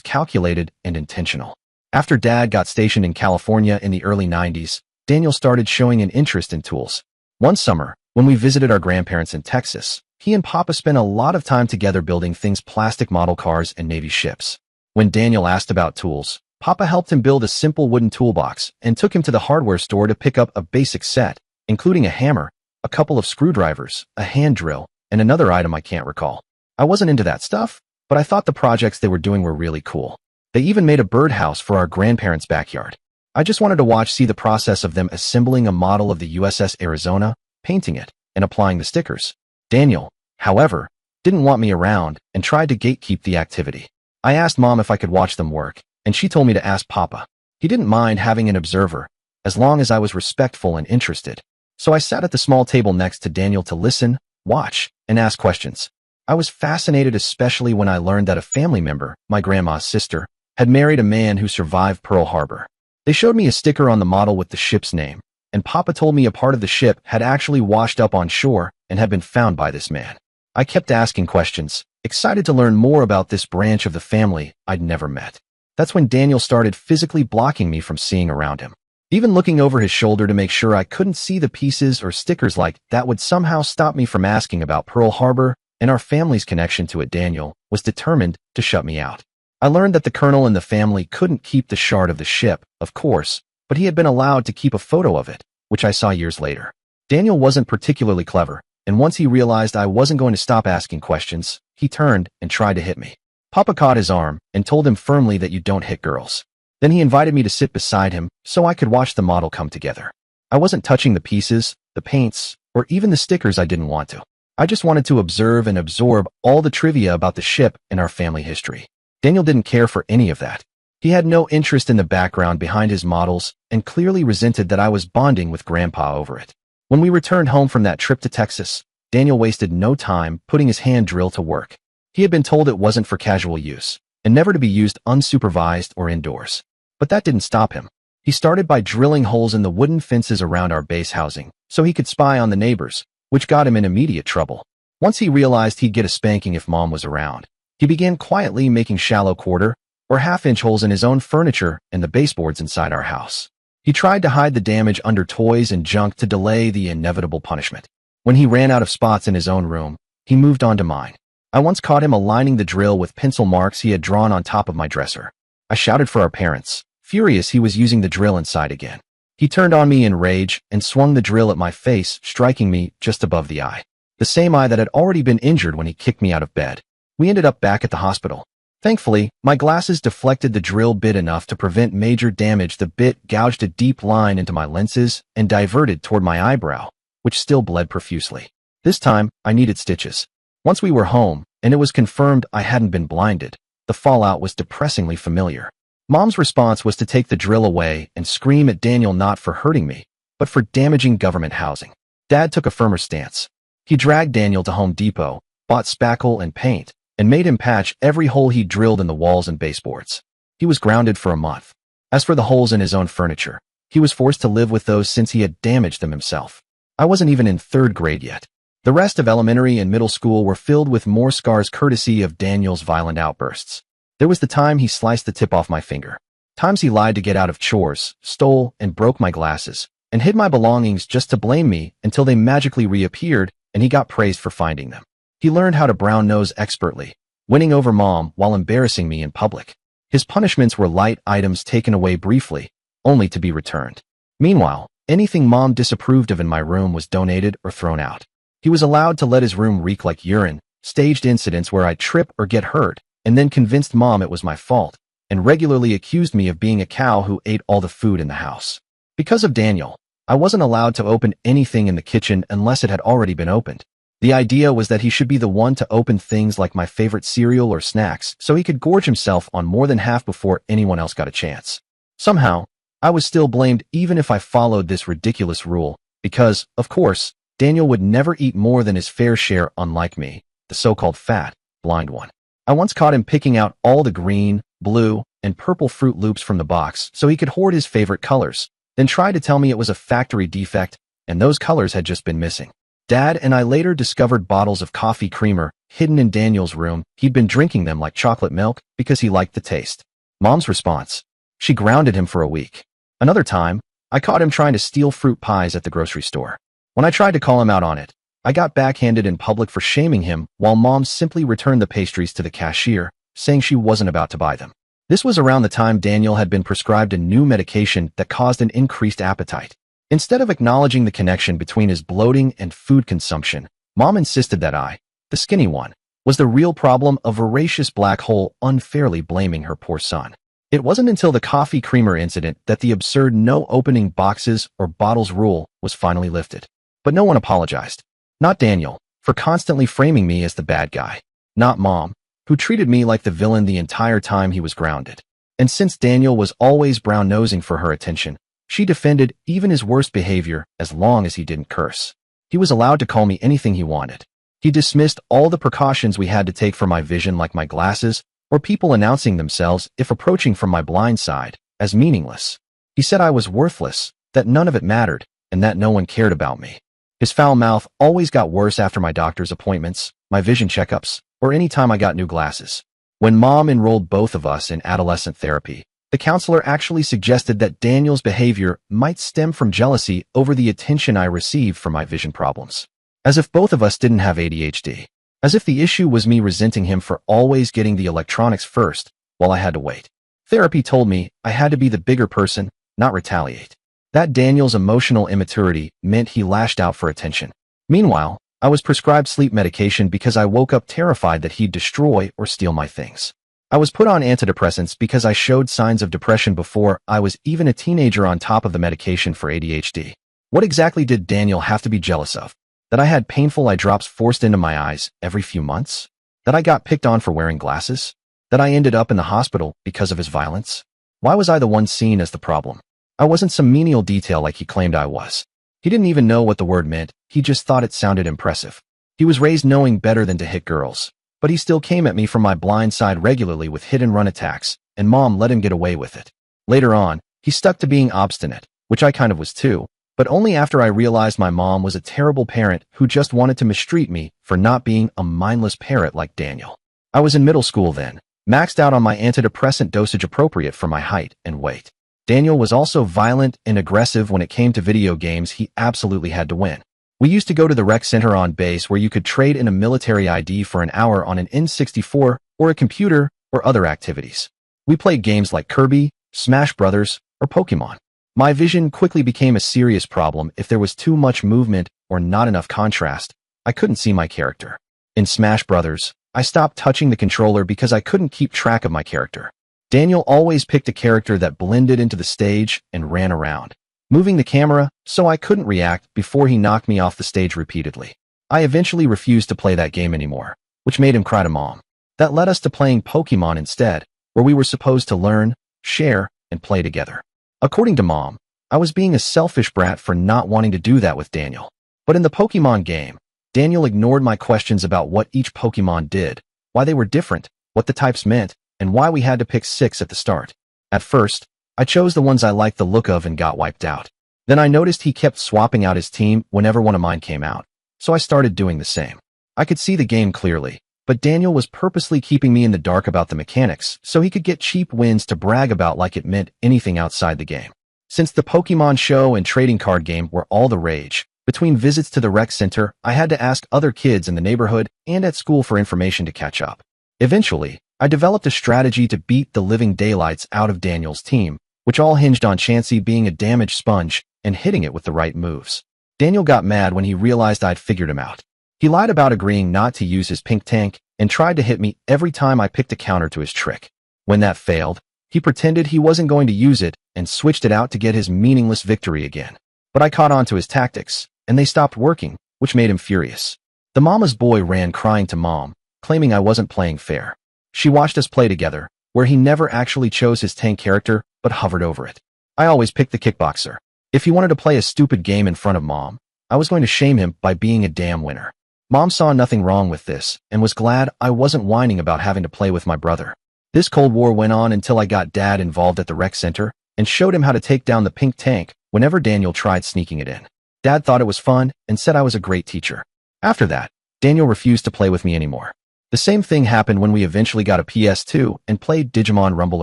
calculated and intentional. After Dad got stationed in California in the early 90s, Daniel started showing an interest in tools. One summer, when we visited our grandparents in Texas, he and Papa spent a lot of time together building things: plastic model cars and Navy ships. When Daniel asked about tools, Papa helped him build a simple wooden toolbox and took him to the hardware store to pick up a basic set, including a hammer, a couple of screwdrivers, a hand drill, and another item I can't recall. I wasn't into that stuff, but I thought the projects they were doing were really cool. They even made a birdhouse for our grandparents' backyard. I just wanted to see the process of them assembling a model of the USS Arizona, painting it, and applying the stickers. Daniel, however, didn't want me around and tried to gatekeep the activity. I asked Mom if I could watch them work, and she told me to ask Papa. He didn't mind having an observer, as long as I was respectful and interested. So I sat at the small table next to Daniel to listen, watch, and ask questions. I was fascinated, especially when I learned that a family member, my grandma's sister, had married a man who survived Pearl Harbor. They showed me a sticker on the model with the ship's name, and Papa told me a part of the ship had actually washed up on shore and had been found by this man. I kept asking questions, excited to learn more about this branch of the family I'd never met. That's when Daniel started physically blocking me from seeing around him. Even looking over his shoulder to make sure I couldn't see the pieces or stickers like that would somehow stop me from asking about Pearl Harbor and our family's connection to it. Daniel was determined to shut me out. I learned that the colonel and the family couldn't keep the shard of the ship, of course, but he had been allowed to keep a photo of it, which I saw years later. Daniel wasn't particularly clever, and once he realized I wasn't going to stop asking questions, he turned and tried to hit me. Papa caught his arm and told him firmly that you don't hit girls. Then he invited me to sit beside him so I could watch the model come together. I wasn't touching the pieces, the paints, or even the stickers. I didn't want to. I just wanted to observe and absorb all the trivia about the ship and our family history. Daniel didn't care for any of that. He had no interest in the background behind his models and clearly resented that I was bonding with Grandpa over it. When we returned home from that trip to Texas, Daniel wasted no time putting his hand drill to work. He had been told it wasn't for casual use and never to be used unsupervised or indoors. But that didn't stop him. He started by drilling holes in the wooden fences around our base housing so he could spy on the neighbors, which got him in immediate trouble. Once he realized he'd get a spanking if Mom was around, he began quietly making shallow quarter or half-inch holes in his own furniture and the baseboards inside our house. He tried to hide the damage under toys and junk to delay the inevitable punishment. When he ran out of spots in his own room, he moved on to mine. I once caught him aligning the drill with pencil marks he had drawn on top of my dresser. I shouted for our parents, furious he was using the drill inside again. He turned on me in rage and swung the drill at my face, striking me just above the eye. The same eye that had already been injured when he kicked me out of bed. We ended up back at the hospital. Thankfully, my glasses deflected the drill bit enough to prevent major damage. The bit gouged a deep line into my lenses and diverted toward my eyebrow, which still bled profusely. This time, I needed stitches. Once we were home, and it was confirmed I hadn't been blinded, the fallout was depressingly familiar. Mom's response was to take the drill away and scream at Daniel not for hurting me, but for damaging government housing. Dad took a firmer stance. He dragged Daniel to Home Depot, bought spackle and paint, and made him patch every hole he drilled in the walls and baseboards. He was grounded for a month. As for the holes in his own furniture, he was forced to live with those since he had damaged them himself. I wasn't even in 3rd grade yet. The rest of elementary and middle school were filled with more scars courtesy of Daniel's violent outbursts. There was the time he sliced the tip off my finger. Times he lied to get out of chores, stole and broke my glasses, and hid my belongings just to blame me until they magically reappeared and he got praised for finding them. He learned how to brown nose expertly, winning over Mom while embarrassing me in public. His punishments were light items taken away briefly, only to be returned. Meanwhile, anything Mom disapproved of in my room was donated or thrown out. He was allowed to let his room reek like urine, staged incidents where I'd trip or get hurt, and then convinced Mom it was my fault, and regularly accused me of being a cow who ate all the food in the house. Because of Daniel, I wasn't allowed to open anything in the kitchen unless it had already been opened. The idea was that he should be the one to open things like my favorite cereal or snacks so he could gorge himself on more than half before anyone else got a chance. Somehow, I was still blamed even if I followed this ridiculous rule, because, of course, Daniel would never eat more than his fair share, unlike me, the so-called fat, blind one. I once caught him picking out all the green, blue, and purple Fruit Loops from the box so he could hoard his favorite colors, then tried to tell me it was a factory defect and those colors had just been missing. Dad and I later discovered bottles of coffee creamer hidden in Daniel's room. He'd been drinking them like chocolate milk because he liked the taste. Mom's response: she grounded him for a week. Another time, I caught him trying to steal fruit pies at the grocery store. When I tried to call him out on it, I got backhanded in public for shaming him while Mom simply returned the pastries to the cashier, saying she wasn't about to buy them. This was around the time Daniel had been prescribed a new medication that caused an increased appetite. Instead of acknowledging the connection between his bloating and food consumption, Mom insisted that I, the skinny one, was the real problem, a voracious black hole, unfairly blaming her poor son. It wasn't until the coffee creamer incident that the absurd no opening boxes or bottles rule was finally lifted. But no one apologized. Not Daniel, for constantly framing me as the bad guy. Not Mom, who treated me like the villain the entire time he was grounded. And since Daniel was always brown-nosing for her attention, she defended even his worst behavior as long as he didn't curse. He was allowed to call me anything he wanted. He dismissed all the precautions we had to take for my vision, like my glasses, or people announcing themselves if approaching from my blind side, as meaningless. He said I was worthless, that none of it mattered, and that no one cared about me. His foul mouth always got worse after my doctor's appointments, my vision checkups, or any time I got new glasses. When Mom enrolled both of us in adolescent therapy, the counselor actually suggested that Daniel's behavior might stem from jealousy over the attention I received for my vision problems. As if both of us didn't have ADHD. As if the issue was me resenting him for always getting the electronics first, while I had to wait. Therapy told me I had to be the bigger person, not retaliate. That Daniel's emotional immaturity meant he lashed out for attention. Meanwhile, I was prescribed sleep medication because I woke up terrified that he'd destroy or steal my things. I was put on antidepressants because I showed signs of depression before I was even a teenager, on top of the medication for ADHD. What exactly did Daniel have to be jealous of? That I had painful eye drops forced into my eyes every few months? That I got picked on for wearing glasses? That I ended up in the hospital because of his violence? Why was I the one seen as the problem? I wasn't some menial detail like he claimed I was. He didn't even know what the word meant, he just thought it sounded impressive. He was raised knowing better than to hit girls, but he still came at me from my blind side regularly with hit-and-run attacks, and Mom let him get away with it. Later on, he stuck to being obstinate, which I kind of was too, but only after I realized my mom was a terrible parent who just wanted to mistreat me for not being a mindless parrot like Daniel. I was in middle school then, maxed out on my antidepressant dosage appropriate for my height and weight. Daniel was also violent and aggressive when it came to video games. He absolutely had to win. We used to go to the rec center on base where you could trade in a military ID for an hour on an N64 or a computer or other activities. We played games like Kirby, Smash Brothers, or Pokemon. My vision quickly became a serious problem if there was too much movement or not enough contrast. I couldn't see my character. In Smash Brothers, I stopped touching the controller because I couldn't keep track of my character. Daniel always picked a character that blended into the stage and ran around, moving the camera so I couldn't react before he knocked me off the stage repeatedly. I eventually refused to play that game anymore, which made him cry to Mom. That led us to playing Pokemon instead, where we were supposed to learn, share, and play together. According to Mom, I was being a selfish brat for not wanting to do that with Daniel. But in the Pokemon game, Daniel ignored my questions about what each Pokemon did, why they were different, what the types meant, and why we had to pick 6 at the start. At first, I chose the ones I liked the look of and got wiped out. Then I noticed he kept swapping out his team whenever one of mine came out, so I started doing the same. I could see the game clearly, but Daniel was purposely keeping me in the dark about the mechanics so he could get cheap wins to brag about like it meant anything outside the game. Since the Pokemon show and trading card game were all the rage, between visits to the rec center, I had to ask other kids in the neighborhood and at school for information to catch up. Eventually, I developed a strategy to beat the living daylights out of Daniel's team, which all hinged on Chansey being a damaged sponge and hitting it with the right moves. Daniel got mad when he realized I'd figured him out. He lied about agreeing not to use his pink tank and tried to hit me every time I picked a counter to his trick. When that failed, he pretended he wasn't going to use it and switched it out to get his meaningless victory again. But I caught on to his tactics, and they stopped working, which made him furious. The mama's boy ran crying to Mom, claiming I wasn't playing fair. She watched us play together, where he never actually chose his tank character, but hovered over it. I always picked the kickboxer. If he wanted to play a stupid game in front of Mom, I was going to shame him by being a damn winner. Mom saw nothing wrong with this, and was glad I wasn't whining about having to play with my brother. This Cold War went on until I got Dad involved at the rec center, and showed him how to take down the pink tank whenever Daniel tried sneaking it in. Dad thought it was fun, and said I was a great teacher. After that, Daniel refused to play with me anymore. The same thing happened when we eventually got a PS2 and played Digimon Rumble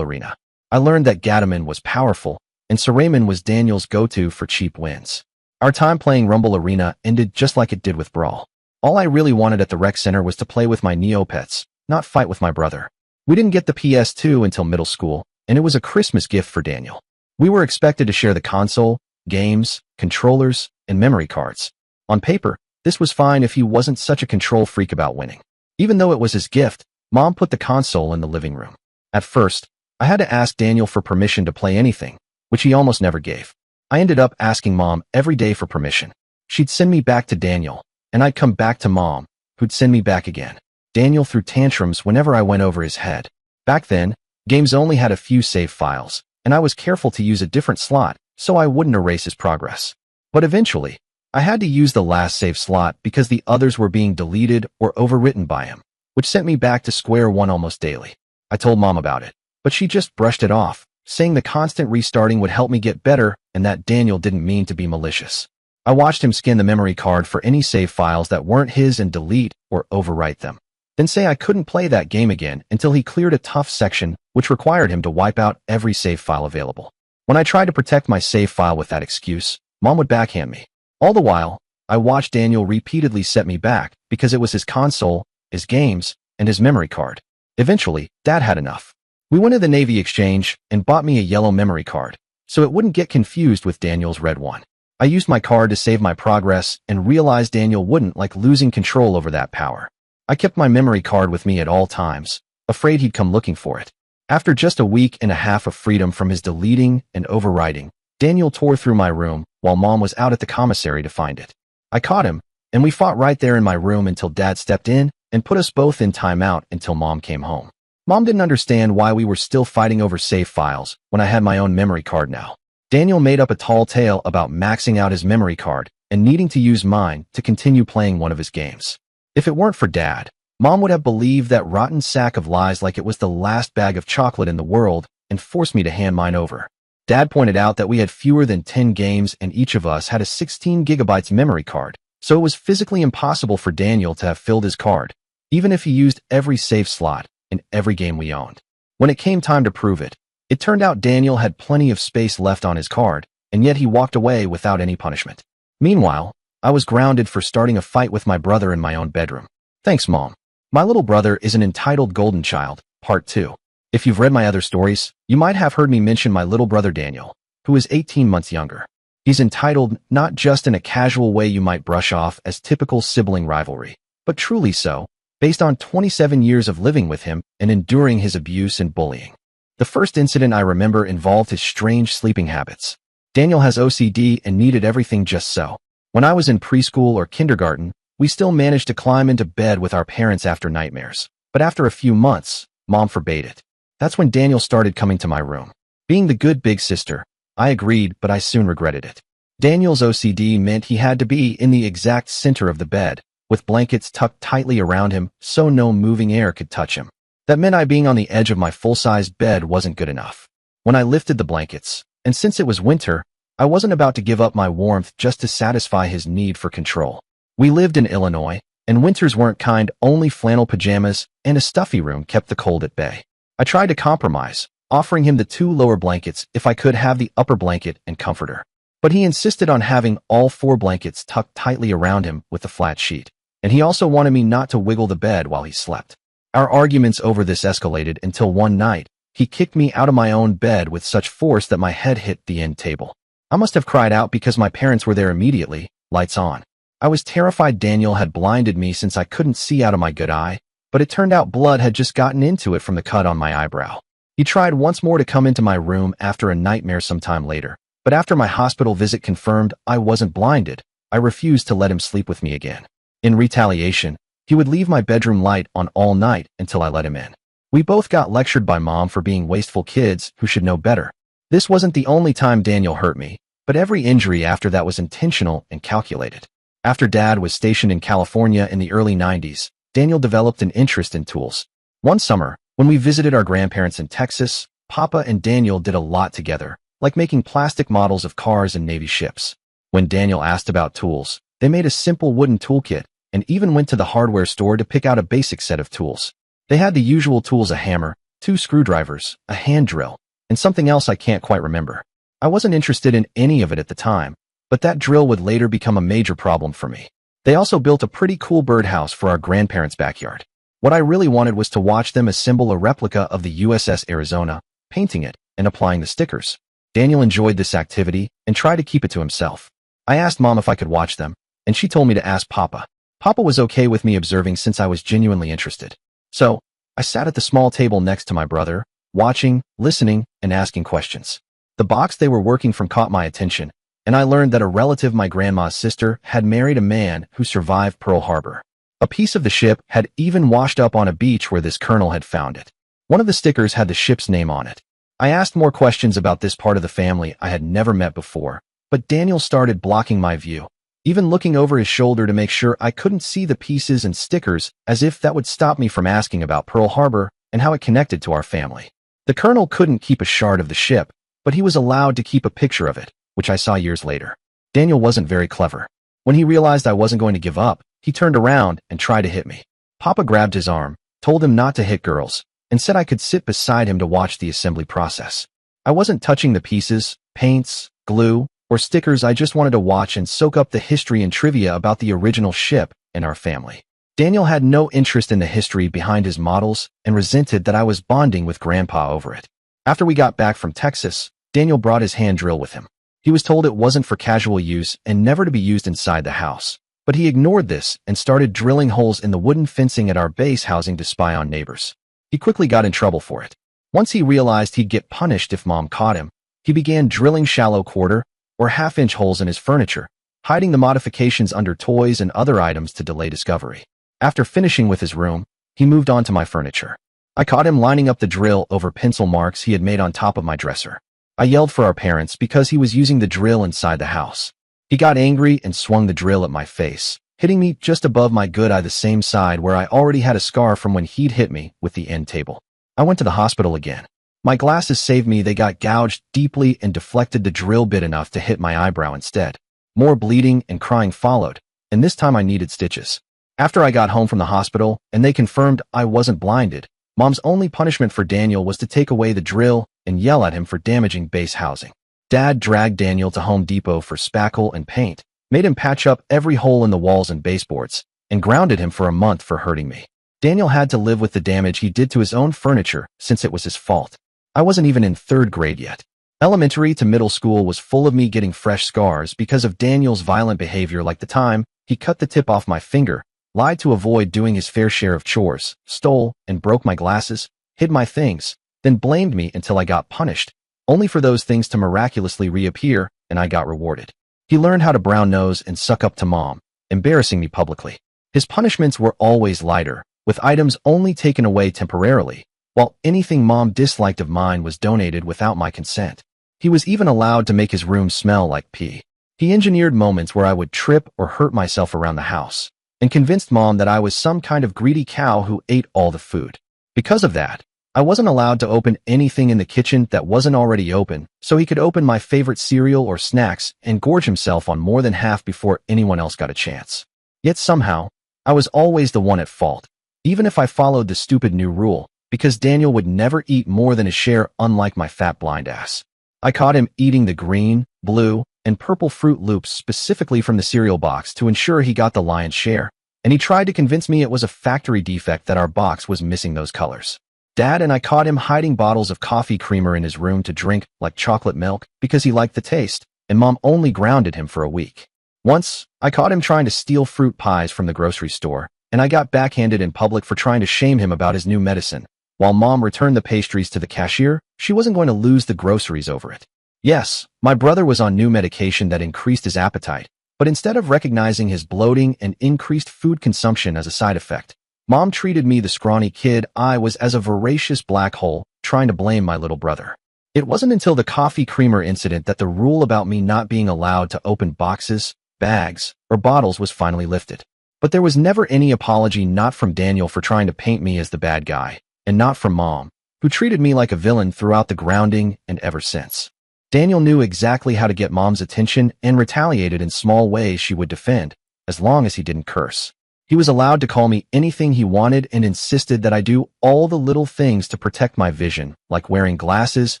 Arena. I learned that Gataman was powerful, and Saraemon was Daniel's go-to for cheap wins. Our time playing Rumble Arena ended just like it did with Brawl. All I really wanted at the rec center was to play with my Neopets, not fight with my brother. We didn't get the PS2 until middle school, and it was a Christmas gift for Daniel. We were expected to share the console, games, controllers, and memory cards. On paper, this was fine if he wasn't such a control freak about winning. Even though it was his gift, Mom put the console in the living room. At first, I had to ask Daniel for permission to play anything, which he almost never gave. I ended up asking Mom every day for permission. She'd send me back to Daniel, and I'd come back to Mom, who'd send me back again. Daniel threw tantrums whenever I went over his head. Back then, games only had a few save files, and I was careful to use a different slot so I wouldn't erase his progress. But eventually, I had to use the last save slot because the others were being deleted or overwritten by him, which sent me back to square one almost daily. I told Mom about it, but she just brushed it off, saying the constant restarting would help me get better and that Daniel didn't mean to be malicious. I watched him scan the memory card for any save files that weren't his and delete or overwrite them. Then say I couldn't play that game again until he cleared a tough section which required him to wipe out every save file available. When I tried to protect my save file with that excuse, Mom would backhand me. All the while, I watched Daniel repeatedly set me back because it was his console, his games, and his memory card. Eventually, Dad had enough. We went to the Navy Exchange and bought me a yellow memory card, so it wouldn't get confused with Daniel's red one. I used my card to save my progress and realized Daniel wouldn't like losing control over that power. I kept my memory card with me at all times, afraid he'd come looking for it. After just a week and a half of freedom from his deleting and overwriting, Daniel tore through my room while Mom was out at the commissary to find it. I caught him, and we fought right there in my room until Dad stepped in and put us both in timeout until Mom came home. Mom didn't understand why we were still fighting over save files when I had my own memory card now. Daniel made up a tall tale about maxing out his memory card and needing to use mine to continue playing one of his games. If it weren't for Dad, Mom would have believed that rotten sack of lies like it was the last bag of chocolate in the world and forced me to hand mine over. Dad pointed out that we had fewer than 10 games and each of us had a 16 gigabytes memory card, so it was physically impossible for Daniel to have filled his card, even if he used every save slot in every game we owned. When it came time to prove it, It turned out Daniel had plenty of space left on his card, and yet he walked away without any punishment. Meanwhile, I was grounded for starting a fight with my brother in my own bedroom. Thanks, Mom. My little brother is an entitled golden child, part 2. If you've read my other stories, you might have heard me mention my little brother Daniel, who is 18 months younger. He's entitled not just in a casual way you might brush off as typical sibling rivalry, but truly so, based on 27 years of living with him and enduring his abuse and bullying. The first incident I remember involved his strange sleeping habits. Daniel has OCD and needed everything just so. When I was in preschool or kindergarten, we still managed to climb into bed with our parents after nightmares. But after a few months, Mom forbade it. That's when Daniel started coming to my room. Being the good big sister, I agreed, but I soon regretted it. Daniel's OCD meant he had to be in the exact center of the bed, with blankets tucked tightly around him so no moving air could touch him. That meant I being on the edge of my full-sized bed wasn't good enough. When I lifted the blankets, and since it was winter, I wasn't about to give up my warmth just to satisfy his need for control. We lived in Illinois, and winters weren't kind. Only flannel pajamas and a stuffy room kept the cold at bay. I tried to compromise, offering him the 2 lower blankets if I could have the upper blanket and comforter. But he insisted on having all 4 blankets tucked tightly around him with a flat sheet, and he also wanted me not to wiggle the bed while he slept. Our arguments over this escalated until one night, he kicked me out of my own bed with such force that my head hit the end table. I must have cried out because my parents were there immediately, lights on. I was terrified Daniel had blinded me since I couldn't see out of my good eye, but it turned out blood had just gotten into it from the cut on my eyebrow. He tried once more to come into my room after a nightmare sometime later, but after my hospital visit confirmed I wasn't blinded, I refused to let him sleep with me again. In retaliation, he would leave my bedroom light on all night until I let him in. We both got lectured by Mom for being wasteful kids who should know better. This wasn't the only time Daniel hurt me, but every injury after that was intentional and calculated. After Dad was stationed in California in the early 90s, Daniel developed an interest in tools. One summer, when we visited our grandparents in Texas, Papa and Daniel did a lot together, like making plastic models of cars and Navy ships. When Daniel asked about tools, they made a simple wooden toolkit and even went to the hardware store to pick out a basic set of tools. They had the usual tools: a hammer, 2 screwdrivers, a hand drill, and something else I can't quite remember. I wasn't interested in any of it at the time, but that drill would later become a major problem for me. They also built a pretty cool birdhouse for our grandparents' backyard. What I really wanted was to watch them assemble a replica of the USS Arizona, painting it, and applying the stickers. Daniel enjoyed this activity and tried to keep it to himself. I asked Mom if I could watch them, and she told me to ask Papa. Papa was okay with me observing since I was genuinely interested. So, I sat at the small table next to my brother, watching, listening, and asking questions. The box they were working from caught my attention, and I learned that a relative, my grandma's sister, had married a man who survived Pearl Harbor. A piece of the ship had even washed up on a beach where this colonel had found it. One of the stickers had the ship's name on it. I asked more questions about this part of the family I had never met before, but Daniel started blocking my view, even looking over his shoulder to make sure I couldn't see the pieces and stickers, as if that would stop me from asking about Pearl Harbor and how it connected to our family. The colonel couldn't keep a shard of the ship, but he was allowed to keep a picture of it, which I saw years later. Daniel wasn't very clever. When he realized I wasn't going to give up, he turned around and tried to hit me. Papa grabbed his arm, told him not to hit girls, and said I could sit beside him to watch the assembly process. I wasn't touching the pieces, paints, glue, or stickers. I just wanted to watch and soak up the history and trivia about the original ship and our family. Daniel had no interest in the history behind his models and resented that I was bonding with Grandpa over it. After we got back from Texas, Daniel brought his hand drill with him. He was told it wasn't for casual use and never to be used inside the house. But he ignored this and started drilling holes in the wooden fencing at our base housing to spy on neighbors. He quickly got in trouble for it. Once he realized he'd get punished if Mom caught him, he began drilling shallow quarter or half-inch holes in his furniture, hiding the modifications under toys and other items to delay discovery. After finishing with his room, he moved on to my furniture. I caught him lining up the drill over pencil marks he had made on top of my dresser. I yelled for our parents because he was using the drill inside the house. He got angry and swung the drill at my face, hitting me just above my good eye, the same side where I already had a scar from when he'd hit me with the end table. I went to the hospital again. My glasses saved me. They got gouged deeply and deflected the drill bit enough to hit my eyebrow instead. More bleeding and crying followed, and this time I needed stitches. After I got home from the hospital and they confirmed I wasn't blinded, Mom's only punishment for Daniel was to take away the drill and yell at him for damaging base housing. Dad dragged Daniel to Home Depot for spackle and paint, made him patch up every hole in the walls and baseboards, and grounded him for a month for hurting me. Daniel had to live with the damage he did to his own furniture since it was his fault. I wasn't even in 3rd grade yet. Elementary to middle school was full of me getting fresh scars because of Daniel's violent behavior, like the time he cut the tip off my finger, lied to avoid doing his fair share of chores, stole and broke my glasses, hid my things, then blamed me until I got punished, only for those things to miraculously reappear and I got rewarded. He learned how to brown nose and suck up to Mom, embarrassing me publicly. His punishments were always lighter, with items only taken away temporarily, while anything Mom disliked of mine was donated without my consent. He was even allowed to make his room smell like pee. He engineered moments where I would trip or hurt myself around the house, and convinced Mom that I was some kind of greedy cow who ate all the food. Because of that, I wasn't allowed to open anything in the kitchen that wasn't already open, so he could open my favorite cereal or snacks and gorge himself on more than half before anyone else got a chance. Yet somehow, I was always the one at fault, even if I followed the stupid new rule, because Daniel would never eat more than his share, unlike my fat blind ass. I caught him eating the green, blue, and purple Fruit Loops specifically from the cereal box to ensure he got the lion's share, and he tried to convince me it was a factory defect that our box was missing those colors. Dad and I caught him hiding bottles of coffee creamer in his room to drink like chocolate milk because he liked the taste, and Mom only grounded him for a week. Once, I caught him trying to steal fruit pies from the grocery store, and I got backhanded in public for trying to shame him about his new medicine. While Mom returned the pastries to the cashier, she wasn't going to lose the groceries over it. Yes, my brother was on new medication that increased his appetite, but instead of recognizing his bloating and increased food consumption as a side effect, Mom treated me, the scrawny kid I was, as a voracious black hole, trying to blame my little brother. It wasn't until the coffee creamer incident that the rule about me not being allowed to open boxes, bags, or bottles was finally lifted. But there was never any apology, not from Daniel for trying to paint me as the bad guy, and not from Mom, who treated me like a villain throughout the grounding and ever since. Daniel knew exactly how to get Mom's attention and retaliated in small ways she would defend, as long as he didn't curse. He was allowed to call me anything he wanted and insisted that I do all the little things to protect my vision, like wearing glasses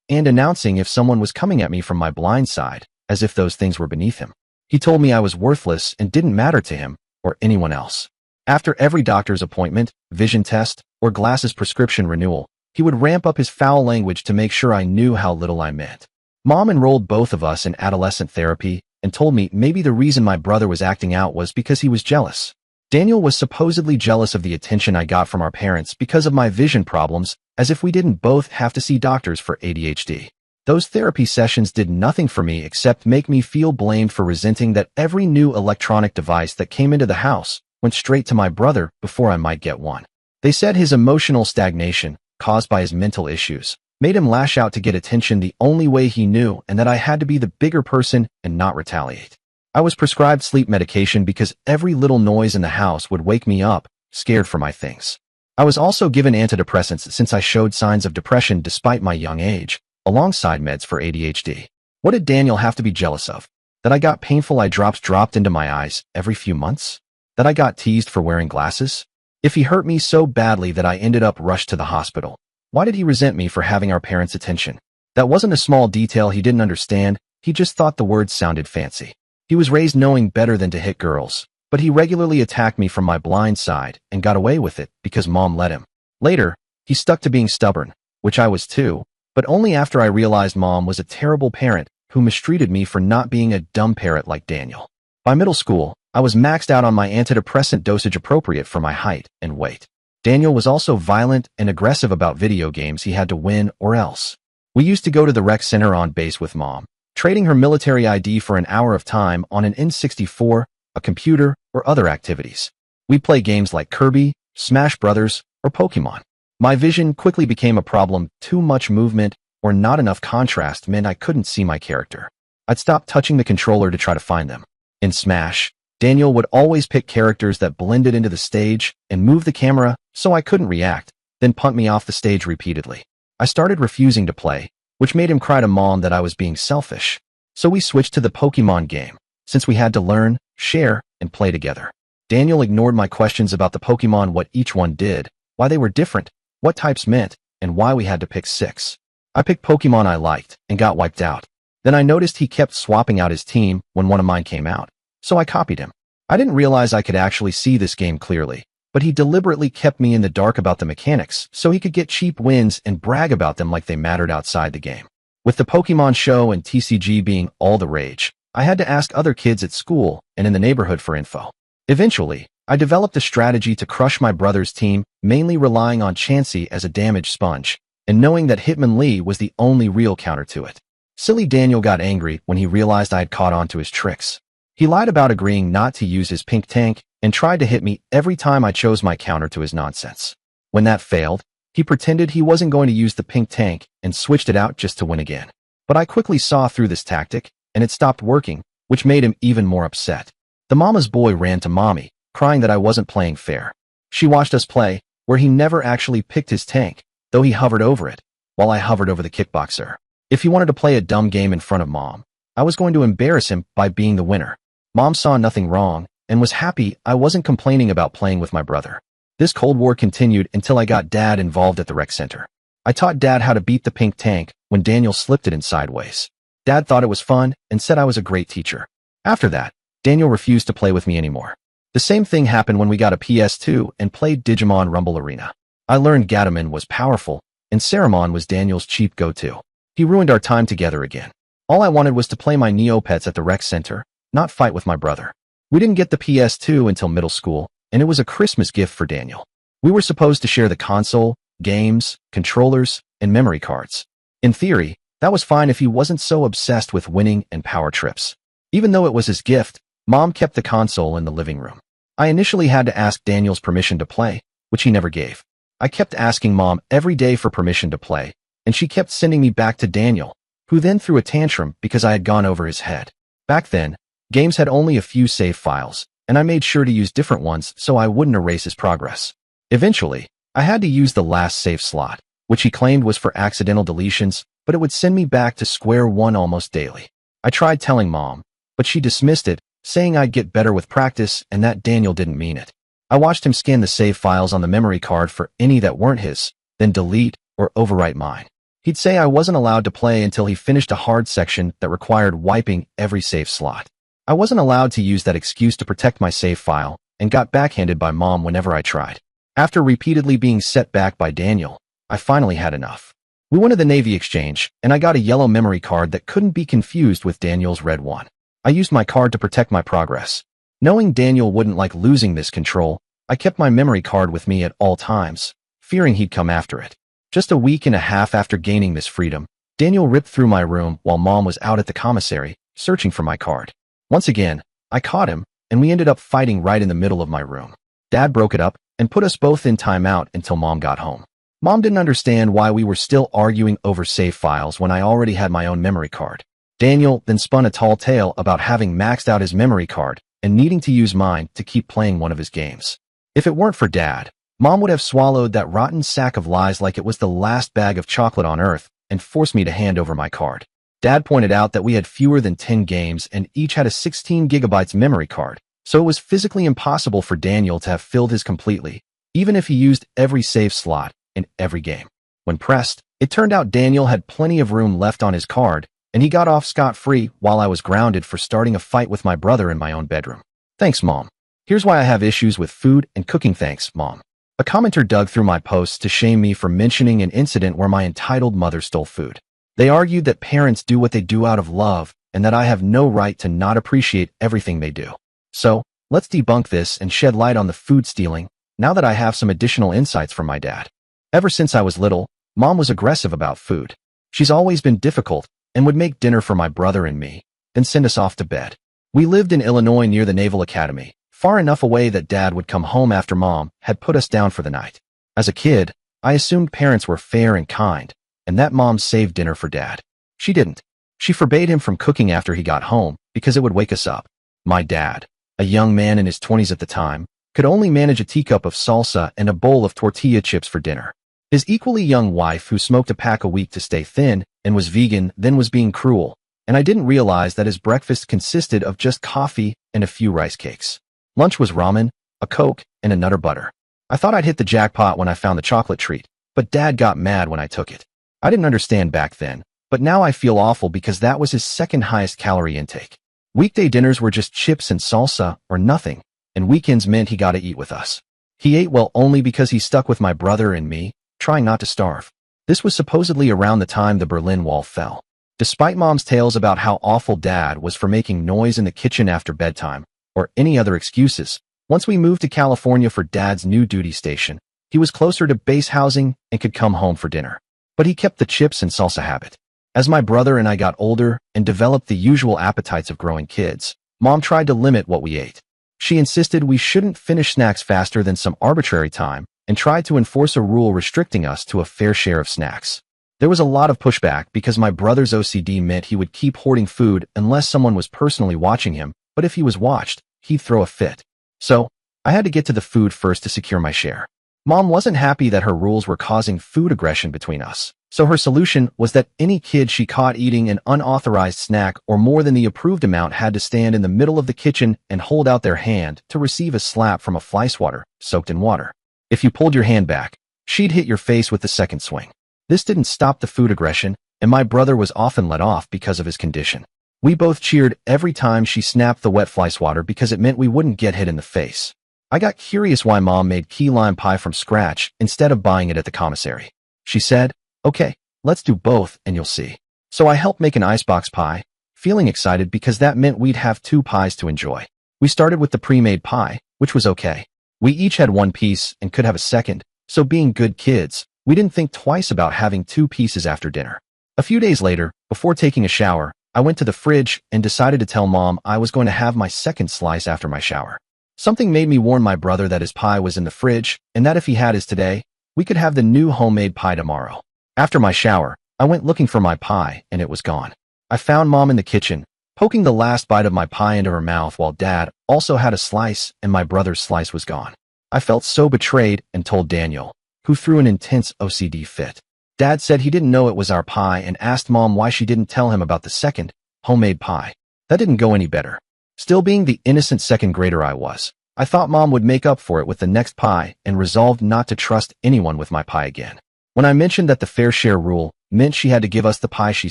and announcing if someone was coming at me from my blind side, as if those things were beneath him. He told me I was worthless and didn't matter to him or anyone else. After every doctor's appointment, vision test, or glasses prescription renewal, he would ramp up his foul language to make sure I knew how little I meant. Mom enrolled both of us in adolescent therapy and told me maybe the reason my brother was acting out was because he was jealous. Daniel was supposedly jealous of the attention I got from our parents because of my vision problems, as if we didn't both have to see doctors for ADHD. Those therapy sessions did nothing for me except make me feel blamed for resenting that every new electronic device that came into the house went straight to my brother before I might get one. They said his emotional stagnation, caused by his mental issues, made him lash out to get attention the only way he knew, and that I had to be the bigger person and not retaliate. I was prescribed sleep medication because every little noise in the house would wake me up, scared for my things. I was also given antidepressants since I showed signs of depression despite my young age, alongside meds for ADHD. What did Daniel have to be jealous of? That I got painful eye drops dropped into my eyes every few months? That I got teased for wearing glasses? If he hurt me so badly that I ended up rushed to the hospital, why did he resent me for having our parents' attention? That wasn't a small detail he didn't understand, he just thought the words sounded fancy. He was raised knowing better than to hit girls, but he regularly attacked me from my blind side and got away with it because Mom let him. Later, he stuck to being stubborn, which I was too, but only after I realized Mom was a terrible parent who mistreated me for not being a dumb parrot like Daniel. By middle school, I was maxed out on my antidepressant dosage appropriate for my height and weight. Daniel was also violent and aggressive about video games he had to win or else. We used to go to the rec center on base with Mom, trading her military ID for an hour of time on an N64, a computer, or other activities. We play games like Kirby, Smash Brothers, or Pokemon. My vision quickly became a problem. Too much movement or not enough contrast meant I couldn't see my character. I'd stop touching the controller to try to find them. In Smash, Daniel would always pick characters that blended into the stage and move the camera so I couldn't react, then punt me off the stage repeatedly. I started refusing to play, which made him cry to Mom that I was being selfish. So we switched to the Pokemon game, since we had to learn, share, and play together. Daniel ignored my questions about the Pokemon, what each one did, why they were different, what types meant, and why we had to pick 6. I picked Pokemon I liked and got wiped out. Then I noticed he kept swapping out his team when one of mine came out, so I copied him. I didn't realize I could actually see this game clearly, but he deliberately kept me in the dark about the mechanics so he could get cheap wins and brag about them like they mattered outside the game. With the Pokemon show and TCG being all the rage, I had to ask other kids at school and in the neighborhood for info. Eventually, I developed a strategy to crush my brother's team, mainly relying on Chansey as a damage sponge, and knowing that Hitmonlee was the only real counter to it. Silly Daniel got angry when he realized I had caught on to his tricks. He lied about agreeing not to use his pink tank and tried to hit me every time I chose my counter to his nonsense. When that failed, he pretended he wasn't going to use the pink tank and switched it out just to win again. But I quickly saw through this tactic, and it stopped working, which made him even more upset. The mama's boy ran to mommy, crying that I wasn't playing fair. She watched us play, where he never actually picked his tank, though he hovered over it, while I hovered over the kickboxer. If he wanted to play a dumb game in front of Mom, I was going to embarrass him by being the winner. Mom saw nothing wrong and was happy I wasn't complaining about playing with my brother. This Cold War continued until I got Dad involved at the rec center. I taught Dad how to beat the pink tank when Daniel slipped it in sideways. Dad thought it was fun and said I was a great teacher. After that, Daniel refused to play with me anymore. The same thing happened when we got a PS2 and played Digimon Rumble Arena. I learned Gatomon was powerful, and Saramon was Daniel's cheap go-to. He ruined our time together again. All I wanted was to play my Neopets at the rec center, not fight with my brother. We didn't get the PS2 until middle school, and it was a Christmas gift for Daniel. We were supposed to share the console, games, controllers, and memory cards. In theory, that was fine if he wasn't so obsessed with winning and power trips. Even though it was his gift, Mom kept the console in the living room. I initially had to ask Daniel's permission to play, which he never gave. I kept asking Mom every day for permission to play, and she kept sending me back to Daniel, who then threw a tantrum because I had gone over his head. Back then, games had only a few save files, and I made sure to use different ones so I wouldn't erase his progress. Eventually, I had to use the last save slot, which he claimed was for accidental deletions, but it would send me back to square one almost daily. I tried telling Mom, but she dismissed it, saying I'd get better with practice and that Daniel didn't mean it. I watched him scan the save files on the memory card for any that weren't his, then delete or overwrite mine. He'd say I wasn't allowed to play until he finished a hard section that required wiping every save slot. I wasn't allowed to use that excuse to protect my save file and got backhanded by Mom whenever I tried. After repeatedly being set back by Daniel, I finally had enough. We went to the Navy exchange, and I got a yellow memory card that couldn't be confused with Daniel's red one. I used my card to protect my progress. Knowing Daniel wouldn't like losing this control, I kept my memory card with me at all times, fearing he'd come after it. Just a week and a half after gaining this freedom, Daniel ripped through my room while Mom was out at the commissary, searching for my card. Once again, I caught him, and we ended up fighting right in the middle of my room. Dad broke it up and put us both in timeout until Mom got home. Mom didn't understand why we were still arguing over save files when I already had my own memory card. Daniel then spun a tall tale about having maxed out his memory card and needing to use mine to keep playing one of his games. If it weren't for Dad, Mom would have swallowed that rotten sack of lies like it was the last bag of chocolate on earth and forced me to hand over my card. Dad pointed out that we had fewer than 10 games and each had a 16 gigabytes memory card, so it was physically impossible for Daniel to have filled his completely, even if he used every save slot in every game. When pressed, it turned out Daniel had plenty of room left on his card, and he got off scot-free while I was grounded for starting a fight with my brother in my own bedroom. Thanks, Mom. Here's why I have issues with food and cooking. Thanks, Mom. A commenter dug through my posts to shame me for mentioning an incident where my entitled mother stole food. They argued that parents do what they do out of love and that I have no right to not appreciate everything they do. So, let's debunk this and shed light on the food stealing now that I have some additional insights from my dad. Ever since I was little, Mom was aggressive about food. She's always been difficult and would make dinner for my brother and me, then send us off to bed. We lived in Illinois near the Naval Academy, far enough away that Dad would come home after Mom had put us down for the night. As a kid, I assumed parents were fair and kind, and that Mom saved dinner for Dad. She didn't. She forbade him from cooking after he got home because it would wake us up. My dad, a young man in his 20s at the time, could only manage a teacup of salsa and a bowl of tortilla chips for dinner. His equally young wife, who smoked a pack a week to stay thin and was vegan, then was being cruel, and I didn't realize that his breakfast consisted of just coffee and a few rice cakes. Lunch was ramen, a Coke, and a Nutter Butter. I thought I'd hit the jackpot when I found the chocolate treat, but Dad got mad when I took it. I didn't understand back then, but now I feel awful because that was his second highest calorie intake. Weekday dinners were just chips and salsa or nothing, and weekends meant he got to eat with us. He ate well only because he stuck with my brother and me, trying not to starve. This was supposedly around the time the Berlin Wall fell. Despite Mom's tales about how awful Dad was for making noise in the kitchen after bedtime, or any other excuses, once we moved to California for Dad's new duty station, he was closer to base housing and could come home for dinner. But he kept the chips and salsa habit. As my brother and I got older and developed the usual appetites of growing kids, Mom tried to limit what we ate. She insisted we shouldn't finish snacks faster than some arbitrary time and tried to enforce a rule restricting us to a fair share of snacks. There was a lot of pushback because my brother's OCD meant he would keep hoarding food unless someone was personally watching him, but if he was watched, he'd throw a fit. So, I had to get to the food first to secure my share. Mom wasn't happy that her rules were causing food aggression between us, so her solution was that any kid she caught eating an unauthorized snack or more than the approved amount had to stand in the middle of the kitchen and hold out their hand to receive a slap from a fly swatter soaked in water. If you pulled your hand back, she'd hit your face with the second swing. This didn't stop the food aggression, and my brother was often let off because of his condition. We both cheered every time she snapped the wet fly swatter because it meant we wouldn't get hit in the face. I got curious why Mom made key lime pie from scratch instead of buying it at the commissary. She said, "Okay, let's do both and you'll see." So I helped make an icebox pie, feeling excited because that meant we'd have two pies to enjoy. We started with the pre-made pie, which was okay. We each had one piece and could have a second, so being good kids, we didn't think twice about having two pieces after dinner. A few days later, before taking a shower, I went to the fridge and decided to tell Mom I was going to have my second slice after my shower. Something made me warn my brother that his pie was in the fridge and that if he had his today, we could have the new homemade pie tomorrow. After my shower, I went looking for my pie and it was gone. I found Mom in the kitchen, poking the last bite of my pie into her mouth while Dad also had a slice and my brother's slice was gone. I felt so betrayed and told Daniel, who threw an intense OCD fit. Dad said he didn't know it was our pie and asked Mom why she didn't tell him about the second, homemade pie. That didn't go any better. Still being the innocent second grader I was, I thought Mom would make up for it with the next pie and resolved not to trust anyone with my pie again. When I mentioned that the fair share rule meant she had to give us the pie she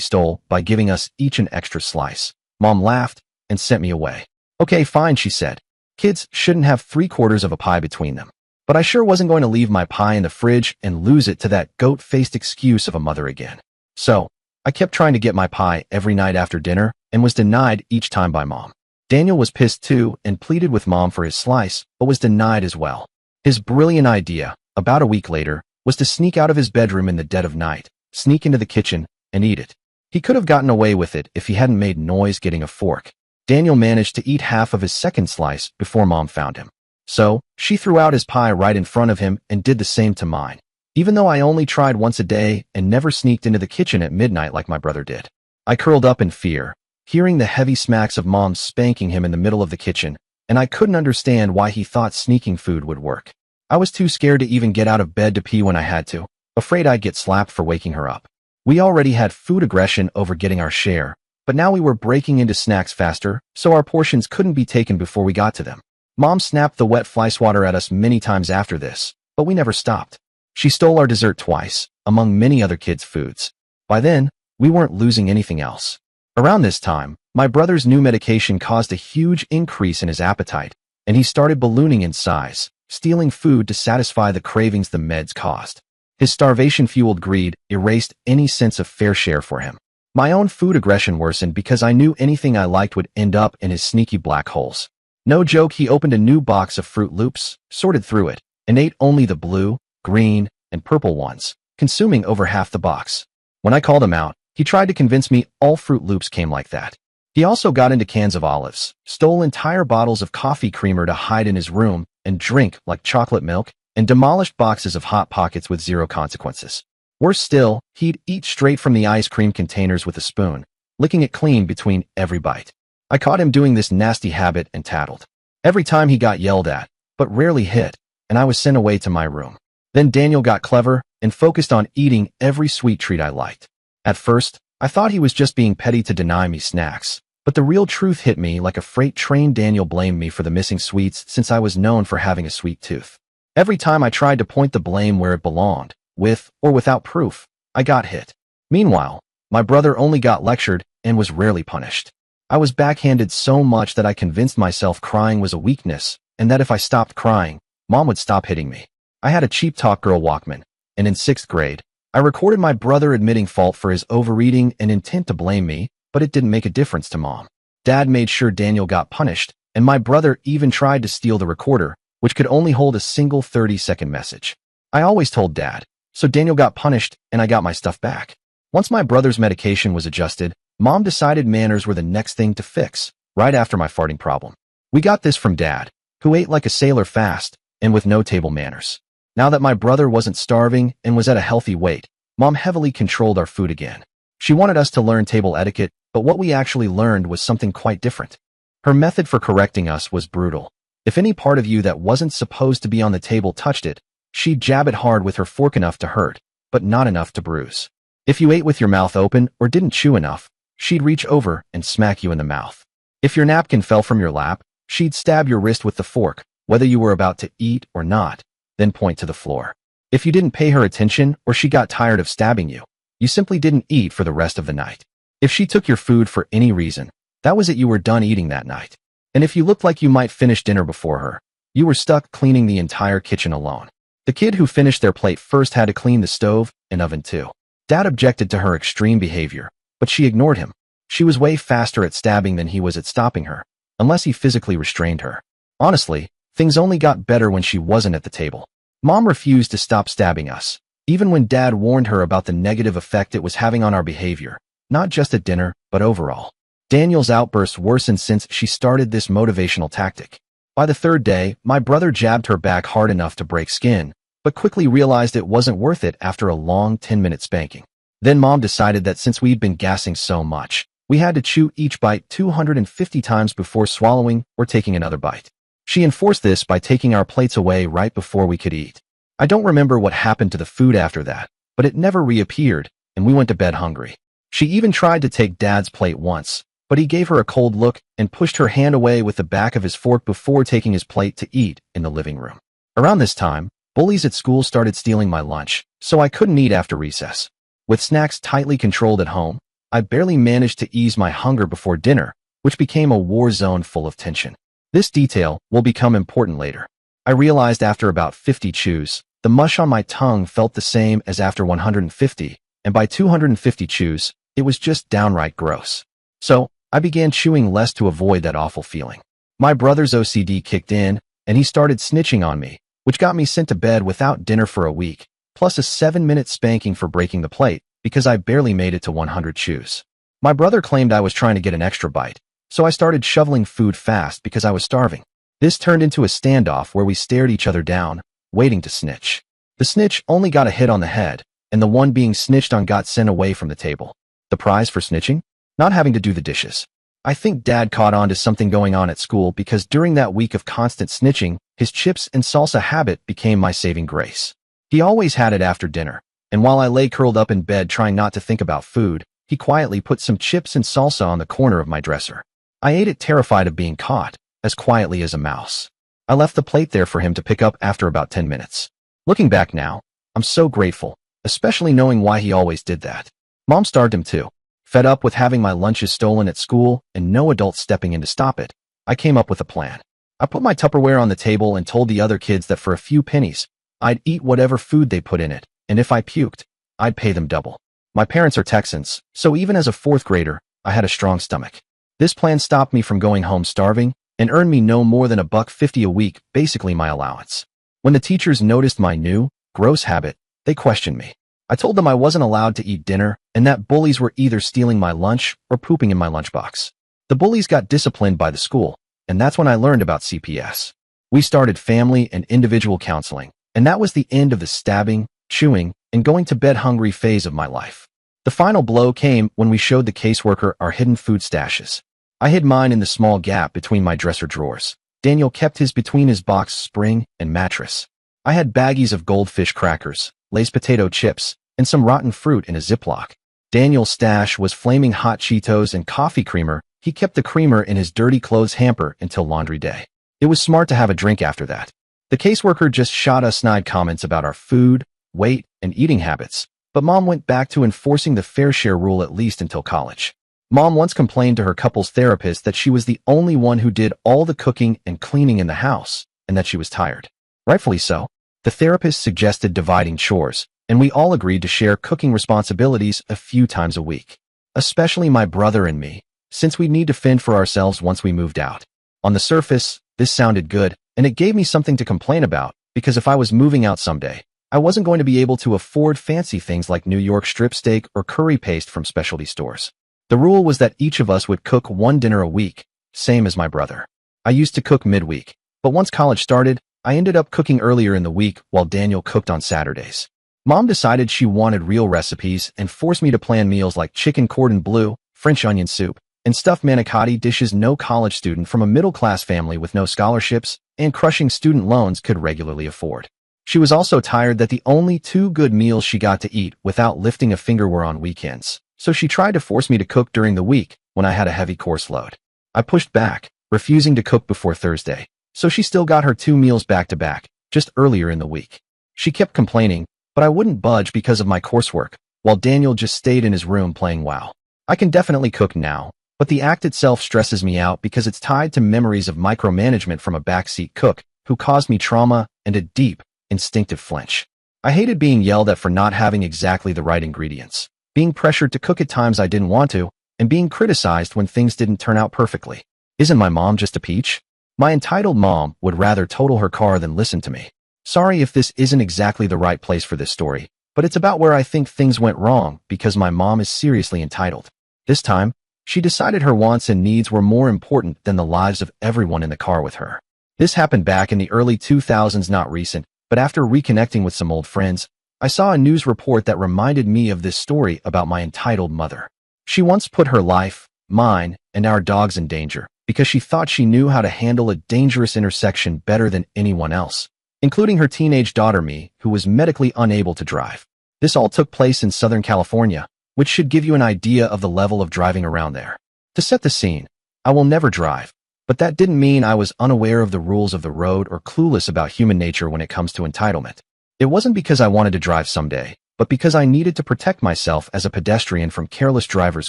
stole by giving us each an extra slice, Mom laughed and sent me away. "Okay, fine," she said. "Kids shouldn't have 3/4 of a pie between them." But I sure wasn't going to leave my pie in the fridge and lose it to that goat-faced excuse of a mother again. So, I kept trying to get my pie every night after dinner and was denied each time by Mom. Daniel was pissed too and pleaded with Mom for his slice, but was denied as well. His brilliant idea, about a week later, was to sneak out of his bedroom in the dead of night, sneak into the kitchen, and eat it. He could have gotten away with it if he hadn't made noise getting a fork. Daniel managed to eat half of his second slice before Mom found him. So, she threw out his pie right in front of him and did the same to mine, even though I only tried once a day and never sneaked into the kitchen at midnight like my brother did. I curled up in fear, hearing the heavy smacks of Mom spanking him in the middle of the kitchen, and I couldn't understand why he thought sneaking food would work. I was too scared to even get out of bed to pee when I had to, afraid I'd get slapped for waking her up. We already had food aggression over getting our share, but now we were breaking into snacks faster, so our portions couldn't be taken before we got to them. Mom snapped the wet fly swatter at us many times after this, but we never stopped. She stole our dessert twice, among many other kids' foods. By then, we weren't losing anything else. Around this time, my brother's new medication caused a huge increase in his appetite, and he started ballooning in size, stealing food to satisfy the cravings the meds caused. His starvation-fueled greed erased any sense of fair share for him. My own food aggression worsened because I knew anything I liked would end up in his sneaky black holes. No joke, he opened a new box of Fruit Loops, sorted through it, and ate only the blue, green, and purple ones, consuming over half the box. When I called him out, he tried to convince me all Fruit Loops came like that. He also got into cans of olives, stole entire bottles of coffee creamer to hide in his room and drink like chocolate milk, and demolished boxes of Hot Pockets with zero consequences. Worse still, he'd eat straight from the ice cream containers with a spoon, licking it clean between every bite. I caught him doing this nasty habit and tattled. Every time he got yelled at, but rarely hit, and I was sent away to my room. Then Daniel got clever and focused on eating every sweet treat I liked. At first, I thought he was just being petty to deny me snacks, but the real truth hit me like a freight train. Daniel blamed me for the missing sweets since I was known for having a sweet tooth. Every time I tried to point the blame where it belonged, with or without proof, I got hit. Meanwhile, my brother only got lectured and was rarely punished. I was backhanded so much that I convinced myself crying was a weakness, and that if I stopped crying, Mom would stop hitting me. I had a cheap Talk Girl Walkman, and in 6th grade, I recorded my brother admitting fault for his overeating and intent to blame me, but it didn't make a difference to Mom. Dad made sure Daniel got punished, and my brother even tried to steal the recorder, which could only hold a single 30-second message. I always told Dad, so Daniel got punished and I got my stuff back. Once my brother's medication was adjusted, Mom decided manners were the next thing to fix, right after my farting problem. We got this from Dad, who ate like a sailor fast and with no table manners. Now that my brother wasn't starving and was at a healthy weight, Mom heavily controlled our food again. She wanted us to learn table etiquette, but what we actually learned was something quite different. Her method for correcting us was brutal. If any part of you that wasn't supposed to be on the table touched it, she'd jab it hard with her fork enough to hurt, but not enough to bruise. If you ate with your mouth open or didn't chew enough, she'd reach over and smack you in the mouth. If your napkin fell from your lap, she'd stab your wrist with the fork, whether you were about to eat or not, then point to the floor. If you didn't pay her attention or she got tired of stabbing you, you simply didn't eat for the rest of the night. If she took your food for any reason, that was it, you were done eating that night. And if you looked like you might finish dinner before her, you were stuck cleaning the entire kitchen alone. The kid who finished their plate first had to clean the stove and oven too. Dad objected to her extreme behavior, but she ignored him. She was way faster at stabbing than he was at stopping her, unless he physically restrained her. Honestly, things only got better when she wasn't at the table. Mom refused to stop stabbing us, even when Dad warned her about the negative effect it was having on our behavior, not just at dinner, but overall. Daniel's outbursts worsened since she started this motivational tactic. By the 3rd day, my brother jabbed her back hard enough to break skin, but quickly realized it wasn't worth it after a long 10-minute spanking. Then Mom decided that since we'd been gassing so much, we had to chew each bite 250 times before swallowing or taking another bite. She enforced this by taking our plates away right before we could eat. I don't remember what happened to the food after that, but it never reappeared, and we went to bed hungry. She even tried to take Dad's plate once, but he gave her a cold look and pushed her hand away with the back of his fork before taking his plate to eat in the living room. Around this time, bullies at school started stealing my lunch, so I couldn't eat after recess. With snacks tightly controlled at home, I barely managed to ease my hunger before dinner, which became a war zone full of tension. This detail will become important later. I realized after about 50 chews, the mush on my tongue felt the same as after 150, and by 250 chews, it was just downright gross. So, I began chewing less to avoid that awful feeling. My brother's OCD kicked in, and he started snitching on me, which got me sent to bed without dinner for a week, plus a 7-minute spanking for breaking the plate, because I barely made it to 100 chews. My brother claimed I was trying to get an extra bite, so I started shoveling food fast because I was starving. This turned into a standoff where we stared each other down, waiting to snitch. The snitch only got a hit on the head, and the one being snitched on got sent away from the table. The prize for snitching? Not having to do the dishes. I think Dad caught on to something going on at school because during that week of constant snitching, his chips and salsa habit became my saving grace. He always had it after dinner, and while I lay curled up in bed trying not to think about food, he quietly put some chips and salsa on the corner of my dresser. I ate it terrified of being caught, as quietly as a mouse. I left the plate there for him to pick up after about 10 minutes. Looking back now, I'm so grateful, especially knowing why he always did that. Mom starved him too. Fed up with having my lunches stolen at school and no adult stepping in to stop it, I came up with a plan. I put my Tupperware on the table and told the other kids that for a few pennies, I'd eat whatever food they put in it, and if I puked, I'd pay them double. My parents are Texans, so even as a 4th grader, I had a strong stomach. This plan stopped me from going home starving and earned me no more than $1.50 a week, basically my allowance. When the teachers noticed my new, gross habit, they questioned me. I told them I wasn't allowed to eat dinner and that bullies were either stealing my lunch or pooping in my lunchbox. The bullies got disciplined by the school, and that's when I learned about CPS. We started family and individual counseling, and that was the end of the stabbing, chewing, and going to bed hungry phase of my life. The final blow came when we showed the caseworker our hidden food stashes. I hid mine in the small gap between my dresser drawers. Daniel kept his between his box spring and mattress. I had baggies of goldfish crackers, Lay's potato chips, and some rotten fruit in a Ziploc. Daniel's stash was flaming hot Cheetos and coffee creamer. He kept the creamer in his dirty clothes hamper until laundry day. It was smart to have a drink after that. The caseworker just shot us snide comments about our food, weight, and eating habits, But Mom went back to enforcing the fair share rule at least until college. Mom once complained to her couple's therapist that she was the only one who did all the cooking and cleaning in the house, and that she was tired. Rightfully so. The therapist suggested dividing chores, and we all agreed to share cooking responsibilities a few times a week. Especially my brother and me, since we'd need to fend for ourselves once we moved out. On the surface, this sounded good, and it gave me something to complain about, because if I was moving out someday, I wasn't going to be able to afford fancy things like New York strip steak or curry paste from specialty stores. The rule was that each of us would cook one dinner a week, same as my brother. I used to cook midweek, but once college started, I ended up cooking earlier in the week while Daniel cooked on Saturdays. Mom decided she wanted real recipes and forced me to plan meals like chicken cordon bleu, French onion soup, and stuffed manicotti dishes no college student from a middle-class family with no scholarships and crushing student loans could regularly afford. She was also tired that the only 2 good meals she got to eat without lifting a finger were on weekends, so she tried to force me to cook during the week when I had a heavy course load. I pushed back, refusing to cook before Thursday, so she still got her 2 meals back-to-back, just earlier in the week. She kept complaining, but I wouldn't budge because of my coursework, while Daniel just stayed in his room playing WoW. I can definitely cook now, but the act itself stresses me out because it's tied to memories of micromanagement from a backseat cook who caused me trauma and a deep, instinctive flinch. I hated being yelled at for not having exactly the right ingredients, being pressured to cook at times I didn't want to, and being criticized when things didn't turn out perfectly. Isn't my mom just a peach? My entitled mom would rather total her car than listen to me. Sorry if this isn't exactly the right place for this story, but it's about where I think things went wrong because my mom is seriously entitled. This time, she decided her wants and needs were more important than the lives of everyone in the car with her. This happened back in the early 2000s, not recent, but after reconnecting with some old friends, I saw a news report that reminded me of this story about my entitled mother. She once put her life, mine, and our dogs in danger because she thought she knew how to handle a dangerous intersection better than anyone else, including her teenage daughter me, who was medically unable to drive. This all took place in Southern California, which should give you an idea of the level of driving around there. To set the scene, I will never drive, but that didn't mean I was unaware of the rules of the road or clueless about human nature when it comes to entitlement. It wasn't because I wanted to drive someday, but because I needed to protect myself as a pedestrian from careless drivers'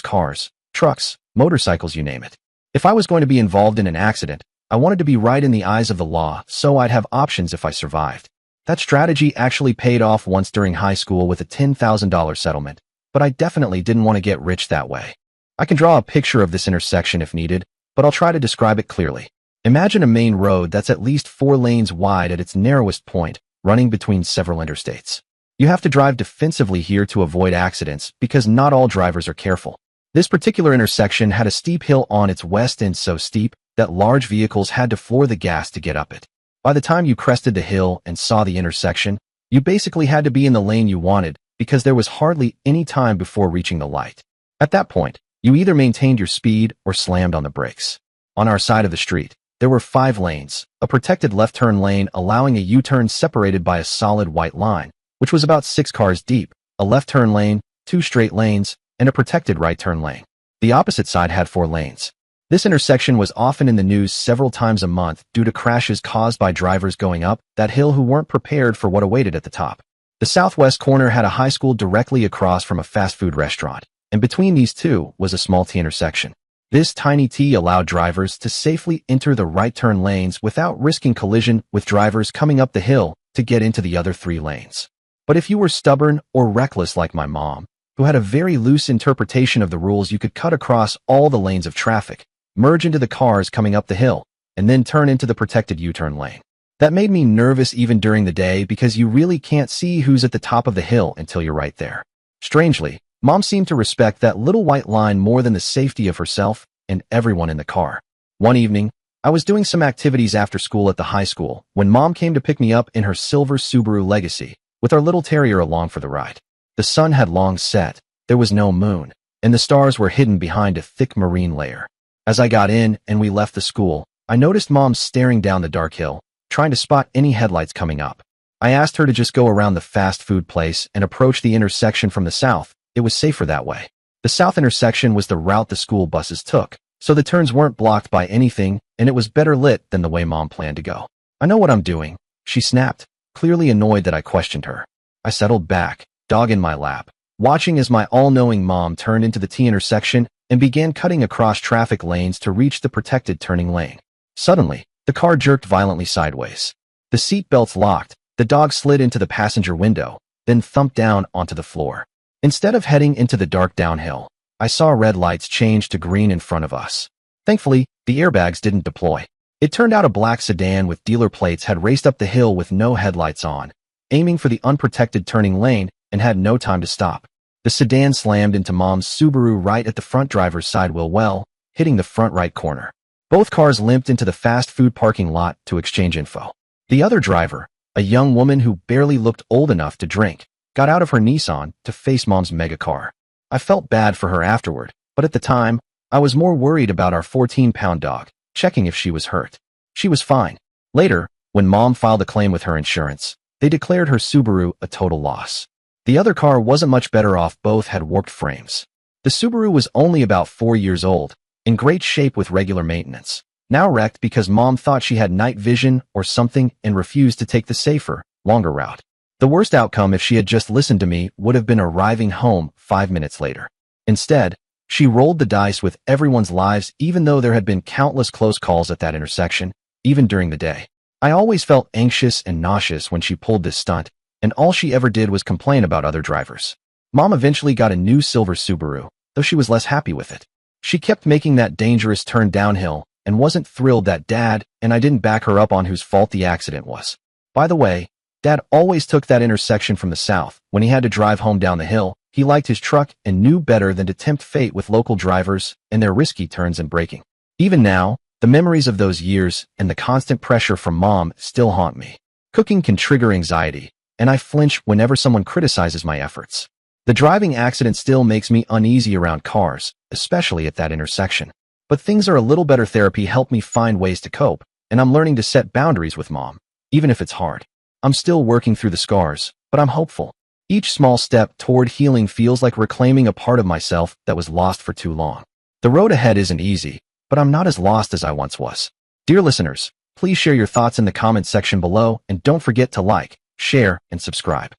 cars, trucks, motorcycles, you name it. If I was going to be involved in an accident, I wanted to be right in the eyes of the law so I'd have options if I survived. That strategy actually paid off once during high school with a $10,000 settlement, but I definitely didn't want to get rich that way. I can draw a picture of this intersection if needed, but I'll try to describe it clearly. Imagine a main road that's at least 4 lanes wide at its narrowest point, running between several interstates. You have to drive defensively here to avoid accidents because not all drivers are careful. This particular intersection had a steep hill on its west end, so steep that large vehicles had to floor the gas to get up it. By the time you crested the hill and saw the intersection, you basically had to be in the lane you wanted because there was hardly any time before reaching the light. At that point, you either maintained your speed or slammed on the brakes. On our side of the street, there were 5 lanes, a protected left turn lane allowing a U-turn separated by a solid white line, which was about 6 cars deep, a left turn lane, 2 straight lanes, and a protected right turn lane. The opposite side had 4 lanes. This intersection was often in the news several times a month due to crashes caused by drivers going up that hill who weren't prepared for what awaited at the top. The southwest corner had a high school directly across from a fast food restaurant, and between these two was a small T intersection. This tiny T allowed drivers to safely enter the right turn lanes without risking collision with drivers coming up the hill to get into the other 3 lanes. But if you were stubborn or reckless like my mom, who had a very loose interpretation of the rules, you could cut across all the lanes of traffic, merge into the cars coming up the hill, and then turn into the protected U-turn lane. That made me nervous even during the day because you really can't see who's at the top of the hill until you're right there. Strangely, Mom seemed to respect that little white line more than the safety of herself and everyone in the car. One evening, I was doing some activities after school at the high school when Mom came to pick me up in her silver Subaru Legacy, with our little terrier along for the ride. The sun had long set, there was no moon, and the stars were hidden behind a thick marine layer. As I got in and we left the school, I noticed Mom staring down the dark hill, trying to spot any headlights coming up. I asked her to just go around the fast food place and approach the intersection from the south. It was safer that way. The south intersection was the route the school buses took, so the turns weren't blocked by anything, and it was better lit than the way Mom planned to go. I know what I'm doing, she snapped, clearly annoyed that I questioned her. I settled back, dog in my lap, watching as my all-knowing mom turned into the T intersection and began cutting across traffic lanes to reach the protected turning lane. Suddenly, the car jerked violently sideways. The seat belts locked, the dog slid into the passenger window, then thumped down onto the floor. Instead of heading into the dark downhill, I saw red lights change to green in front of us. Thankfully, the airbags didn't deploy. It turned out a black sedan with dealer plates had raced up the hill with no headlights on, aiming for the unprotected turning lane, and had no time to stop. The sedan slammed into Mom's Subaru right at the front driver's side wheel well, hitting the front right corner. Both cars limped into the fast food parking lot to exchange info. The other driver, a young woman who barely looked old enough to drink, got out of her Nissan to face Mom's mega car. I felt bad for her afterward, but at the time, I was more worried about our 14-pound dog, checking if she was hurt. She was fine. Later, when Mom filed a claim with her insurance, they declared her Subaru a total loss. The other car wasn't much better off. Both had warped frames. The Subaru was only about 4 years old, in great shape with regular maintenance, now wrecked because Mom thought she had night vision or something and refused to take the safer, longer route. The worst outcome, if she had just listened to me, would have been arriving home 5 minutes later. Instead, she rolled the dice with everyone's lives, even though there had been countless close calls at that intersection, even during the day. I always felt anxious and nauseous when she pulled this stunt, and all she ever did was complain about other drivers. Mom eventually got a new silver Subaru, though she was less happy with it. She kept making that dangerous turn downhill and wasn't thrilled that Dad and I didn't back her up on whose fault the accident was. By the way, Dad always took that intersection from the south. When he had to drive home down the hill, he liked his truck and knew better than to tempt fate with local drivers and their risky turns and braking. Even now, the memories of those years and the constant pressure from Mom still haunt me. Cooking can trigger anxiety, and I flinch whenever someone criticizes my efforts. The driving accident still makes me uneasy around cars, especially at that intersection. But things are a little better. Therapy helped me find ways to cope, and I'm learning to set boundaries with Mom, even if it's hard. I'm still working through the scars, but I'm hopeful. Each small step toward healing feels like reclaiming a part of myself that was lost for too long. The road ahead isn't easy, but I'm not as lost as I once was. Dear listeners, please share your thoughts in the comments section below, and don't forget to like, share, and subscribe.